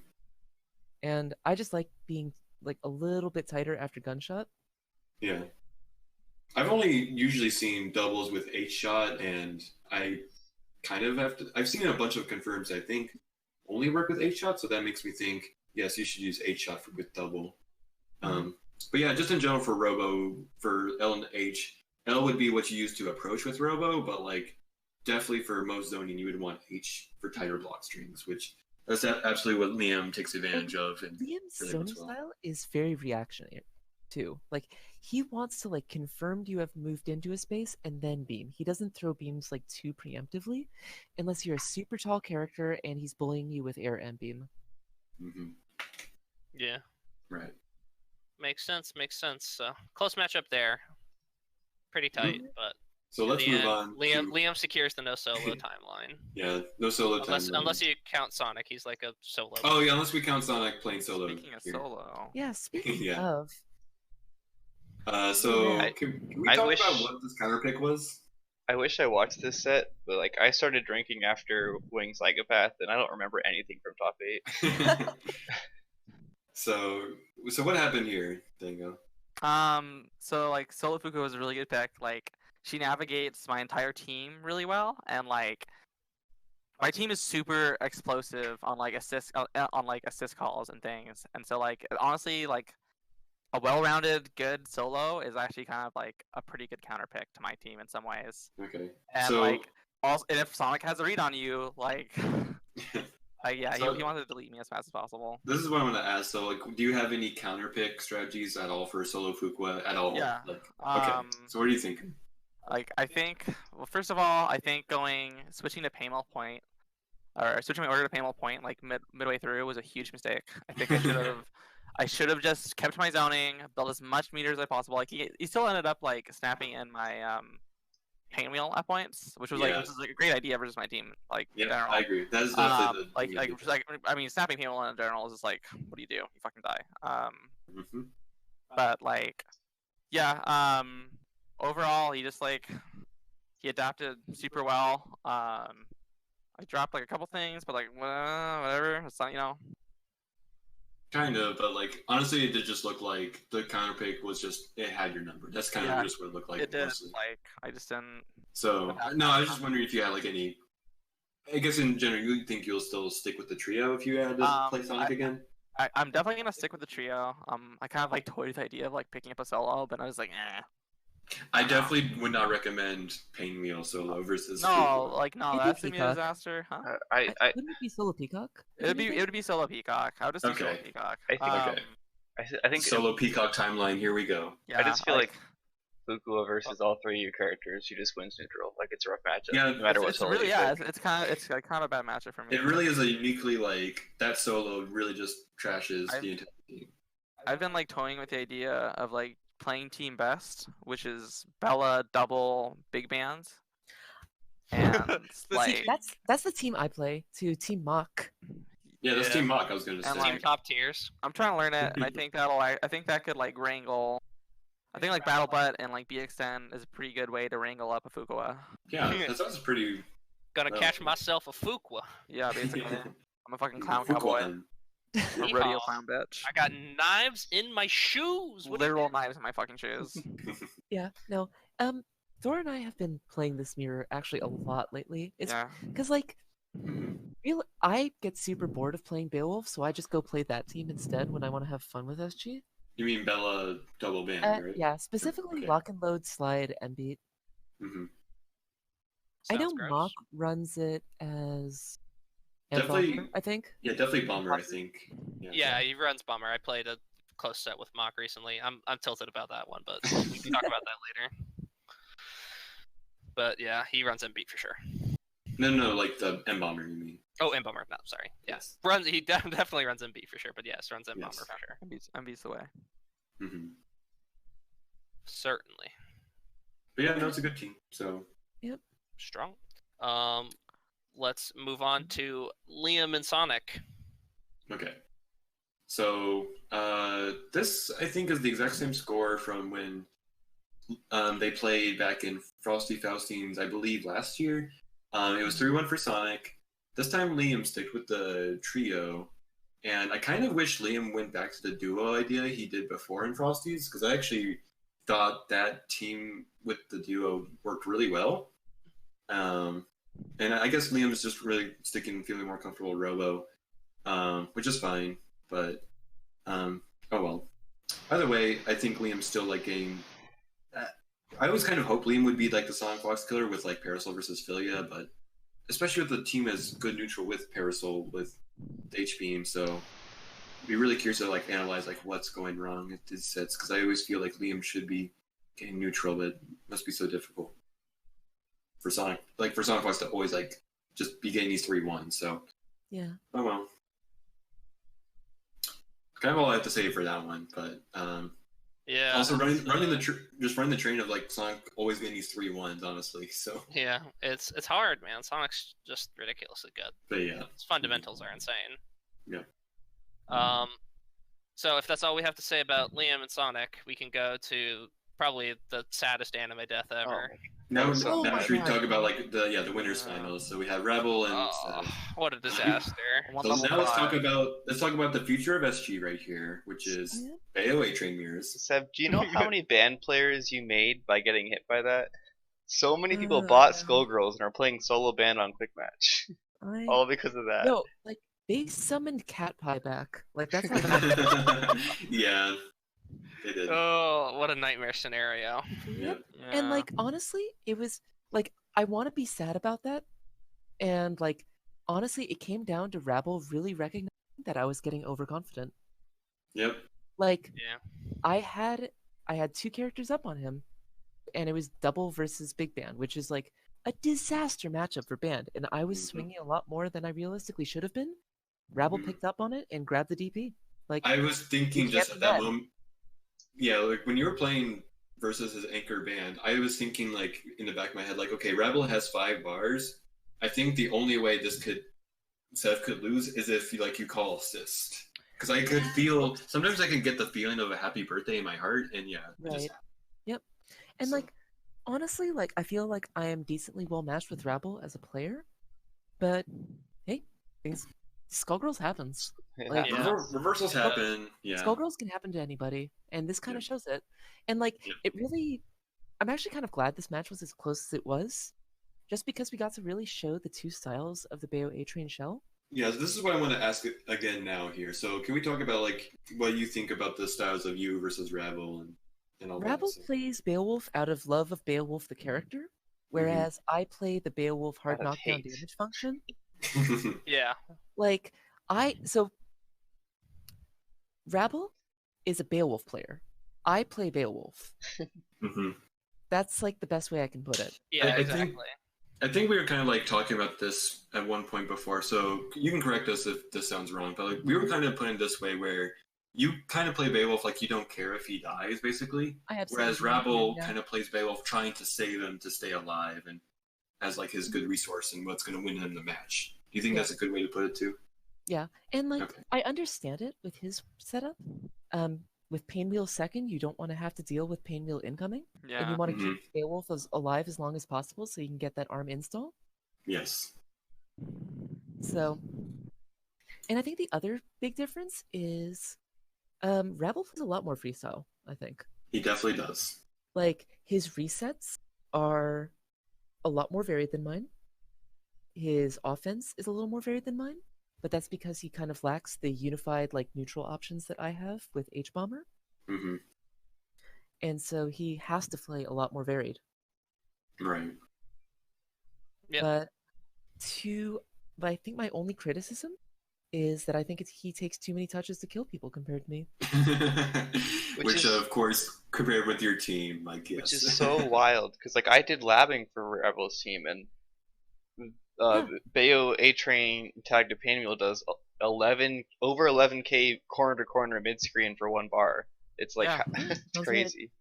And I just like being like a little bit tighter after gunshot. Yeah. I've only usually seen doubles with 8-shot, and I kind of I've seen a bunch of confirms I think only work with 8-shot, so that makes me think, yes, you should use 8-shot with double. But yeah, just in general for Robo, for L and H, L would be what you use to approach with Robo, but like definitely for most zoning, you would want H for tighter block strings, which that's absolutely what Liam takes advantage of. And Liam's really zoning style is very reactionary too. Like he wants to like confirm you have moved into a space and then beam. He doesn't throw beams like too preemptively, unless you're a super tall character and he's bullying you with air and beam. Mm-hmm. Yeah. Right. Makes sense. Close matchup there. Pretty tight, but so let's move on. Liam secures the no solo timeline. Yeah, no solo timeline. Unless you count Sonic, he's like a solo. Oh yeah, unless we count Sonic playing solo. Speaking of solo. Yeah, speaking of. So can we talk about what this counter pick was? I wish I watched this set, but like I started drinking after Wing Psychopath, and I don't remember anything from top 8. So what happened here, Dingo? So like Solo Fuku was a really good pick. Like she navigates my entire team really well, and like my team is super explosive on like assist calls and things. And so like honestly, like a well-rounded good solo is actually kind of like a pretty good counter pick to my team in some ways. Okay. And like also, and if Sonic has a read on you, like yeah, he wants to delete me as fast as possible. This is what I'm gonna ask. So, like, do you have any counter pick strategies at all for Solo Fuqua at all? Yeah. Like, okay. So, what are you thinking? Like, I think, well, first of all, I think switching to Paymel Point, or switching my order to Paymel Point, like midway through, was a huge mistake. I think I should have just kept my zoning, built as much meters as possible. Like, he still ended up like snapping in my Painwheel at points, which was like a great idea versus my team. Like, yeah, in general. I agree. That's definitely I mean, snapping Painwheel in general is just like, what do? You fucking die. Mm-hmm. But like, yeah. Overall, he just like he adapted super well. I dropped like a couple things, but like whatever. It's not, Kind of, but like honestly, it did just look like the counter pick was just it had your number. That's kind of just what it looked like. It did. Mostly. Like I just didn't. So no, I was just wondering if you had like any. I guess in general, you think you'll still stick with the trio if you had to play Sonic again? I'm definitely gonna stick with the trio. I kind of like toyed with the idea of like picking up a solo, but I was like, eh. I definitely would not recommend Painwheel solo versus. No, that's gonna be a disaster, huh? Wouldn't it be Solo Peacock? It would be Solo Peacock. I would just do Solo Peacock. I think Solo Peacock timeline. Here we go. Yeah, I just feel like Fuqua versus all three of you characters, she just wins neutral. Like it's a rough matchup. Yeah, no matter what solo. Really, it's kind of a bad matchup for me. It really is a uniquely like that solo really just trashes the entire team. I've been like toying with the idea of like playing team best, which is Bella double big bands. And The like, team- That's the team I play, to Team Mock. Yeah, that's Yeah. Team Mock. I was gonna And, say. Team like, top tiers. I'm trying to learn it, and I think that could like wrangle. I think like Battle Butt and like BXN is a pretty good way to wrangle up a Fuqua. Yeah, that sounds pretty. Gonna Well, catch myself a Fuqua. Yeah, basically. I'm a fucking clown Fuqua cowboy. hun. A Yeehaw. rodeo clown bitch. I got knives in my shoes. What do you Literal knives in my fucking shoes. Yeah, no. Thor and I have been playing this mirror actually a lot lately. It's Yeah. because like, I get super bored of playing Beowulf, so I just go play that team instead when I want to have fun with SG. You mean Bella double band, right? Yeah, specifically Okay. lock and load, slide, and beat. hmm I know Sounds gross. Mock runs it as Definitely- Bomber, I think. Yeah, definitely Bomber. I think. Yeah, he runs Bomber. I played a close set with Mock recently. I'm tilted about that one, but we can talk about that later. But yeah, he runs Beat for sure. No, like the M Bomber. You mean? Oh, Bomber. No, sorry. Yeah, Yes. he definitely runs Beat for sure. But yes, runs Bomber Yes. for sure. MB's the way. hmm Certainly But yeah, no, it's a good team. So strong. Let's move on to Liam and Sonic. okay. So this I think is the exact same score from when they played back in Frosty Faustines, I believe, last year. It was 3-1 for Sonic. This time Liam stuck with the trio, and I kind of wish Liam went back to the duo idea he did before in Frosties, because I actually thought that team with the duo worked really well. And I guess Liam's just really feeling more comfortable with Robo, which is fine. But oh well. Either way, I think Liam's still like getting. I always kind of hope Liam would be like the Sonic Fox killer with like Parasol versus Philia, but especially if the team has good neutral with Parasol with the H-Beam, so I'd be really curious to like analyze like what's going wrong at these sets, because I always feel like Liam should be getting neutral, but it must be so difficult for Sonic Fox to always like just be getting these 3-1. So Yeah. oh well. Kind of all I have to say for that one, but Yeah. also running the train of like Sonic always getting these 3-1s, honestly. So Yeah, it's hard, man. Sonic's just ridiculously good. but yeah. His fundamentals are insane. Yeah. So if that's all we have to say about Liam and Sonic, we can go to probably the saddest anime death ever. Now, Oh now my should we God. talk about like the winners finals? So we have Rebel and Oh, what a disaster! One so level now let's five. talk about the future of SG right here, which is AOA train mirrors. Seb, do you know how many band players you made by getting hit by that? So many people bought Skullgirls and are playing solo band on Quick Match. All because of that. No, like they summoned Cat Pie back. Like that's not Yeah, they did. Oh, what a nightmare scenario! Yeah. And like honestly, it was like I want to be sad about that, and like honestly, it came down to Rabble really recognizing that I was getting overconfident. Yep. Like Yeah. I had 2 characters up on him, and it was double versus big band, which is like a disaster matchup for band, and I was Mhm. swinging a lot more than I realistically should have been. Rabble Mhm. picked up on it and grabbed the DP. Like I was thinking You just can't at be that mad. moment. Yeah, like when you were playing versus his anchor band, I was thinking like in the back of my head, like, okay, Rebel has 5 bars. I think the only way Seth could lose is if you call assist. Because I could feel sometimes I can get the feeling of a happy birthday in my heart, and yeah, it just Right. Yep. And So- like honestly, like I feel like I am decently well matched with Rabble as a player, but hey, Skullgirls happens. Like Yeah. reversals happen. Yeah. Skullgirls can happen to anybody, and this kind Yeah. of shows it. And like Yeah. it really, I'm actually kind of glad this match was as close as it was, just because we got to really show the 2 styles of the Bayo A Train shell. Yeah, so this is what I want to ask again now here. So can we talk about like what you think about the styles of you versus Rabble and all Rabble that? plays Beowulf out of love of Beowulf the character, whereas I play the Beowulf hard Out of knockdown hate. damage function. Yeah. Like Rabble is a Beowulf player. I play Beowulf. Mhm. That's like the best way I can put it. Yeah. I think- Exactly. I think we were kind of like talking about this at one point before, so you can correct us if this sounds wrong, but like we were kind of putting it this way where you kind of play Beowulf like you don't care if he dies, basically. I absolutely Whereas do, Rabble yeah. kind of plays Beowulf trying to save him to stay alive, and as like his good resource and what's going to win him the match. Do you think Yeah. that's a good way to put it too? Yeah, and like Okay. I understand it with his setup. With Painwheel second, you don't want to have to deal with Painwheel incoming, and you Yeah. want to keep Beowulf alive as long as possible so you can get that arm install. Yes. So, and I think the other big difference is Rebel is a lot more freestyle, I think. He definitely does. Like, his resets are a lot more varied than mine. His offense is a little more varied than mine, but that's because he kind of lacks the unified, like, neutral options that I have with H-Bomber. Mm-hmm. And so he has to play a lot more varied. Right. Yep. But I think my only criticism is that I think he takes too many touches to kill people compared to me. Which is- of course, compared with your team, like, yes. Which is so wild because like I did labbing for Rebel's team and Bayo A Train tagged to Painwheel does 11k corner to corner mid screen for 1 bar. It's like Yeah. it's Sounds crazy.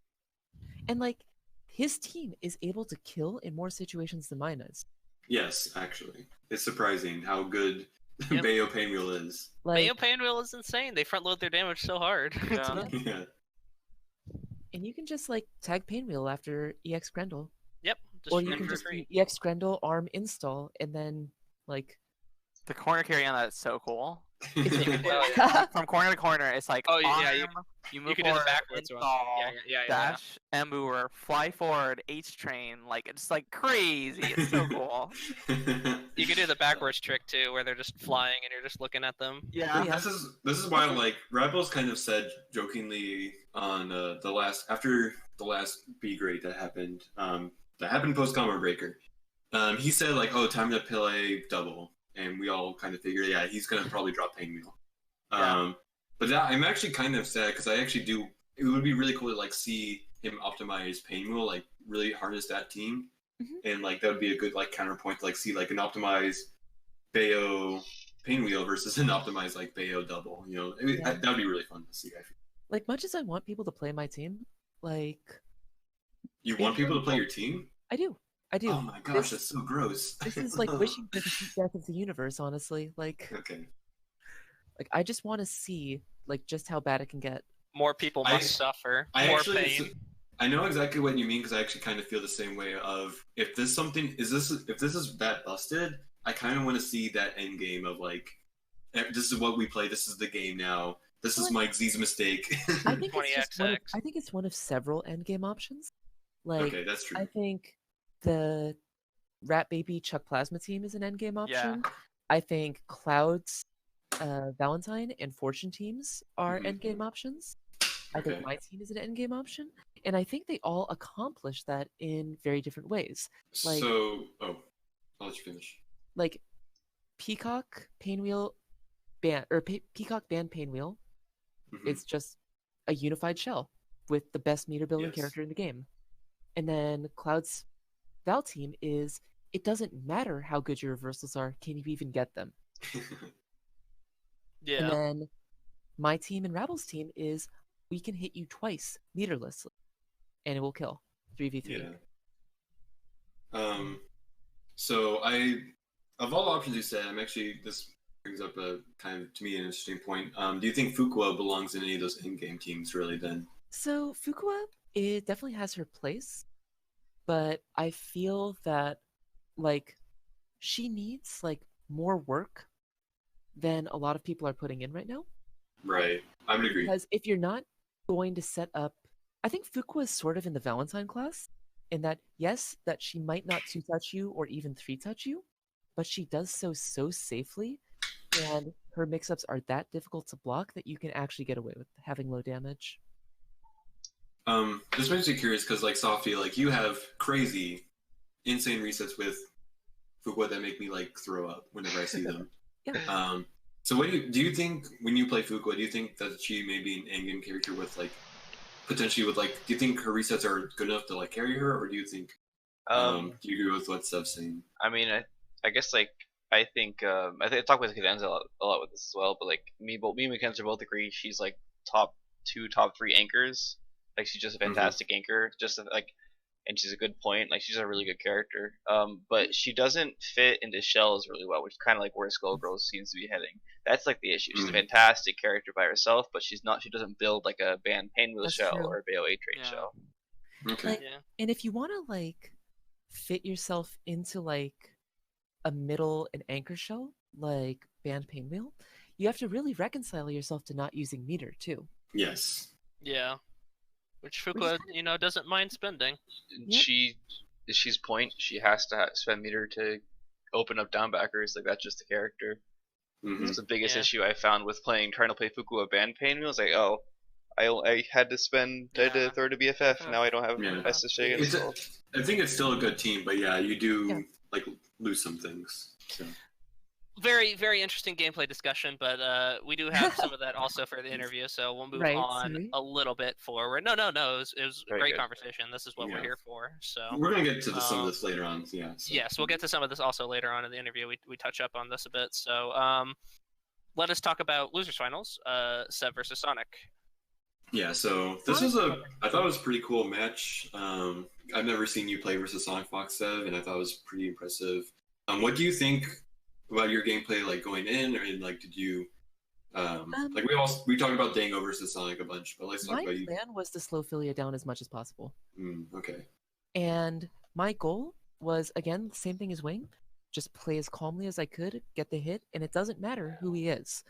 And like, his team is able to kill in more situations than mine is. Yes, actually. It's surprising how good Yep. Bayo Painwheel is. Like, Mayo Painwheel is insane. They front load their damage so hard. It's Yeah. nuts. Yeah. and you can just like tag Painwheel after EX Grendel, Yep. Just or you run can for just free. do EX Grendel arm install, and then like The corner carry on that is so cool. Oh, From corner to corner, it's like Oh, yeah, arm, you- you move You can do the forward, backwards one. install, Yeah. dash, M mover, fly forward, H train. Like it's like crazy. It's so cool. You can do the backwards trick too, where they're just flying and you're just looking at them. Yeah. Yeah. This is why like Rebels kind of said jokingly on after the last B grade that happened post Combo Breaker. He said like, oh, time to play double, and we all kind of figured, yeah, he's gonna probably drop Painwheel. Yeah. But that, I'm actually kind of sad because I actually do. It would be really cool to like see him optimize Painwheel, like really harness that team, and like that would be a good like counterpoint to like see like an optimized Bayo Painwheel versus an optimized like Bayo double. You know, that would be really fun to see. I feel. like much as I want people to play my team, like You want people to play your team? I do. Oh my gosh, that's so gross. This is like wishing for the death of the universe, honestly. Like I just want to see like just how bad it can get. More people must suffer. More pain. I know exactly what you mean because I actually kind of feel the same way. Of if this is that busted, I kind of want to see that end game of like, this is what we play. This is the game now. This is Mike Z's mistake. I think 20XX. I think it's one of several end game options. Like, okay, that's true. I think the Rat Baby Chuck Plasma team is an end game option. Yeah. I think Cloud's Valentine and Fortune teams are Mhm. end game options. I think Okay. my team is an end game option, and I think they all accomplish that in very different ways. Like, I'll let you finish. like Peacock Painwheel ban or Peacock ban Painwheel. Mhm. It's just a unified shell with the best meter building Yes. character in the game. And then Cloud's Val team is, it doesn't matter how good your reversals are, can you even get them? Yeah. And then my team and Rabble's team is, we can hit you twice meterlessly, and it will kill 3v3. Yeah. So of all the options you said, this brings up a kind of to me an interesting point. Do you think Fuqua belongs in any of those in-game teams really? Then So Fuqua, it definitely has her place, but I feel that like she needs like more work than a lot of people are putting in right now. right, I would agree. Because if you're not going to set up, I think Fuqua is sort of in the Valentine class, in that yes, that she might not 2-touch you or even 3-touch you, but she does so safely, and her mix-ups are that difficult to block that you can actually get away with having low damage. This makes me curious because like Softy, like you have crazy, insane resets with Fuqua that make me like throw up whenever I see them. Yeah. So what do you think when you play Fuqua? Do you think that she may be an end game character with like potentially with like? Do you think her resets are good enough to like carry her, or do you think? Do you agree with what Sev's saying? I mean, I guess like I think I talk with Cadenza a lot with this as well. But like me and Mackenzie both agree she's like top 2, top 3 anchors. Like she's just a fantastic anchor. Just like and she's a good point. Like she's a really good character. But she doesn't fit into shells really well, which is kind of like where Skullgirls seems to be heading. That's like the issue. She's a fantastic character by herself, but she's not. She doesn't build like a band Painwheel That's shell true. or a Bayo A Train Yeah. shell. Okay. Like, and if you want to like fit yourself into like a middle and anchor shell, like band Painwheel, you have to really reconcile yourself to not using meter too. Yes. Yeah. Which Which is Fuqua, kind doesn't mind spending. Yep. She's point. She has to spend meter to open up downbackers. Like that's just the character. Mhm. It's the biggest Yeah. issue I found with trying to play Fuqua band Painwheel. It's like, oh, I had to Yeah. throw to BFF. Now I don't have Yeah. SSJ It's installed. I think it's still a good team, but yeah, you do Yeah. like lose some things. So. Very, very interesting gameplay discussion, but we do have some of that also for the interview, so we'll move Right, on sorry. a little bit forward. No, it was a Very great good. conversation. This is what we're Yeah. here for. So We're gonna get to some of this later on. Yeah. So. yes, we'll get to some of this also later on in the interview. We touch up on this a bit. So let us talk about losers finals. Sev versus Sonic. Yeah. So this was I thought it was a pretty cool match. I've never seen you play versus Sonic Fox Sev, and I thought it was pretty impressive. What do you think about your gameplay, like going in, or like did you like we talked about Dango versus Sonic a bunch, but let's talk My about you. plan was to slow Philia down as much as possible. Okay. And my goal was, again, the same thing as Wing. Just play as calmly as I could, get the hit, and it doesn't matter who he is.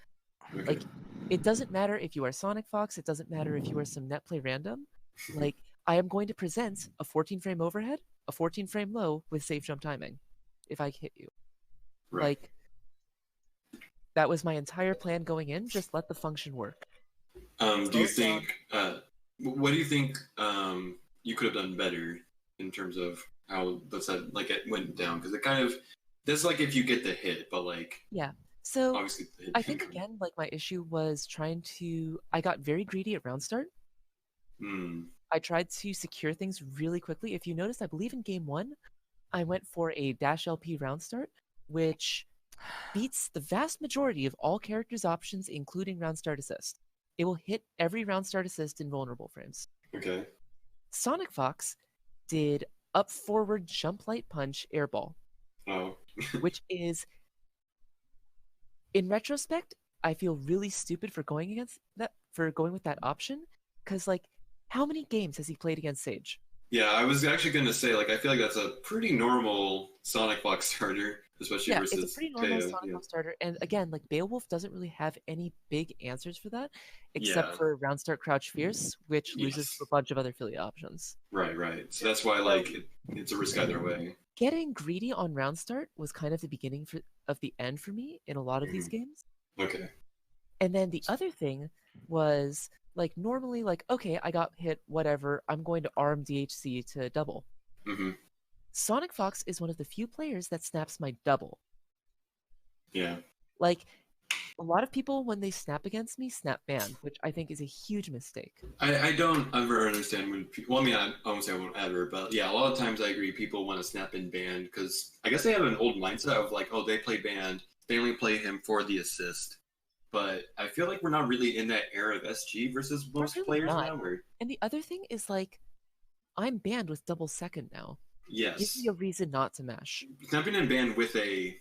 Okay. Like, it doesn't matter if you are Sonic Fox, it doesn't matter if you are some net play random. Like, I am going to present a 14-frame overhead, a 14-frame low with safe jump timing if I hit you. Right. Like, that was my entire plan going in, just let the function work. Do you think what do you think you could have done better in terms of how the set like it went down? Because it kind of that's like if you get the hit, but like Yeah. So obviously the hit I think again, like my issue was I got very greedy at round start. I tried to secure things really quickly. If you notice, I believe in game 1, I went for a dash LP round start, which beats the vast majority of all characters' options, including round start assist. It will hit every round start assist in vulnerable frames. Okay. Sonic Fox did up forward jump light punch airball, Oh. which is, in retrospect, I feel really stupid for going with that option, because like, how many games has he played against Sage? Yeah, I was actually gonna say like I feel like that's a pretty normal Sonic Fox starter, especially Yeah, versus it's a pretty normal Teo, Sonic Fox starter, and again, like Beowulf doesn't really have any big answers for that, except Yeah. for round start crouch fierce, which loses Yes. to a bunch of other Philia options. Right. So that's why like it's a risk either way. Getting greedy on round start was kind of the beginning of the end for me in a lot of these games. Okay. And then the other thing was, like, normally, like, okay, I got hit, whatever, I'm going to arm DHC to double. Sonic Fox is one of the few players that snaps my double. Yeah. Like, a lot of people, when they snap against me, snap ban, which I think is a huge mistake. I don't ever understand when people, well, I mean, I won't say I won't ever, but yeah, a lot of times I agree people want to snap in band because I guess they have an old mindset of like, oh, they play band, they only play him for the assist. But I feel like we're not really in that era of SG versus most really players not. now. And the other thing is, like, I'm banned with double second now. Yes. Gives me a reason not to mash. Snapping in band with a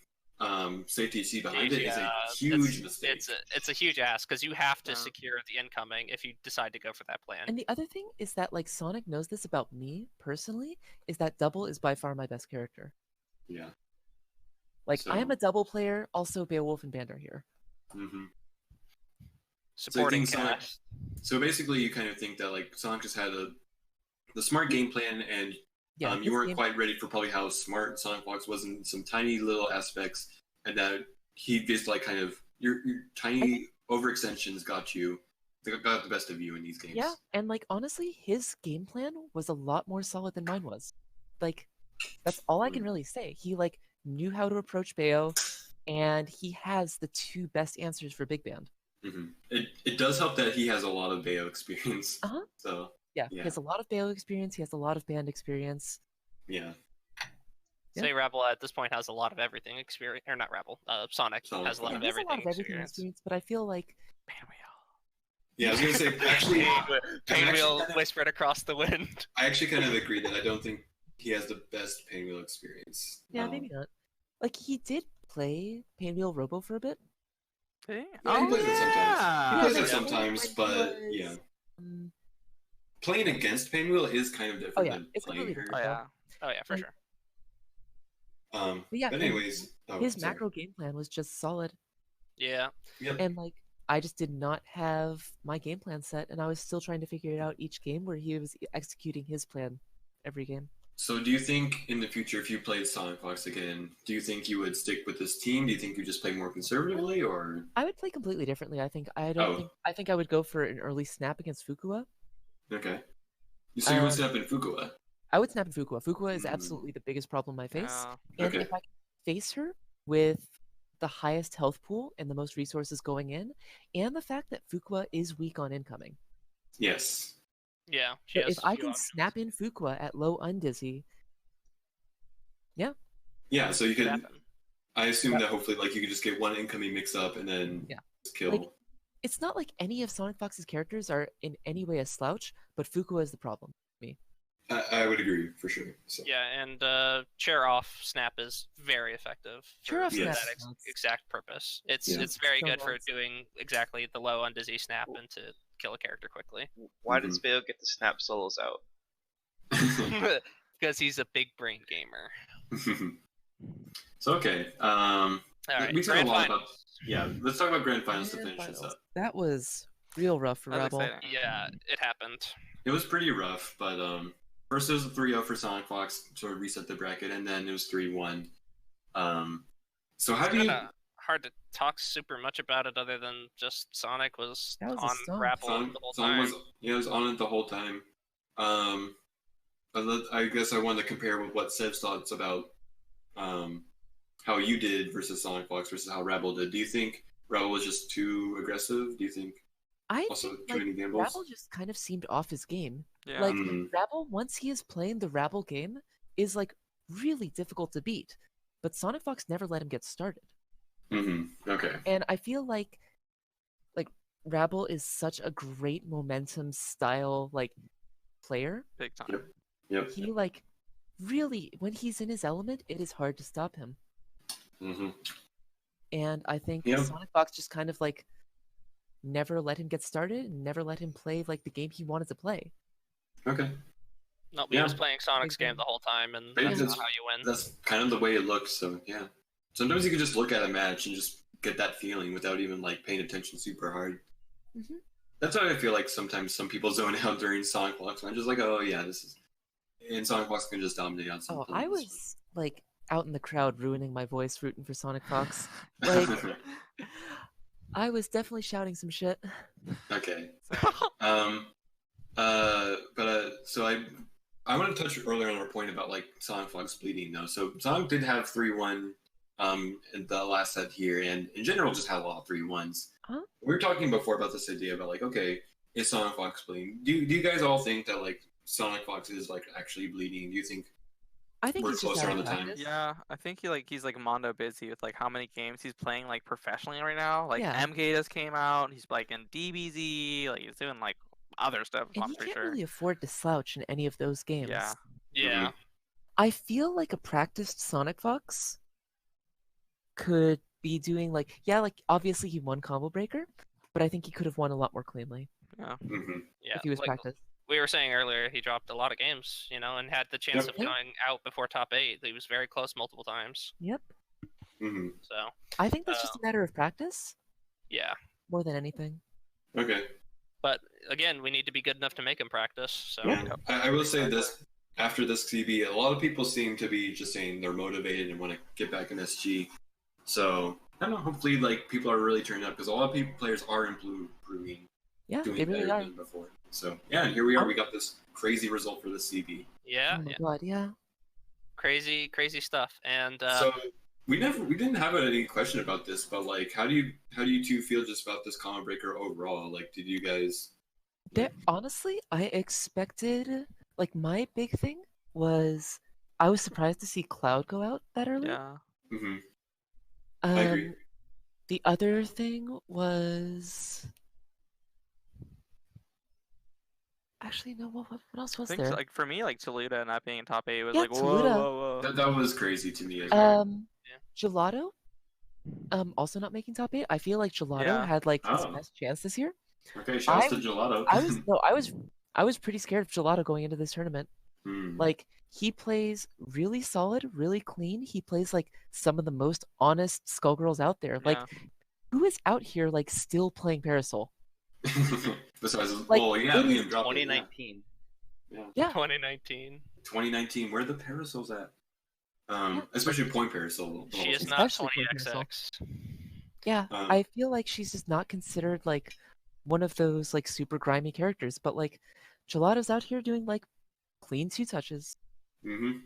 safety C behind it is a huge mistake. It's a huge ask because you have to secure the incoming if you decide to go for that plan. And the other thing is that, like, Sonic knows this about me personally, is that double is by far my best character. Yeah. Like, I am a double player, also Beowulf and Band are here. Supporting Sonic, so basically you kind of think that like Sonic just had the smart game plan and you weren't quite ready for probably how smart Sonic Fox was in some tiny little aspects, and that he just like kind of your tiny overextensions got the best of you in these games. Yeah, and like honestly, his game plan was a lot more solid than mine was. Like, that's all I can really say. He like knew how to approach Bayo, and he has the 2 best answers for big band. It does help that he has a lot of Bayo experience. So yeah, he has a lot of Bayo experience. He has a lot of band experience. Yeah. Say Rabble at this point has a lot of everything experience, or not Rabble. Sonic has a lot of everything experience. But I feel like Yeah, I was gonna say actually, Pinwheel kinda- whispered across the wind. I actually kind of agree that I don't think he has the best Pinwheel experience. Yeah, maybe not. Like he did play Pinwheel Robo for a bit. Hey? Yeah, he plays it sometimes. He yeah. plays Yeah, it sometimes, when he but was, yeah, um, playing against Pinwheel is kind of different yeah, than it's playing completely her. Oh yeah. Oh yeah, for Like, sure. But yeah, But and anyways, his sorry. macro game plan was just solid, Yeah. Yep. and like I just did not have my game plan set, and I was still trying to figure it out each game where he was executing his plan every game. So do you think in the future, if you played Sonic Fox again, do you think you would stick with this team? Do you think you just play more conservatively, or I would play completely differently. I think Oh. I think I would go for an early snap against Fukua. okay? So you would Um, step in Fukua. I would snap in Fukua. Fukua is Mm. absolutely the biggest problem I face. Yeah. And Okay. if I can face her with the highest health pool and the most resources going in, and the fact that Fukua is weak on incoming. Yes. Yeah. She So has if a I few can options. snap in Fukua at low undizzy, Yeah. So you Could can. happen. I assume Yeah. that hopefully, like, you could just get one incoming mix up and then Yeah. just kill. Like, it's not like any of Sonic Fox's characters are in any way a slouch, but Fukua is the problem. I would agree for sure. So. Yeah, and chair off snap is very effective Chair off for snap that is nuts. exact purpose. It's Yeah. it's very So good for nuts. doing exactly the low on dizzy snap and to kill a character quickly. Why did Speo get the snap solos out? Because he's a big brain gamer. So okay. All right, we talked a grand lot finals. about. Yeah, let's talk about grand finals to Grand finish this finals. up. That was real rough for That was Rebel. exciting. Yeah, it happened. It was pretty rough, but first it was a 3-0 for Sonic Fox to reset the bracket, and then it was 3-1. So how do you? Kinda hard to talk super much about it other than just Sonic was That was a on stomp. grapple the whole Sonic time. was it was on it the whole time. I guess I wanted to compare with what Sev's thoughts about how you did versus Sonic Fox versus how Rebel did. Do you think Rebel was just too aggressive? Do you think I also think too many gambles? Rabble just kind of seemed off his game. Yeah. Like Mm. Rabble, once he is playing the Rabble game, is like really difficult to beat. But Sonic Fox never let him get started. Okay. And I feel like Rabble is such a great momentum style player. Big time. Yep. Yep. He really, when he's in his element, it is hard to stop him. hmm And I think Yep. Sonic Fox just kind of never let him get started and never let him play the game he wanted to play. Okay. No, he Yeah. was playing Sonic's Big game the whole time, and Maybe that's that's- not how you win. That's kind of the way it looked. So yeah. Sometimes you can just look at a match and just get that feeling without even paying attention super hard. Mhm. That's why I feel like sometimes some people zone out during Sonic Fox. And I'm just like, oh yeah, this is. And Sonic Fox can just dominate on some Oh, plays. I was out in the crowd ruining my voice rooting for Sonic Fox. Like, I was definitely shouting some shit. Okay. Same. So I want to touch earlier on our point about Sonic Fox bleeding though. So Sonic did have 3-1 in the last set here, and in general just had a lot of 3-1s. Huh? We were talking before about this idea about okay, is Sonic Fox bleeding? Do you guys all think that Sonic Fox is actually bleeding? Do you think I think we're he's just closer out on of the time? practice. Yeah, I think he's Mondo busy with how many games he's playing professionally right now. Yeah. MK just came out. He's in DBZ. He's doing other stuff. And I'm he pretty can't sure. really afford to slouch in any of those games. Yeah. Yeah. I feel like a practiced Sonic Fox could be doing obviously he won Combo Breaker, but I think he could have won a lot more cleanly Mm-hmm. Yeah. if he was Like practiced. we were saying earlier, he dropped a lot of games, and had the chance Yep. of going out before top 8. He was very close multiple times. Yep. Mm-hmm. So, I think that's just a matter of practice yeah. more than anything. Okay. But again, we need to be good enough to make him practice. So, Yeah. I will say this. After this CB, a lot of people seem to be just saying they're motivated and want to get back in SG. So, I don't know, hopefully people are really turning up because a lot of players are improving, Yeah, doing they really better are. than before. So, yeah, and here we are. We got this crazy result for the CB. yeah, Oh my yeah. god, yeah. Crazy stuff. And So, we didn't have any question about this, but how do you two feel just about this Common Breaker overall? Did you guys? Honestly, I expected my big thing was I was surprised to see Cloud go out that early. Yeah. Mm-hmm. I agree. The other thing was Actually, no. What else I was think there? like for me, like Toluta not being in top 8 was Yeah, like whoa, Toluta. whoa, whoa. That was crazy to me as well. Gelato. Also not making top 8. I feel like Gelato Yeah. had like his Oh. best chance this year. Okay, shouts to I Gelato. I was pretty scared of Gelato going into this tournament. Hmm. Like he plays really solid, really clean. He plays like some of the most honest Skullgirls out there. Like Yeah. who is out here like still playing Parasol? Besides, Like, well, yeah, it is Liam dropped it. 2019. Yeah. 2019. 2019. Where are the parasols at? Especially Point Parasol. She is not Especially Point 20XX. Yeah, Um, I feel like she's just not considered like one of those like super grimy characters, but like Gelato's out here doing like clean 2 touches, Mm-hmm.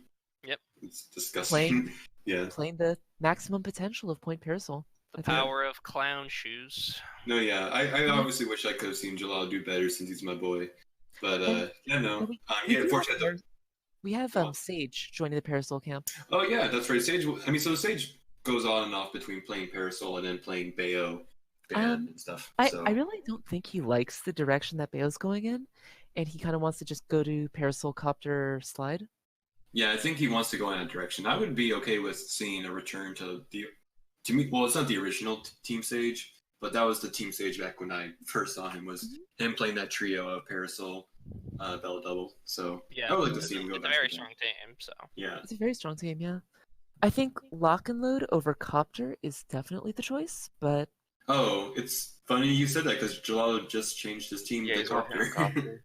Yep. It's disgusting. Yeah. playing the maximum potential of Point Parasol. The power of clown shoes. No, yeah. I obviously wish I could have seen Gelato do better since he's my boy. But yeah, no. We Yeah, do fortunately. have- we have Sage joining the Parasol camp. Oh yeah, that's right. Sage. I mean, so Sage goes on and off between playing Parasol and then playing Bayo band and stuff. So. I really don't think he likes the direction that Bayo's going in, and he kind of wants to just go to Parasol Copter Slide. Yeah, I think he wants to go in that direction. I would be okay with seeing a return to me. Well, it's not the original Team Sage, but that was the Team Sage back when I first saw him. Was him playing that trio of Parasol, Bella Double. So Yeah, I would like to see him go it's a back. very to that. strong team. So Yeah. It's a very strong team, yeah. I think Lock and Load over Copter is definitely the choice, but Oh, it's funny you said that because Gelato just changed his team Yeah, to he's working on Copter. Copter.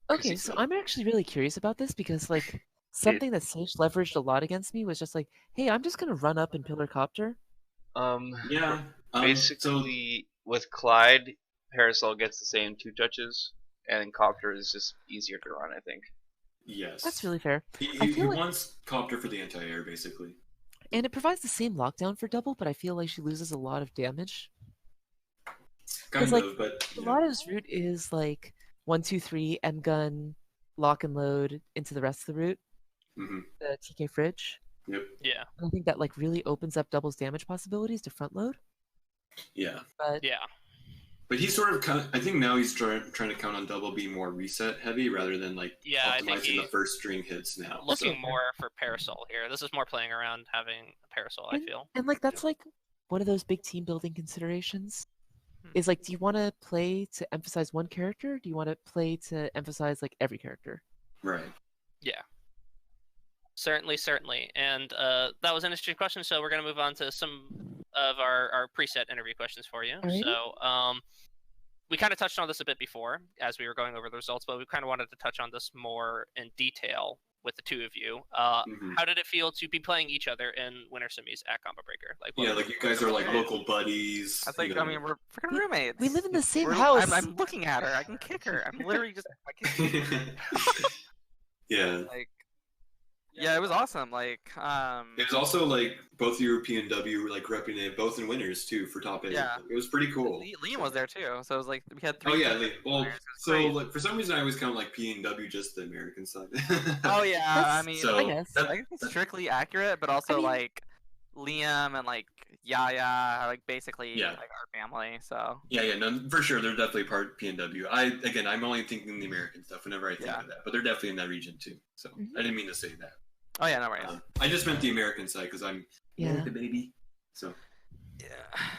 okay, he so said- I'm actually really curious about this because like something that Sage leveraged a lot against me was just like, hey, I'm just gonna run up and pillar Copter. Yeah. Basically, with Clyde, Parasol gets the same 2 touches, and Copter is just easier to run, I think. Yes. That's really fair. He I feel like- wants Copter for the anti-air, basically. And it provides the same lockdown for double, but I feel like she loses a lot of damage. Kind like, of, but Gelato's route is like 1, 2, 3, M gun, lock and load into the rest of the route, hmm the TK fridge. Yep. yeah, And I think that like really opens up double's damage possibilities to front load. Yeah. But yeah. But he's sort of I think now he's trying to count on double being more reset heavy rather than like Yeah, I think optimizing the first string hits now. Looking So, more for Parasol here. This is more playing around having a Parasol, I feel. and like that's like one of those big team building considerations. Is like, do you want to play to emphasize one character? Or do you want to play to emphasize like every character? right. Yeah. Certainly. And that was an interesting question, so we're going to move on to some of our preset interview questions for you. Alrighty. So we kind of touched on this a bit before as we were going over the results, but we kind of wanted to touch on this more in detail with the two of you. Mhm. How did it feel to be playing each other in Winter Semis at Combo Breaker? Like, what Yeah, was like you guys are like local buddies. I think you know. I mean we're freaking roommates. We live in the same We're- house. I'm looking at her. I can kick her. I'm literally just I can, Yeah. like yeah, it was awesome. Like It was also like both European W were like repping it both in winners too for top 8. Yeah. It was pretty cool. Liam was there too, so it was like we had 3. Oh yeah, well, winners. It was so great. like for some reason I always count like P and W just the American side. Oh yeah, I That's- mean, So- I guess. that- I guess it's strictly accurate, but also mean- like Liam and like Yaya are like basically Yeah. like our family. So Yeah, no, for sure they're definitely part PNW. I'm only thinking the American stuff whenever I think Yeah. of that, but they're definitely in that region too. So Mhm. I didn't mean to say that. oh yeah, no worries. I just meant the American side because I'm Yeah. the baby. So Yeah,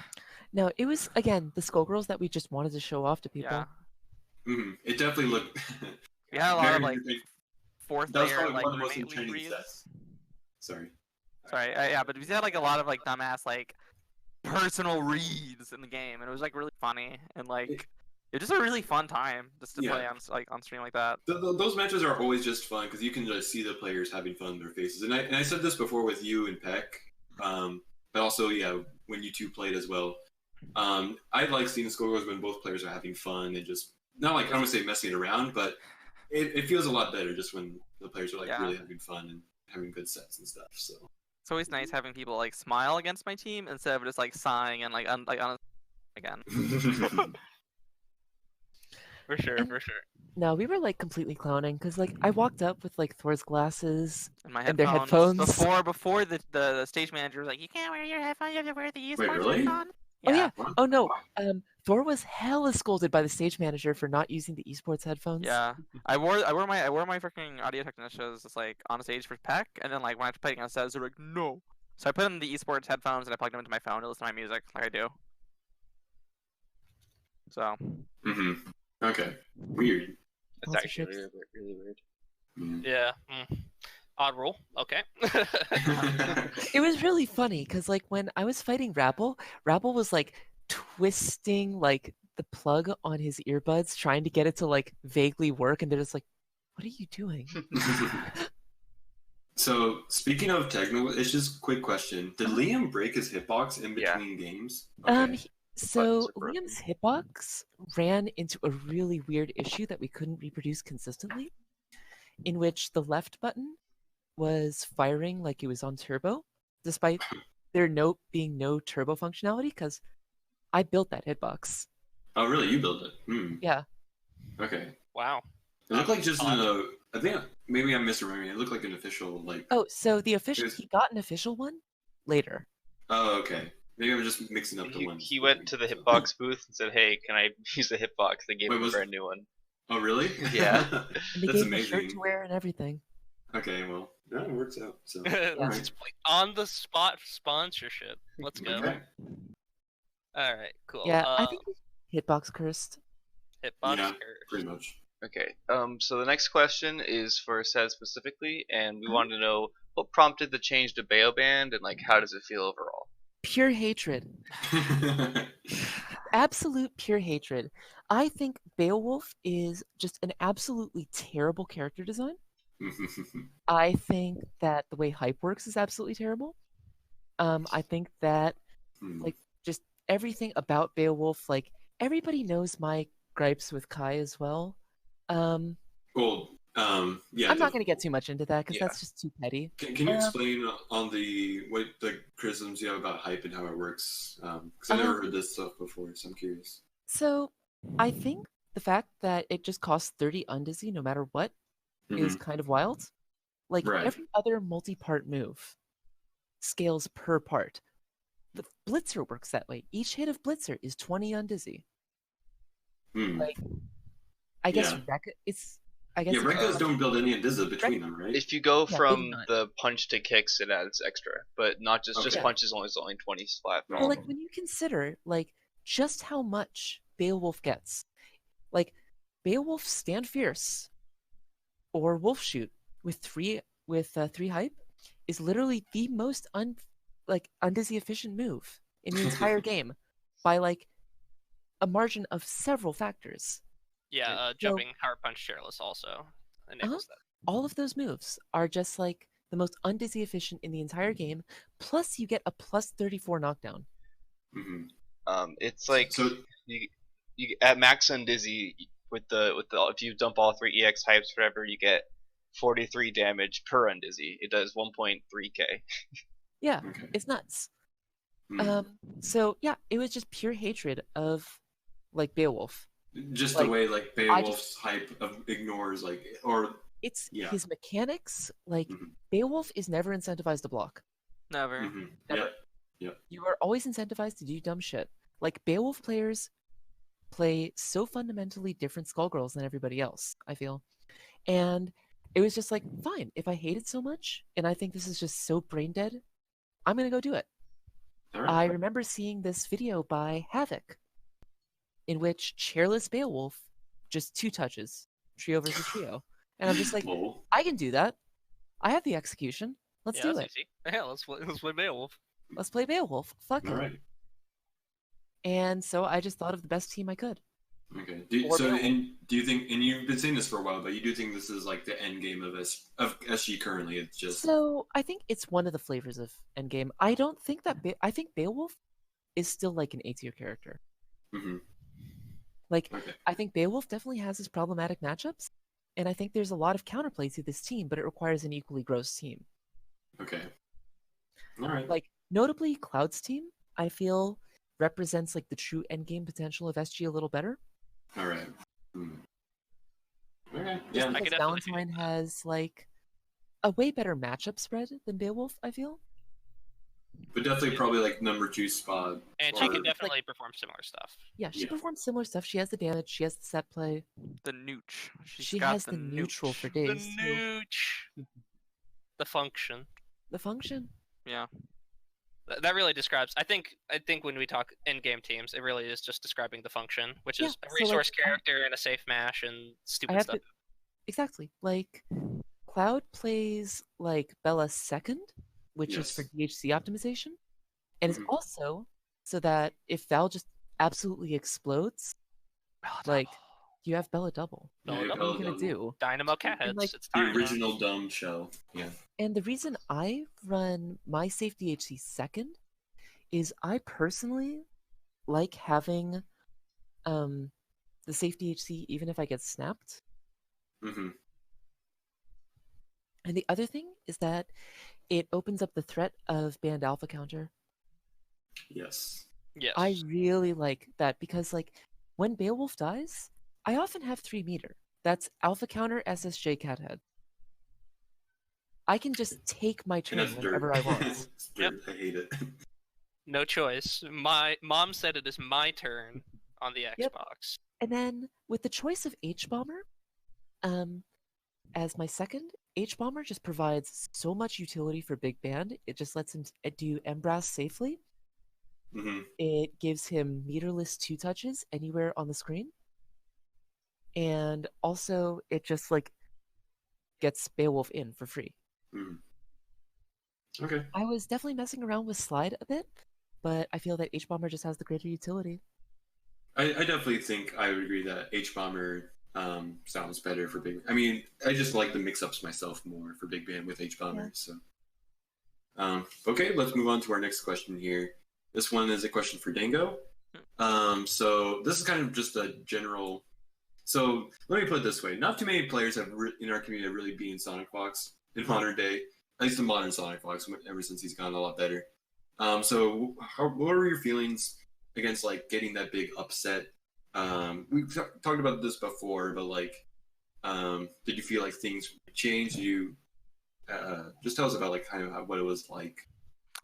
No, it was again the Skullgirls that we just wanted to show off to people. yeah. it definitely looked. We had a lot of very like interesting. fourth That was layer probably like one of the most roommate league enchanting reads. sets. Sorry. Sorry, yeah, but we had like a lot of like dumbass like personal reads in the game, and it was like really funny and like it was just a really fun time just to Yeah. play on stream like that. Those matches are always just fun because you can just see the players having fun in their faces. And I said this before with you and Peck, but also when you two played as well. I like seeing scores when both players are having fun and just not like I don't want to say messing around, but it feels a lot better just when the players are like Yeah. really having fun and having good sets and stuff. So It's always nice having people like smile against my team instead of just like sighing and like on again. For sure. No, we were like completely clowning because like I walked up with like Thor's glasses. In my And their headphones. headphones. Before the stage manager was like, you can't wear your headphones, you have to wear the esports really? headphone. Oh yeah. What? Oh no. Wow. Thor was hella scolded by the stage manager for not using the esports headphones. Yeah, I wore my freaking audio technicians just like on stage for Peck, and then like when I was playing on sets, they were like, no. So I put in the esports headphones and I plugged them into my phone to listen to my music like I do. So. Okay. Weird. It's actually really, really weird. Yeah. Odd rule. Okay. It was really funny because like when I was fighting Rabble was like twisting like the plug on his earbuds, trying to get it to like vaguely work, and they're just like, "What are you doing?" So speaking of technical issues, quick question: did Liam break his hitbox in between games? Okay. So Buttons are broken. Liam's hitbox ran into a really weird issue that we couldn't reproduce consistently, in which the left button was firing like it was on turbo, despite there being no turbo functionality, because I built that hitbox. Oh, really? You built it? Yeah. Okay. Wow. It looked like just I think maybe I'm misremembering. It looked like an official like. Oh, so the official he got an official one later. Oh, okay. Maybe I'm just mixing up the ones. He went to the hitbox booth and said, "Hey, can I use the hitbox?" They gave him a brand new one. Oh, really? Yeah. And they That's gave him a shirt amazing. to wear and everything. Okay, well, yeah, it works out. So, It's on the spot sponsorship. Let's go. Okay. All right. Cool. Yeah, I think he's hitbox cursed. Hitbox. Yeah, pretty much. Okay. So the next question is for Seth specifically, and we wanted to know what prompted the change to Baoband and like how does it feel overall? Pure hatred. Absolute pure hatred. I think Beowulf is just an absolutely terrible character design. I think that the way hype works is absolutely terrible. I think that like just everything about Beowulf, like everybody knows my gripes with Kai as well. Yeah. I'm not going to get too much into that because that's just too petty. Can you explain on what the criticisms you have about hype and how it works? Because I never heard this stuff before, so I'm curious. So I think the fact that it just costs 30 undizzy no matter what is kind of wild. Like every other multi-part move scales per part. The Blitzer works that way. Each hit of Blitzer is 20 undizzy. Like, I guess Rekkas don't build any undizzy between them, right? If you go from the punch to kicks, it adds extra, but not just punches. Only 20 flat. Well, like when you consider like just how much Beowulf gets, like Beowulf Stand Fierce or Wolf Shoot with three hype is literally the most undizzy efficient move in the entire game by like a margin of several factors. Yeah, jumping, Power Punch, Chairless also enables that. All of those moves are just like the most undizzy efficient in the entire game. Plus, you get a plus 34 knockdown. It's like you at max undizzy with the if you dump all 3 EX hypes forever, you get 43 damage per undizzy. It does 1.3k. Yeah, it's nuts. So yeah, it was just pure hatred of like Beowulf. Just the way like Beowulf's hype ignores his mechanics. Like Beowulf is never incentivized to block. Never. Never. Yep. You are always incentivized to do dumb shit. Like Beowulf players play so fundamentally different Skullgirls than everybody else, I feel. And it was just like, fine, if I hate it so much and I think this is just so brain dead, I'm gonna go do it. Right. I remember seeing this video by Havoc in which chairless Beowulf just 2 touches, trio versus trio. And I'm just like, I can do that. I have the execution. Let's do it. Easy. Yeah, let's play Beowulf. Let's play Beowulf. Fuck it. Right. And so I just thought of the best team I could. Okay. Do you think, and you've been saying this for a while, but you do think this is like the end game of SG currently? It's just. So I think it's one of the flavors of end game. I don't think that I think Beowulf is still like an A tier character. Like I think Beowulf definitely has his problematic matchups, and I think there's a lot of counterplay to this team, but it requires an equally gross team. Okay. All right. Like notably, Cloud's team, I feel represents like the true endgame potential of SG a little better. All right. Okay. Yeah. Because Valentine has like a way better matchup spread than Beowulf, I feel. But definitely probably like number 2 spot. And she or- can definitely perform similar stuff. Yeah, she Yeah. performs similar stuff. She has the damage. She has the set play. The nooch. She's She got has the the neutral nooch. for The days too. nooch. The function. The function. Yeah. That really describes. I think when we talk in-game teams, it really is just describing the function, which Yeah, is a so, like, resource character and a safe mash and I stupid have stuff. to exactly like Cloud plays like Bella second, which is for Yes. DHC optimization, and it's Mhm. also so that if Val just absolutely explodes, like you have Bella double. Bella Yeah, double. What are you Bella gonna double. do? Dynamo cat heads. like, It's The time. original dumb shell. Yeah. And the reason I run my safe DHC second is I personally like having the safe DHC even if I get snapped. hmm And the other thing is that it opens up the threat of banned alpha counter. Yes. Yes. I really like that because like when Beowulf dies, I often have 3 meter. That's alpha counter SSJ cathead. I can just take my And turn that's dirt. whenever I want. It's dirt. I hate it. No choice. My mom said it is my turn on the Yep. Xbox. And then with the choice of H bomber, as my second, H bomber just provides so much utility for big band. It just lets him do Embrace safely. hmm It gives him meterless 2 touches anywhere on the screen. And also it just like gets Beowulf in for free. hmm Okay. I was definitely messing around with slide a bit, but I feel that H bomber just has the greater utility. I definitely think I would agree that H Bomber sounds better for big. I mean, I just like the mix-ups myself more for big band with H Bomber. Yeah. So, okay, let's move on to our next question here. This one is a question for Dango. So this is kind of just a general. So let me put it this way: not too many players have in our community have really beaten Sonic Fox in modern day. At least the modern Sonic Fox, ever since he's gotten a lot better. So what were your feelings against like getting that big upset? We've talked about this before, but like, did you feel like things changed? Did you just tell us about like kind of what it was like?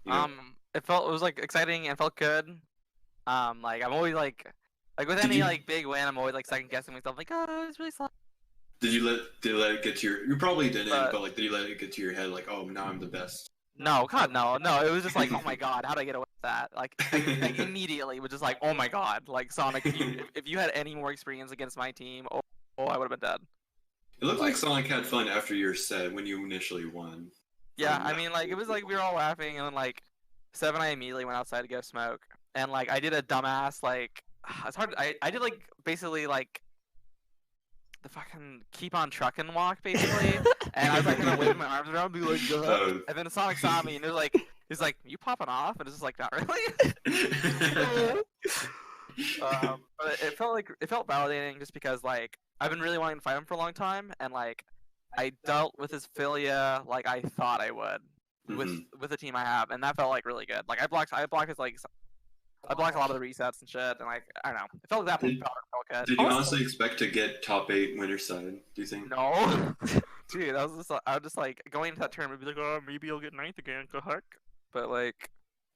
You know? It was like exciting and felt good. Like I'm always like with Did any you- like big win, I'm always like second guessing myself, like, oh, it's really slow. Did you let it get to your? You probably didn't, But- but like, did you let it get to your head? Like, oh, now I'm the best. No, God, no. It was just like, oh my God, how did I get away with that? Like immediately was just like, oh my God, like Sonic, if you had any more experience against my team, oh I would have been dead. It looked like Sonic had fun after your set when you initially won. Yeah, I mean, like it was like we were all laughing, and then like Seven, I immediately went outside to get a smoke, and like I did a dumbass like it's hard. I did like basically like the fucking keep on trucking walk basically, and I was like gonna wave my arms around, and be like, "Duh." And then Sonic saw me, and it was like, he's like, "You popping off?" And it's just like, not really. But it felt validating just because like I've been really wanting to fight him for a long time, and like I dealt with his Philia like I thought I would with the team I have, and that felt like really good. Like I blocked his like I blocked a lot of the resets and shit, and like I don't know, it felt that felt good. Did you honestly expect to get top 8 winner side? Do you think? No, dude, I was just like going into that tournament, be like, oh, maybe I'll get ninth again, go heck. But like,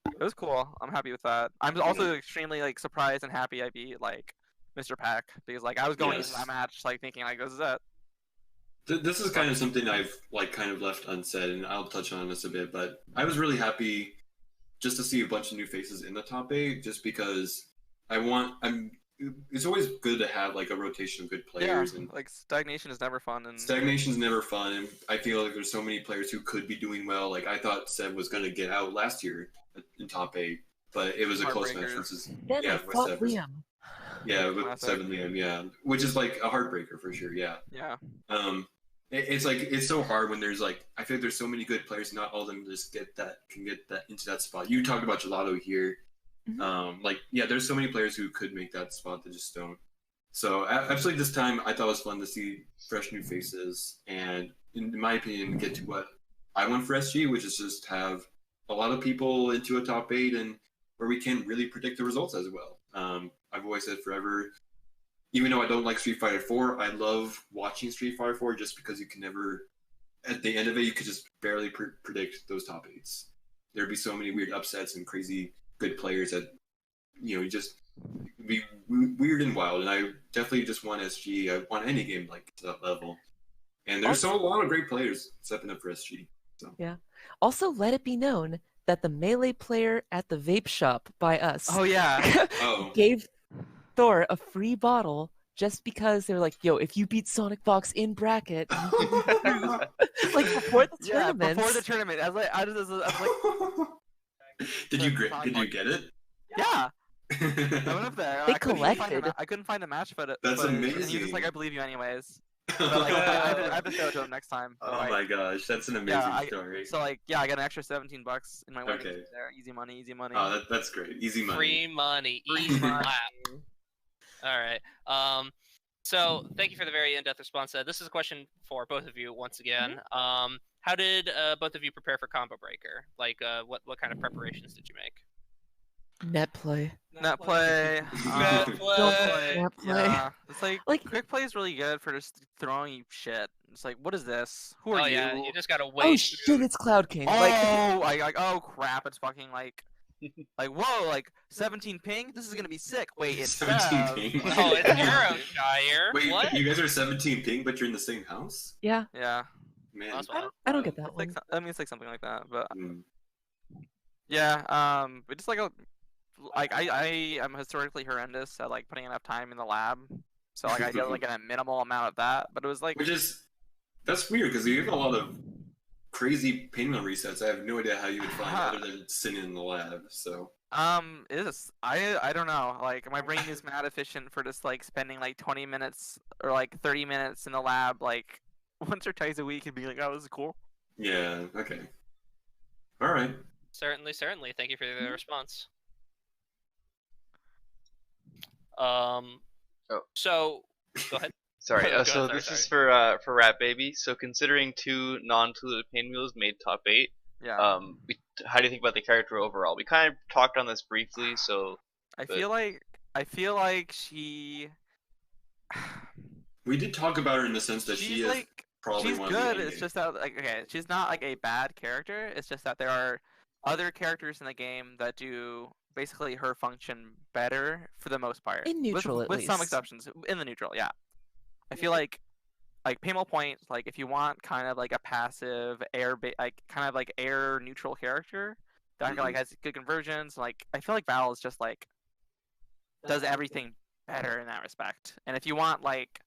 it was cool. I'm happy with that. I'm also extremely like surprised and happy I beat like Mr. Pack because like I was going into that match like thinking like this is it. This is kind of something I've like kind of left unsaid, and I'll touch on this a bit. But I was really happy just to see a bunch of new faces in the top 8, just because it's always good to have like a rotation of good players, and like stagnation is never fun. And stagnation's never fun. And I feel like there's so many players who could be doing well. Like I thought Seb was going to get out last year in top 8, but it was a close match versus Then I with fought Seb. Liam. Yeah, with Seb and Liam. Yeah, which is like a heartbreaker for sure. Yeah. Yeah. It's like it's so hard when there's like I feel like there's so many good players, not all of them just can get that into that spot. You talked about Gelato here, like yeah, there's so many players who could make that spot that just don't. So absolutely, this time I thought it was fun to see fresh new faces, and in my opinion, get to what I want for SG, which is just have a lot of people into a top 8 and where we can really predict the results as well. I've always said forever. Even though I don't like Street Fighter 4, I love watching Street Fighter 4 just because you can never, at the end of it, you could just barely predict those top 8s. there'd be so many weird upsets and crazy good players that just be weird and wild. And I definitely just want SG. I want any game like to that level. And there's a lot of great players stepping up for SG. So. Yeah. Also, let it be known that the melee player at the vape shop by us gave Thor a free bottle just because they're like, yo, if you beat Sonic Fox in bracket, you can use like before the tournament. Before the tournament. I was like, Did you get it? Yeah. I went up there. They I couldn't find a match footage. That's amazing. And he was just like, I believe you anyways. But, like, I have to show it to him next time. Oh my gosh, that's an amazing story. So like, I got an extra $17 in my winnings Okay. there. Easy money. Oh, that's great. Easy money. Free money. Easy money. All right. So thank you for the very in-depth response. This is a question for both of you once again. How did both of you prepare for Combo Breaker? Like, what kind of preparations did you make? Net play. Net play. Yeah. It's like quick play is really good for just throwing you shit. It's like, what is this? Who are you? Yeah, you just gotta wait. Oh shit, it's Cloud King. Oh crap, it's fucking like whoa, like 17 ping? This is gonna be sick. Wait, it's 17 ping. Oh, it's Euroshire. Wait, what? you guys are 17 ping, but you're in the same house? Yeah. Man, That's I don't get that It's one. like, I mean, it's like something like that, but Mm. yeah. But just I am historically horrendous at like putting enough time in the lab, so like I did like a minimal amount of that. But it was like, that's weird because you have a lot of crazy payment resets. I have no idea how you would find other than sitting in the lab. So I don't know. Like my brain is mad efficient for just like spending like 20 minutes or like 30 minutes in the lab like once or twice a week and being like, oh, this is cool. yeah, okay, all right. Certainly. Thank you for the response. So go ahead. Sorry. Go So ahead, this sorry. is for Rat Baby. So considering 2 non-diluted pinwheels made top 8, Yeah. how do you think about the character overall? We kind of talked on this briefly. So I feel like she. We did talk about her in the sense that she is like probably she's one good. of the It's just that like she's not like a bad character. It's just that there are other characters in the game that do basically her function better for the most part. In neutral, with at some least. exceptions. In the neutral, yeah. I feel like Paymel Point, like if you want kind of like a passive kind of like air neutral character that like has good conversions, like I feel like Val is just like does everything better in that respect. And if you want like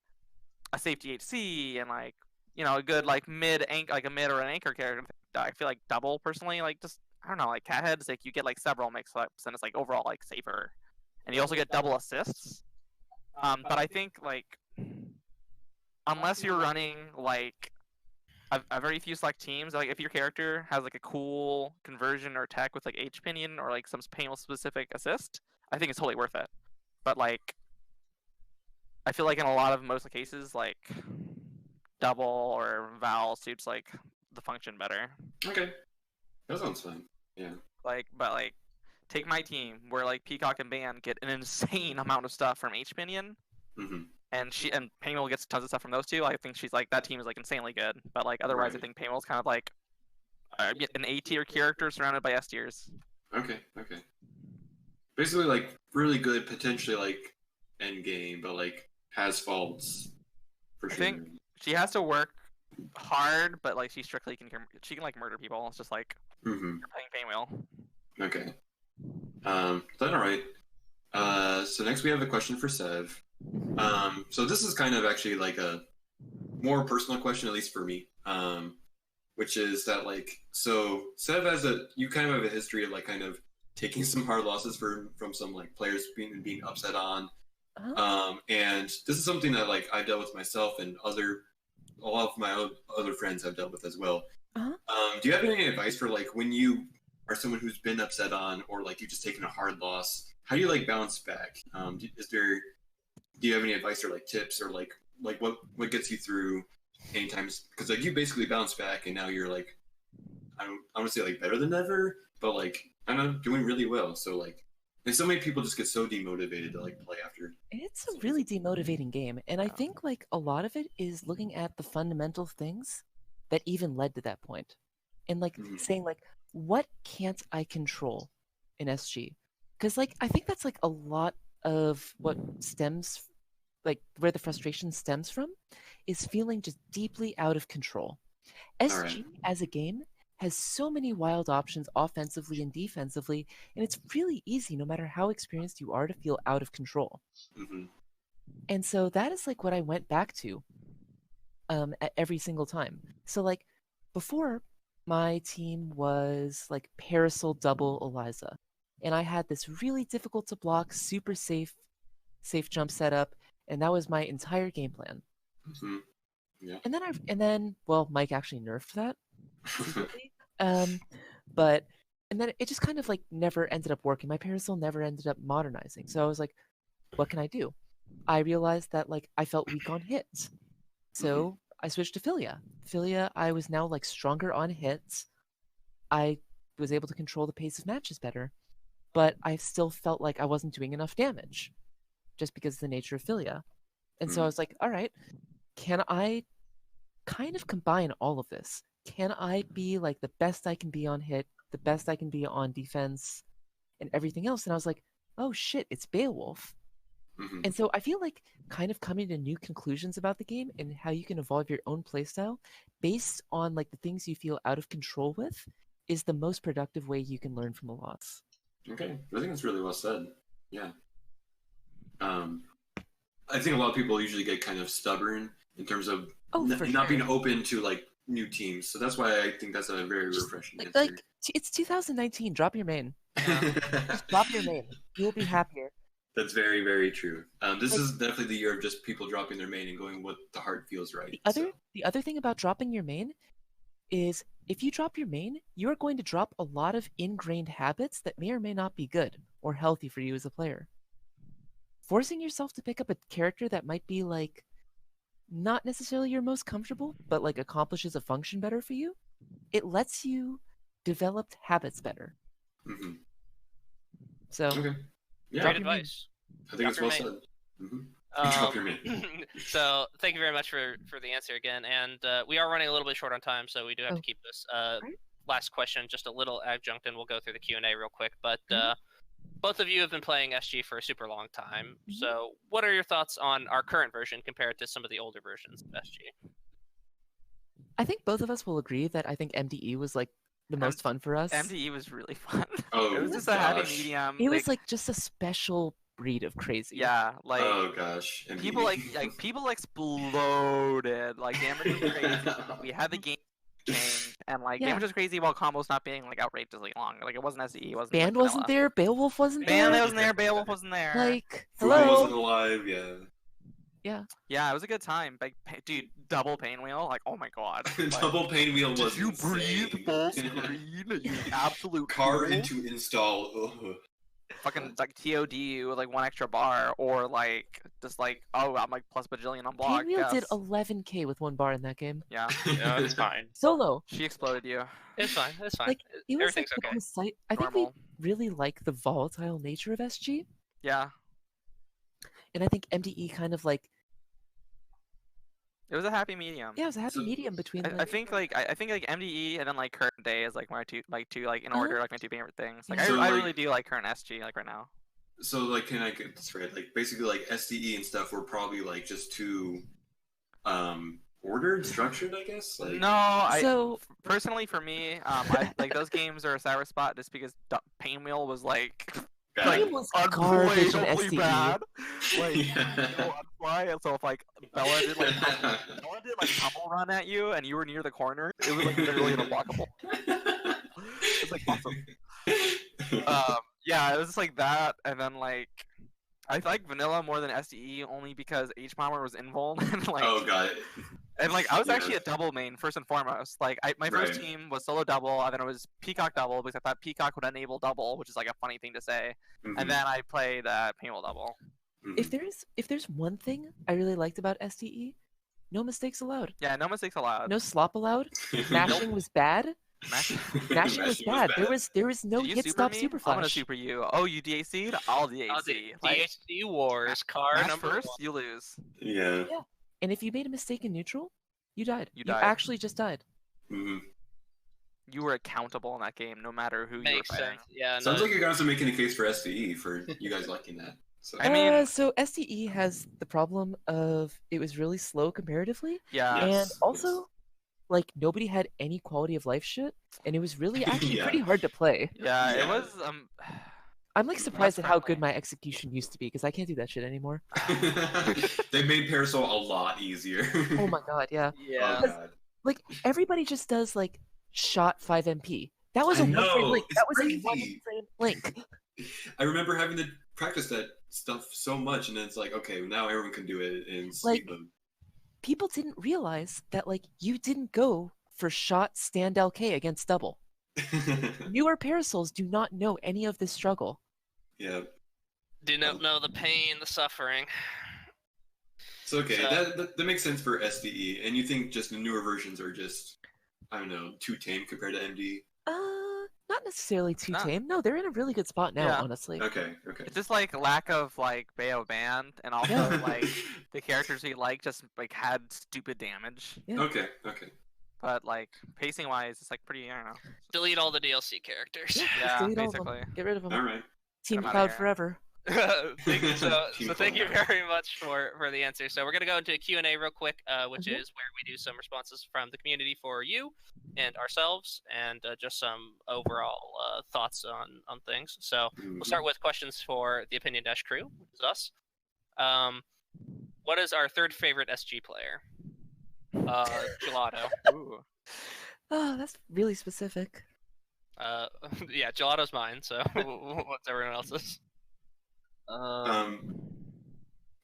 a safety HC and like a good like mid or an anchor character, I feel like double personally like just I don't know, like cat heads, like you get like several mix-ups and it's like overall like safer, and you also get double assists. But I think like unless you're running like a very few select teams, like if your character has like a cool conversion or tech with like H pinion or like some panel specific assist, I think it's totally worth it. But like I feel like in a lot of most cases like double or Val suits like the function better. Okay, that sounds fine. Yeah. But take my team where like Peacock and Ban get an insane amount of stuff from H pinion. And Paymel gets tons of stuff from those two. I think she's like that team is like insanely good. But like otherwise, I think Paymel's kind of like an A tier character surrounded by S tiers. Okay. Basically, like really good, potentially like end game, but like has faults for sure. I think she has to work hard, but like she can like murder people. It's just like you're playing Paymel. Okay. Then all right. So next we have a question for Sev. So this is kind of actually like a more personal question, at least for me. Which is that like, so Sev you kind of have a history of like kind of taking some hard losses from some like players being upset on. And this is something that like I dealt with myself and a lot of my other friends have dealt with as well. Do you have any advice for like when you are someone who's been upset on, or like you've just taken a hard loss, how do you like bounce back? Do you have any advice or like tips or like what gets you through any times? Because like you basically bounce back and now you're like, I want to say like better than ever, but like I don't know, doing really well. So like, and so many people just get so demotivated to like play after. It's a really demotivating game, and I think like a lot of it is looking at the fundamental things that even led to that point, and like saying like, what can't I control in SG? Because like I think that's like a lot of what stems, like where the frustration stems from, is feeling just deeply out of control. SG as a game has so many wild options offensively and defensively, and it's really easy, no matter how experienced you are, to feel out of control. Mm-hmm. And so that is like what I went back to at every single time. So like before, my team was like Parasol double Eliza, and I had this really difficult to block, super safe jump setup, and that was my entire game plan. Mm-hmm. Yeah. And then well, Mike actually nerfed that secretly. But and then it just kind of like never ended up working. My Parasol never ended up modernizing. So I was like, what can I do? I realized that like I felt weak on hits. So I switched to Philia. Philia, I was now like stronger on hits. I was able to control the pace of matches better, but I still felt like I wasn't doing enough damage just because of the nature of Philia. And so I was like, all right, can I kind of combine all of this? Can I be like the best I can be on hit, the best I can be on defense, and everything else? And I was like, oh shit, it's Beowulf. Mm-hmm. And so I feel like kind of coming to new conclusions about the game and how you can evolve your own playstyle based on like the things you feel out of control with is the most productive way you can learn from a loss. Okay, I think that's really well said. Yeah. I think a lot of people usually get kind of stubborn in terms of not being open to like new teams. So that's why I think that's a very refreshing answer. Like it's 2019. Drop your main. Just drop your main. You will be happier. That's very, very true. This is definitely the year of just people dropping their main and going what the heart feels right. The other thing about dropping your main is if you drop your main, you are going to drop a lot of ingrained habits that may or may not be good or healthy for you as a player. Forcing yourself to pick up a character that might be like not necessarily your most comfortable, but like accomplishes a function better for you, it lets you develop habits better. Mm-hmm. So, yeah, great advice. I think it's well said. Mm-hmm. Drop your main. So, thank you very much for the answer again. And we are running a little bit short on time, so we do have to keep this last question just a little adjunct, and we'll go through the Q&A real quick. But both of you have been playing SG for a super long time. So, what are your thoughts on our current version compared to some of the older versions of SG? I think both of us will agree that I think MDE was like the most fun for us. MDE was really fun. Oh, it was just a happy medium. It was like just a special breed of crazy. Yeah, like oh gosh, MDE. people exploded. Like damage was crazy. We had the game change, and like damage was crazy while combos not being like outrageously long. Like it wasn't SE, it wasn't. Band like, wasn't there. Beowulf wasn't there. Band wasn't there. Beowulf wasn't there. Like Hello. hello. wasn't alive. Yeah. Yeah, it was a good time. Like, dude, double pain wheel. Like, oh my god. Double pain wheel was. Did you insane. breathe full screen? You absolute card fool. into install. Ugh. Fucking like TOD with like one extra bar, or like just like I'm like plus bajillion on block. Painwheel did 11k with one bar in that game. Yeah. No, it's fine. Solo. She exploded you. It's fine. It's fine. Like it was Everything's like okay. I think we really like the volatile nature of SG. Yeah. And I think MDE kind of like. It was a happy medium. Yeah, it was a happy medium between. I think like MDE and then like current day is like my two like in order like my two favorite things. Like I really do like current SG like right now. So like, can I get this right? Like basically like SDE and stuff were probably like just too ordered, structured, I guess. Like... No, personally for me, like those games are a sour spot just because Painwheel was like. It was garbage in SDE. Bad. Like, so if like Bella did like pummel run at you and you were near the corner, it was like literally unblockable. It's like awesome. Yeah, it was just like that, and then like I like vanilla more than SDE only because H bomber was invuln and like. Oh, got it. And like I was actually a double main first and foremost. Like my first team was solo double, and then it was Peacock double because I thought Peacock would enable double, which is like a funny thing to say. Mm-hmm. And then I played Painwheel double. Mm-hmm. If there's one thing I really liked about SDE, no mistakes allowed. Yeah, no mistakes allowed. No slop allowed. Mashing was bad. Mashing was bad. There was no hit stop super flash. I'm gonna super you. Oh, you DAC'd? I'll DAC. DAC wars card number first, 1. you lose. Yeah. And if you made a mistake in neutral, you died. You died. actually just died. Mm-hmm. you were accountable in that game, no matter who you were Makes fighting. sense. Yeah. Sounds no, like you guys are making a case for SDE for you guys liking that. So I mean- So SDE has the problem of it was really slow comparatively, Yeah. and Yes, also like nobody had any quality of life shit, and it was really actually Yeah. pretty hard to play. Yeah, it Yeah. was. I'm like surprised at how friendly. good my execution used to be because I can't do that shit anymore. They made Parasol a lot easier. Oh my god, yeah. yeah. Oh god. Like everybody just does like shot 5 MP. That was I a one frame know, link. it's That was crazy. a 1 frame link. I remember having to practice that stuff so much, and then it's like, okay, now everyone can do it in sleep mode. People didn't realize that like you didn't go for shot stand LK against double. Newer Parasols do not know any of this struggle. Yeah. Do not know the pain, the suffering. So okay, So- that makes sense for SDE, and you think just the newer versions are just, I don't know, too tame compared to MD? Not necessarily too Not- tame. No, they're in a really good spot now, Yeah. honestly. Okay. It's just like lack of like Bayo band, and also Yeah. like the characters we like just like had stupid damage. Yeah. Okay. But like pacing wise, it's like pretty. I don't know. Delete all the DLC characters. Just Yeah, delete all of them. basically. Get rid of them. All right. Team Get 'em outta Cloud here. forever. thank you, so Team thank you Cloud. very much for the answer. So we're gonna go into a Q&A real quick, which Mhm. is where we do some responses from the community for you and ourselves, and just some overall thoughts on things. So we'll start with questions for the Opinion Dash crew, which is us. What is our third favorite SG player? Gelato. Ooh. Oh, that's really specific. Yeah, Gelato's mine. So what's everyone else's? I'll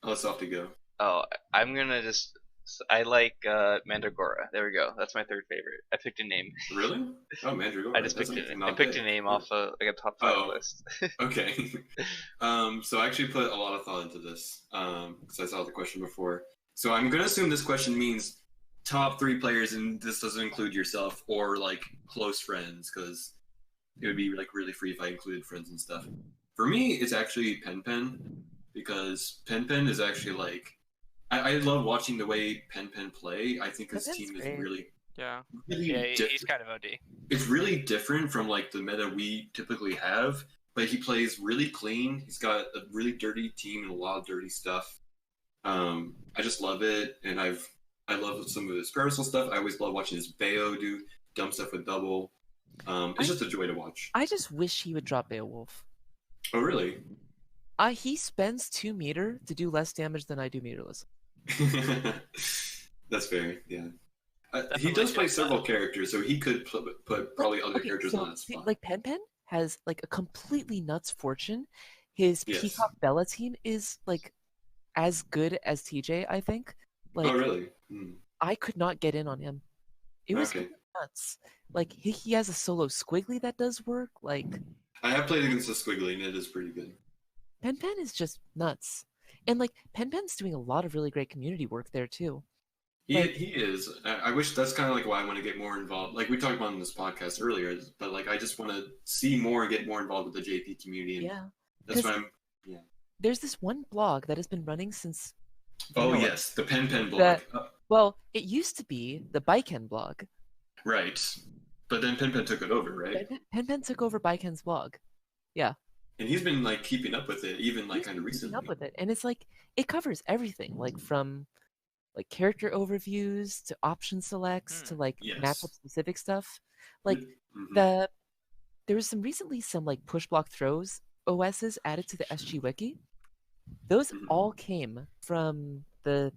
let Softy go. Oh, I'm gonna just. I like Mandragora. There we go. That's my third favorite. I picked a name. Really? Oh, Mandragora. I just picked That's it. I not picked a bad. name off like a top 5 Oh. list. Okay. So I actually put a lot of thought into this because I saw the question before. So I'm gonna assume this question means top 3 players, and this doesn't include yourself or like close friends, because it would be like really free if I included friends and stuff. For me, it's actually Pen, because Pen is actually like I love watching the way Pen play. I think his Penpen's team is great. really Yeah. Yeah, he's different. kind of OD. It's really different from like the meta we typically have, but he plays really clean. He's got a really dirty team and a lot of dirty stuff. I just love it, and I love some of his Parasol stuff. I always love watching his Bayo do dumb stuff with double. It's just a joy to watch. I just wish he would drop Beowulf. Oh, really? He spends 2 meter to do less damage than I do meterless. That's fair. Yeah. He Definitely does play shows several that. characters, so he could put probably other Okay, characters so, on that see, spot. like Pen has like a completely nuts fortune. His Yes. Peacock Bella team is like as good as TJ, I think. Like Oh, really? Hmm. I could not get in on him. It was Okay. nuts. Like he has a solo squiggly that does work. Like I have played against the Squiggly, and it is pretty good. Pen is just nuts. And like Pen's doing a lot of really great community work there too. He Like- is. I wish that's kind of like why I want to get more involved. Like we talked about in this podcast earlier, but like I just want to see more and get more involved with the JP community. And Yeah. that's 'cause- why I'm. There's this one blog that has been running since Oh vanilla. yes, the Pen blog. That- Well, it used to be the Biken blog. Right, but then Pen took it over, right? Pen took over Biken's blog. And he's been like keeping up with it, even like He's kind of been keeping recently. up with it, and it's like it covers everything, like from like character overviews to option selects to like Yes. matchup specific stuff. Like Mhm. there was recently some like push block throws OSs added to the SG wiki. Those Mhm. all came from the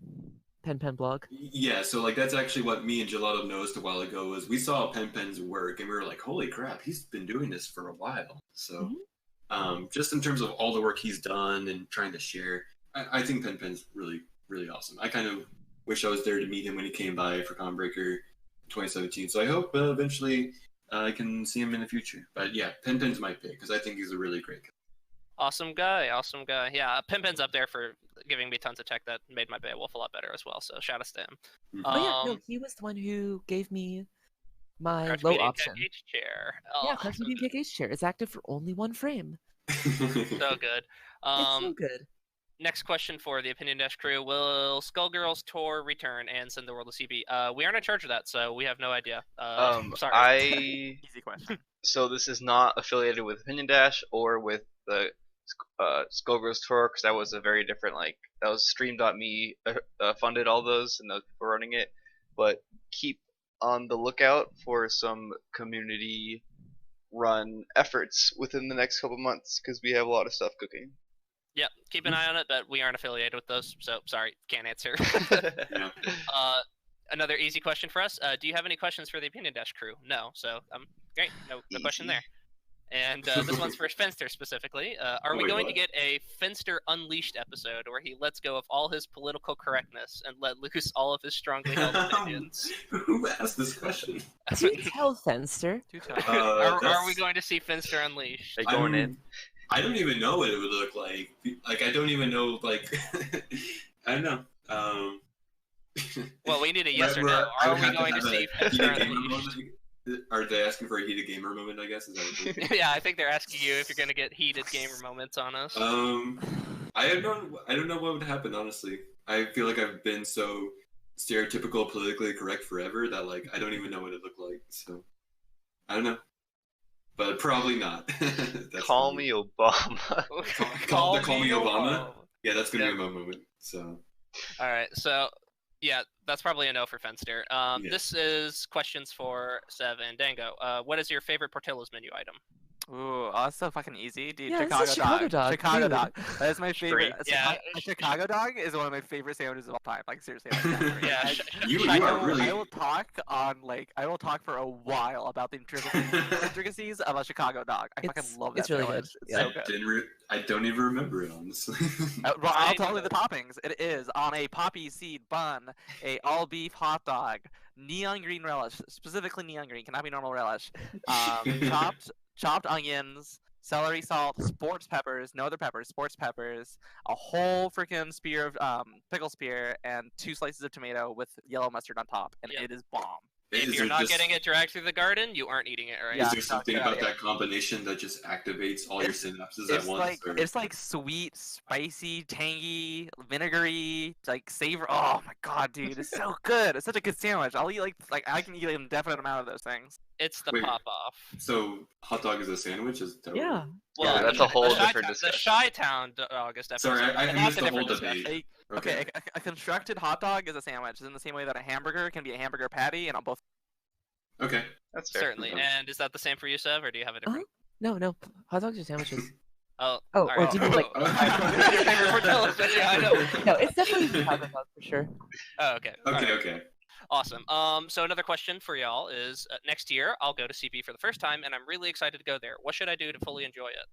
Pen blog. Yeah, so like that's actually what me and Gelato noticed a while ago. Was we saw Pen's work and we were like, holy crap, he's been doing this for a while. So just in terms of all the work he's done and trying to share, I think Pen's really, really awesome. I kind of wish I was there to meet him when he came by for Conbreaker in 2017. So I hope eventually I can see him in the future. But yeah, Pen's my pick because I think he's a really great guy. Awesome guy. Yeah, Pimpin's up there for giving me tons of tech that made my Beowulf a lot better as well. So shout out to him. Mhm. Oh yeah, no, he was the one who gave me my Crouch low Medium option. H chair. Yeah, Oh, Crouch so Medium good. Kick H chair. It's active for only 1 frame. So good. It's so good. next question for the Opinion Dash crew: will Skullgirls Tour return and send the world to CB? We aren't in charge of that, so we have no idea. Sorry. Easy question. So this is not affiliated with Opinion Dash or with the Skullgirls Tour, because that was a very different, like, that was Stream.me funded all those, and those people running it. But keep on the lookout for some community run efforts within the next couple months, because we have a lot of stuff cooking. Yep, keep an eye on it, but we aren't affiliated with those, so sorry, can't answer. Yeah. Another easy question for us. Do you have any questions for the Opinion Dash crew? No, so great, no question there. And this one's for Fenster specifically. Are we going to get a Fenster Unleashed episode where he lets go of all his political correctness and let loose all of his strongly held opinions? Who asked this question? Do tell, Fenster. Are we going to see Fenster Unleashed? They going in? I don't even know what it would look like. Like, I don't even know, like, I don't know. Well, we need a yes or no. Are we going to see Fenster Unleashed? Are they asking for a heated gamer moment, I guess? Is that what Yeah, I think they're asking you if you're going to get heated gamer moments on us. I don't know what would happen, honestly. I feel like I've been so stereotypical politically correct forever that, like, I don't even know what it looked like, so I don't know. But probably not. Call me Obama. Call me Obama? Yeah, that's gonna be my moment, so. Alright, so yeah, that's probably a no for Fenster. This is questions for Sev and Dango. What is your favorite Portillo's menu item? Ooh, that's so fucking easy, dude. Yeah, this is Chicago dog. Chicago dude. dog. That is my favorite. Yeah. A Chicago dog is one of my favorite sandwiches of all time. Like, seriously. Yeah, You are really. I will talk for a while about the intricacies of a Chicago dog. I fucking love that. It's really sandwich. good. It's Yeah. so good. I don't even remember it, honestly. Well, I'll tell you the toppings. It is on a poppy seed bun, a all beef hot dog, neon green relish, specifically neon green, cannot be normal relish, chopped onions, celery salt, sports peppers, no other peppers, sports peppers, a whole freaking spear of pickle spear, and 2 slices of tomato with yellow mustard on top, and it is bomb. If you're not getting it dragged through the garden, you aren't eating it, right? Is there something about that combination that just activates all your synapses at once? It's like sweet, spicy, tangy, vinegary, like savor. Oh my god, dude, it's so good. It's such a good sandwich. I'll eat like I can eat an indefinite amount of those things. It's the pop off. So hot dog is a sandwich? Yeah. Well, yeah, that's a whole different discussion. The Chi-Town dog is definitely. Sorry, I missed the whole debate. Okay, a constructed hot dog is a sandwich, in the same way that a hamburger can be a hamburger patty, and on both. Okay, that's fair. Certainly. And is that the same for you, Sev, or do you have a different? No. Hot dogs are sandwiches. Oh, or right. do you mean like? Your favorite Portillo's menu item? No, it's definitely Chicago dog for sure. Oh, okay. Okay. Awesome. So another question for y'all is: next year I'll go to CP for the first time, and I'm really excited to go there. What should I do to fully enjoy it?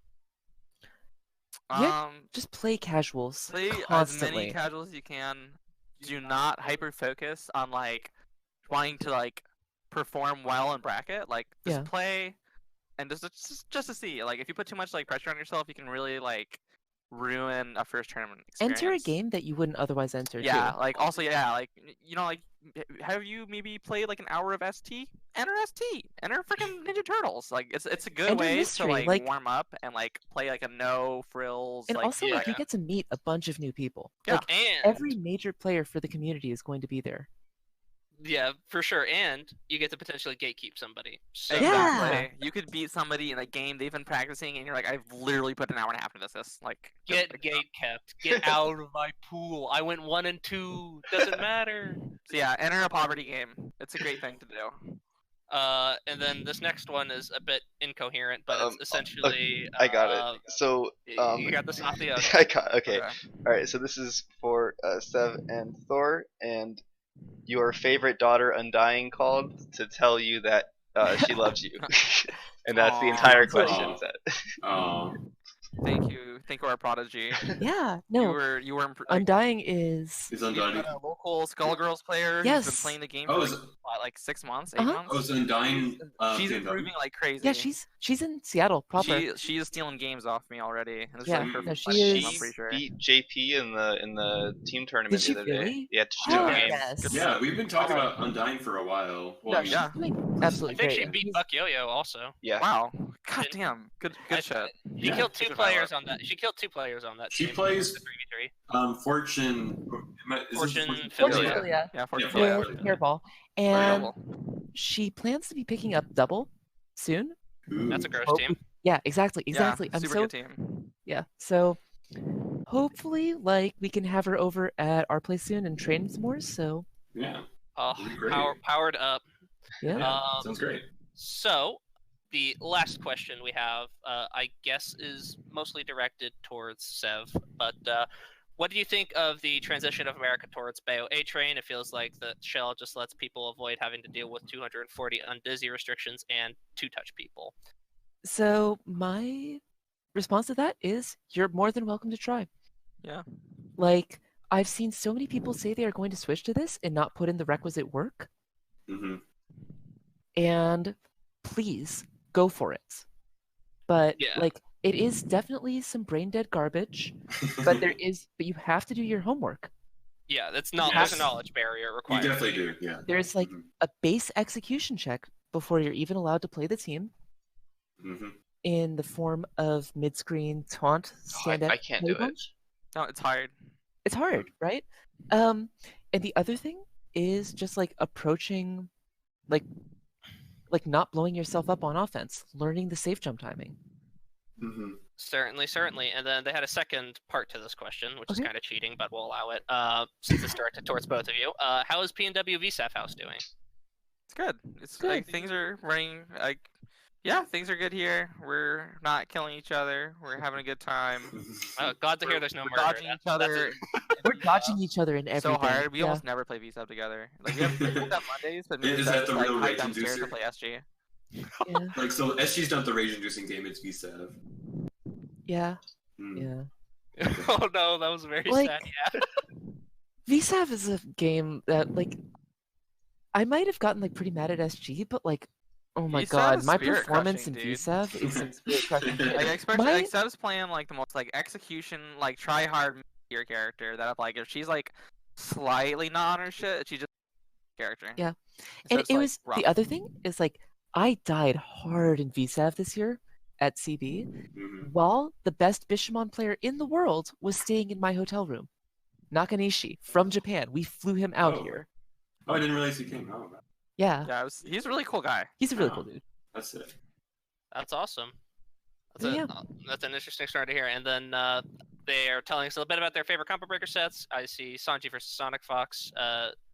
Just play casuals. Play constantly. as many casuals as you can. Do not hyper focus on like trying to like perform well in bracket. Like just play, and just to see. Like if you put too much like pressure on yourself, you can really like ruin a first tournament experience. Enter a game that you wouldn't otherwise enter. Yeah, too. like also like like have you maybe played like an hour of ST? Enter ST. Enter freaking Ninja Turtles. Like it's a good Enter way mystery, to like warm up and like play like a no frills. And like, also like you get to meet a bunch of new people. Yeah. Like, and every major player for the community is going to be there. Yeah, for sure. And you get to potentially gatekeep somebody. So Exactly. You could beat somebody in a game they've been practicing, and you're like, I've literally put an hour and a half into this. Like, get gate kept. Get out of my pool. I went 1 and 2. Doesn't matter. So yeah, enter a poverty game. It's a great thing to do. And then this next one is a bit incoherent, but it's essentially. I got it. So you got this off the. Okay. All right. So this is for Sev and Thor, and your favorite daughter Undying called to tell you that she loves you, and that's the entire question set. Oh. Thank you, our prodigy. Yeah, no. You were Undying is. Is Undying a local Skullgirls player Yes. who's been playing the game Oh, for like 6 months, 8 months. Oh, is Undying? She's improving like crazy. Yeah, she's in Seattle proper. She is stealing games off me already. And it's Yeah, like her no, she first is- game, I'm pretty sure. Beat JP in the team tournament Did she the other day. really? Yeah, she Oh, took game. yes. Yeah, we've been talking about Undying for a while. Well, No, I mean, she's doing absolutely I think great. she beat Buck Yo-Yo also. Yeah. Wow, God damn, good shit. She Yeah. killed two Good players pilot. on that. She killed two players on that She team. plays The 3v3. Fortune. Is this Fortune Fortune Philia. Philia Yeah, Fortune Yeah, Philia. with Hairball, yeah. and Double. she plans to be picking up Double soon. That's a Ooh. gross Hope team. we- Yeah, exactly. Yeah, I'm super so good team. yeah. So hopefully, like we can have her over at our place soon and train some more. So Yeah. Oh, That'd be great. powered up. yeah. Yeah. Sounds great. So, the last question we have, I guess, is mostly directed towards Sev. But what do you think of the transition of America towards Bayo A Train? It feels like the shell just lets people avoid having to deal with 240 undizzy restrictions and two-touch people. So my response to that is, you're more than welcome to try. Yeah. Like I've seen so many people say they are going to switch to this and not put in the requisite work. Mm-hmm. And please go for it. But Yeah. like it is definitely some brain dead garbage, but you have to do your homework. Yeah, that's not. Yes. There's a knowledge barrier You required. definitely do. Yeah. There's like Mhm. a base execution check before you're even allowed to play the team Mm-hmm. in the form of mid-screen taunt stand I can't do it. No, it's hard. It's hard, right? And the other thing is just like approaching like not blowing yourself up on offense, learning the safe jump timing. Mm-hmm. Certainly. And then they had a second part to this question, which is Okay. kind of cheating, but we'll allow it since it's directed towards both of you. How is PNW VSAF House doing? It's good. It's Good. like things are running like yeah, things are good here. We're not killing each other. We're having a good time. Glad to hear there's no We're murder. dodging each other. We're dodging each other in everything. so hard. We yeah. almost never play VSub together. Like we have on Mondays, but me and Is Seth that the like real hike rage downstairs to inducer? play SG. Yeah. Like, so SG's not the rage-inducing game, it's VSAV. Yeah. Mm. Yeah. Oh no, that was very Like- sad. Yeah. VSAV is a game that like I might have gotten like pretty mad at SG, but like oh my VSAV god, is my spirit performance in crushing, dude. VSAV is some spirit crushing. Like especially My- like Seb's playing like the most like execution, like try hard your character that like if she's like slightly not on her shit, she just character. Yeah. So And it's, it like, was rough. the other thing is like I died hard in VSAV this year at CB Mhm. while the best Bishamon player in the world was staying in my hotel room. Nakanishi from Japan. We flew him out Oh. here. Oh, I didn't realize he came. Oh, Yeah. Yeah, he's a really cool guy. He's a really Oh. cool dude. that's it. That's awesome. Yeah. That's an interesting story to hear. And then they are telling us a little bit about their favorite combo breaker sets. I see Sanji versus Sonic Fox,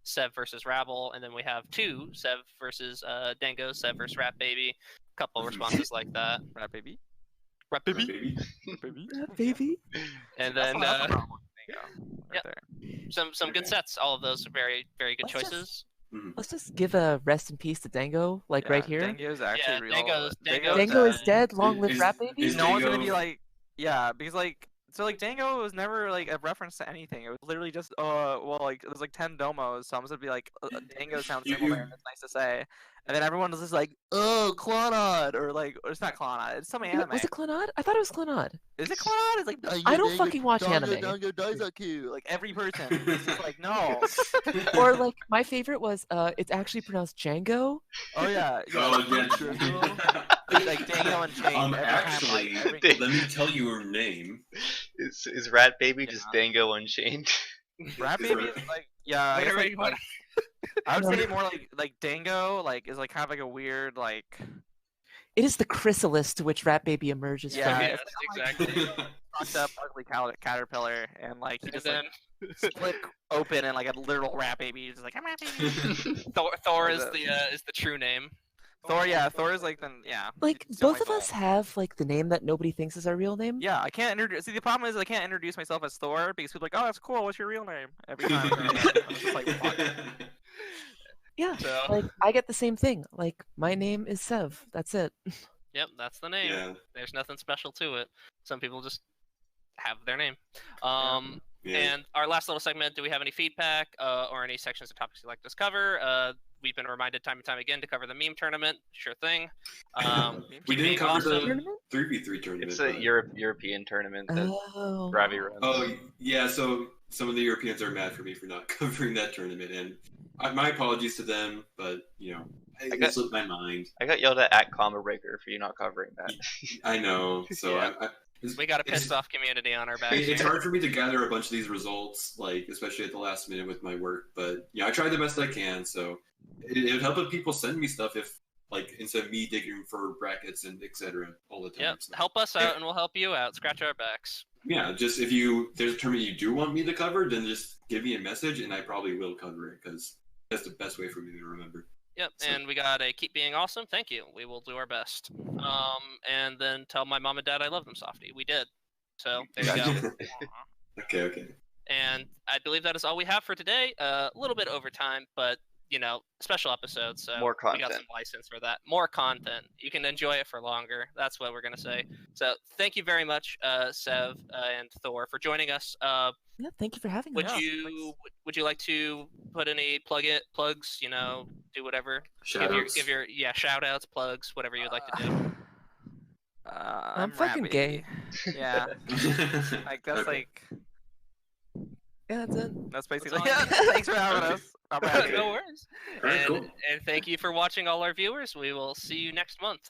Sev versus Rabble, and then we have two, Sev versus Dango, Sev versus Rat Baby. Couple responses like that. Right, baby. Rat Hey, Baby. baby. Yeah, baby. And That's then not a problem with Dingo, right yep. there. some good sets. All of those are very, very good Let's just- choices. Mhm. Let's just give a rest in peace to Dango, like right Yeah, here. Dango's actually Yeah, real. Dango's Dango is dead. Long live Is- Rat Baby. is- No one's gonna be Dango- like, yeah, because like, so like Dango was never like a reference to anything. It was literally just, well, like there's like 10 domos, so I'm just gonna be like, Dango sounds You- similar, you- and it's nice to say. And then everyone was just like, oh, Clonod, or like, or it's not Clonod, it's some anime. Was it Clonod? I thought it was Clonod. Is it Clonod? It's like, I don't fucking watch anime. Dango Daisaku. Like every person, it's just like, no. Or like my favorite was it's actually pronounced Django. Oh yeah, Oh, yeah. like Dango and Chain. every time, Actually, like, every- let me tell you her name. Is Rat Baby just Yeah. Dango Unchained? Rat Is Baby it- is like, yeah, I guess, Whatever like, you want. I would say more like Dango, like is like kind of like a weird like It is the chrysalis to which Rat Baby emerges Yeah, from. Yes, exactly. fucked up ugly caterpillar, and like he And just then like split open and like a literal rat baby. He's just like I'm Rat Baby. Thor is the- the true name. Thor, yeah, Thor is like yeah. Like He's both my of us soul. have like the name that nobody thinks is our real name. Yeah, I can't introduce. See, the problem is I can't introduce myself as Thor because people are like, oh, that's cool. What's your real name? Every time. I'm just like, fuck. Yeah. So Like I get the same thing. Like my name is Sev. That's it. yep, that's the name. Yeah. There's nothing special to it. Some people just have their name. Yeah. And our last little segment, do we have any feedback or any sections or topics you'd like us to cover? We've been reminded time and time again to cover the meme tournament. Sure thing. We didn't being cover awesome. the Tournament? 3v3 tournament. It's a but- European tournament that Oh. Ravi runs. Oh, yeah, so some of the Europeans are mad for me for not covering that tournament, and my apologies to them, but, you know, It slipped my mind. I got yelled at Combo Breaker for you not covering that. I know. So Yeah. We got a pissed off community on our back. It's hard for me to gather a bunch of these results, like especially at the last minute with my work. But yeah, I try the best I can. So it would help if people send me stuff if like instead of me digging for brackets and etc. all the time. Yep. So, Help us out and we'll help you out. Scratch our backs. yeah, just if there's a tournament you do want me to cover, then just give me a message and I probably will cover it because that's the best way for me to remember. Yep, So- and we got a keep being awesome. Thank you. We will do our best. And then tell my mom and dad I love them, Softy. We did. So there you go. Okay. And I believe that is all we have for today. A little bit over time, but special episodes. So More we got content. some license for that. More content. You can enjoy it for longer. That's what we're gonna say. So thank you very much, Sev and Thor, for joining us. Yeah, thank you for having Would us. you like to put any plugs? Do whatever. Shoutouts. Give your shout outs, plugs, whatever you'd like to do. I'm fucking Rat gay. Baby. Yeah, like that's Okay. like Yeah, that's it. that's basically. all Yeah, you got. thanks for having us. I'm Rat Baby. No worries. Alright, and, cool. and thank you for watching all our viewers. We will see you next month.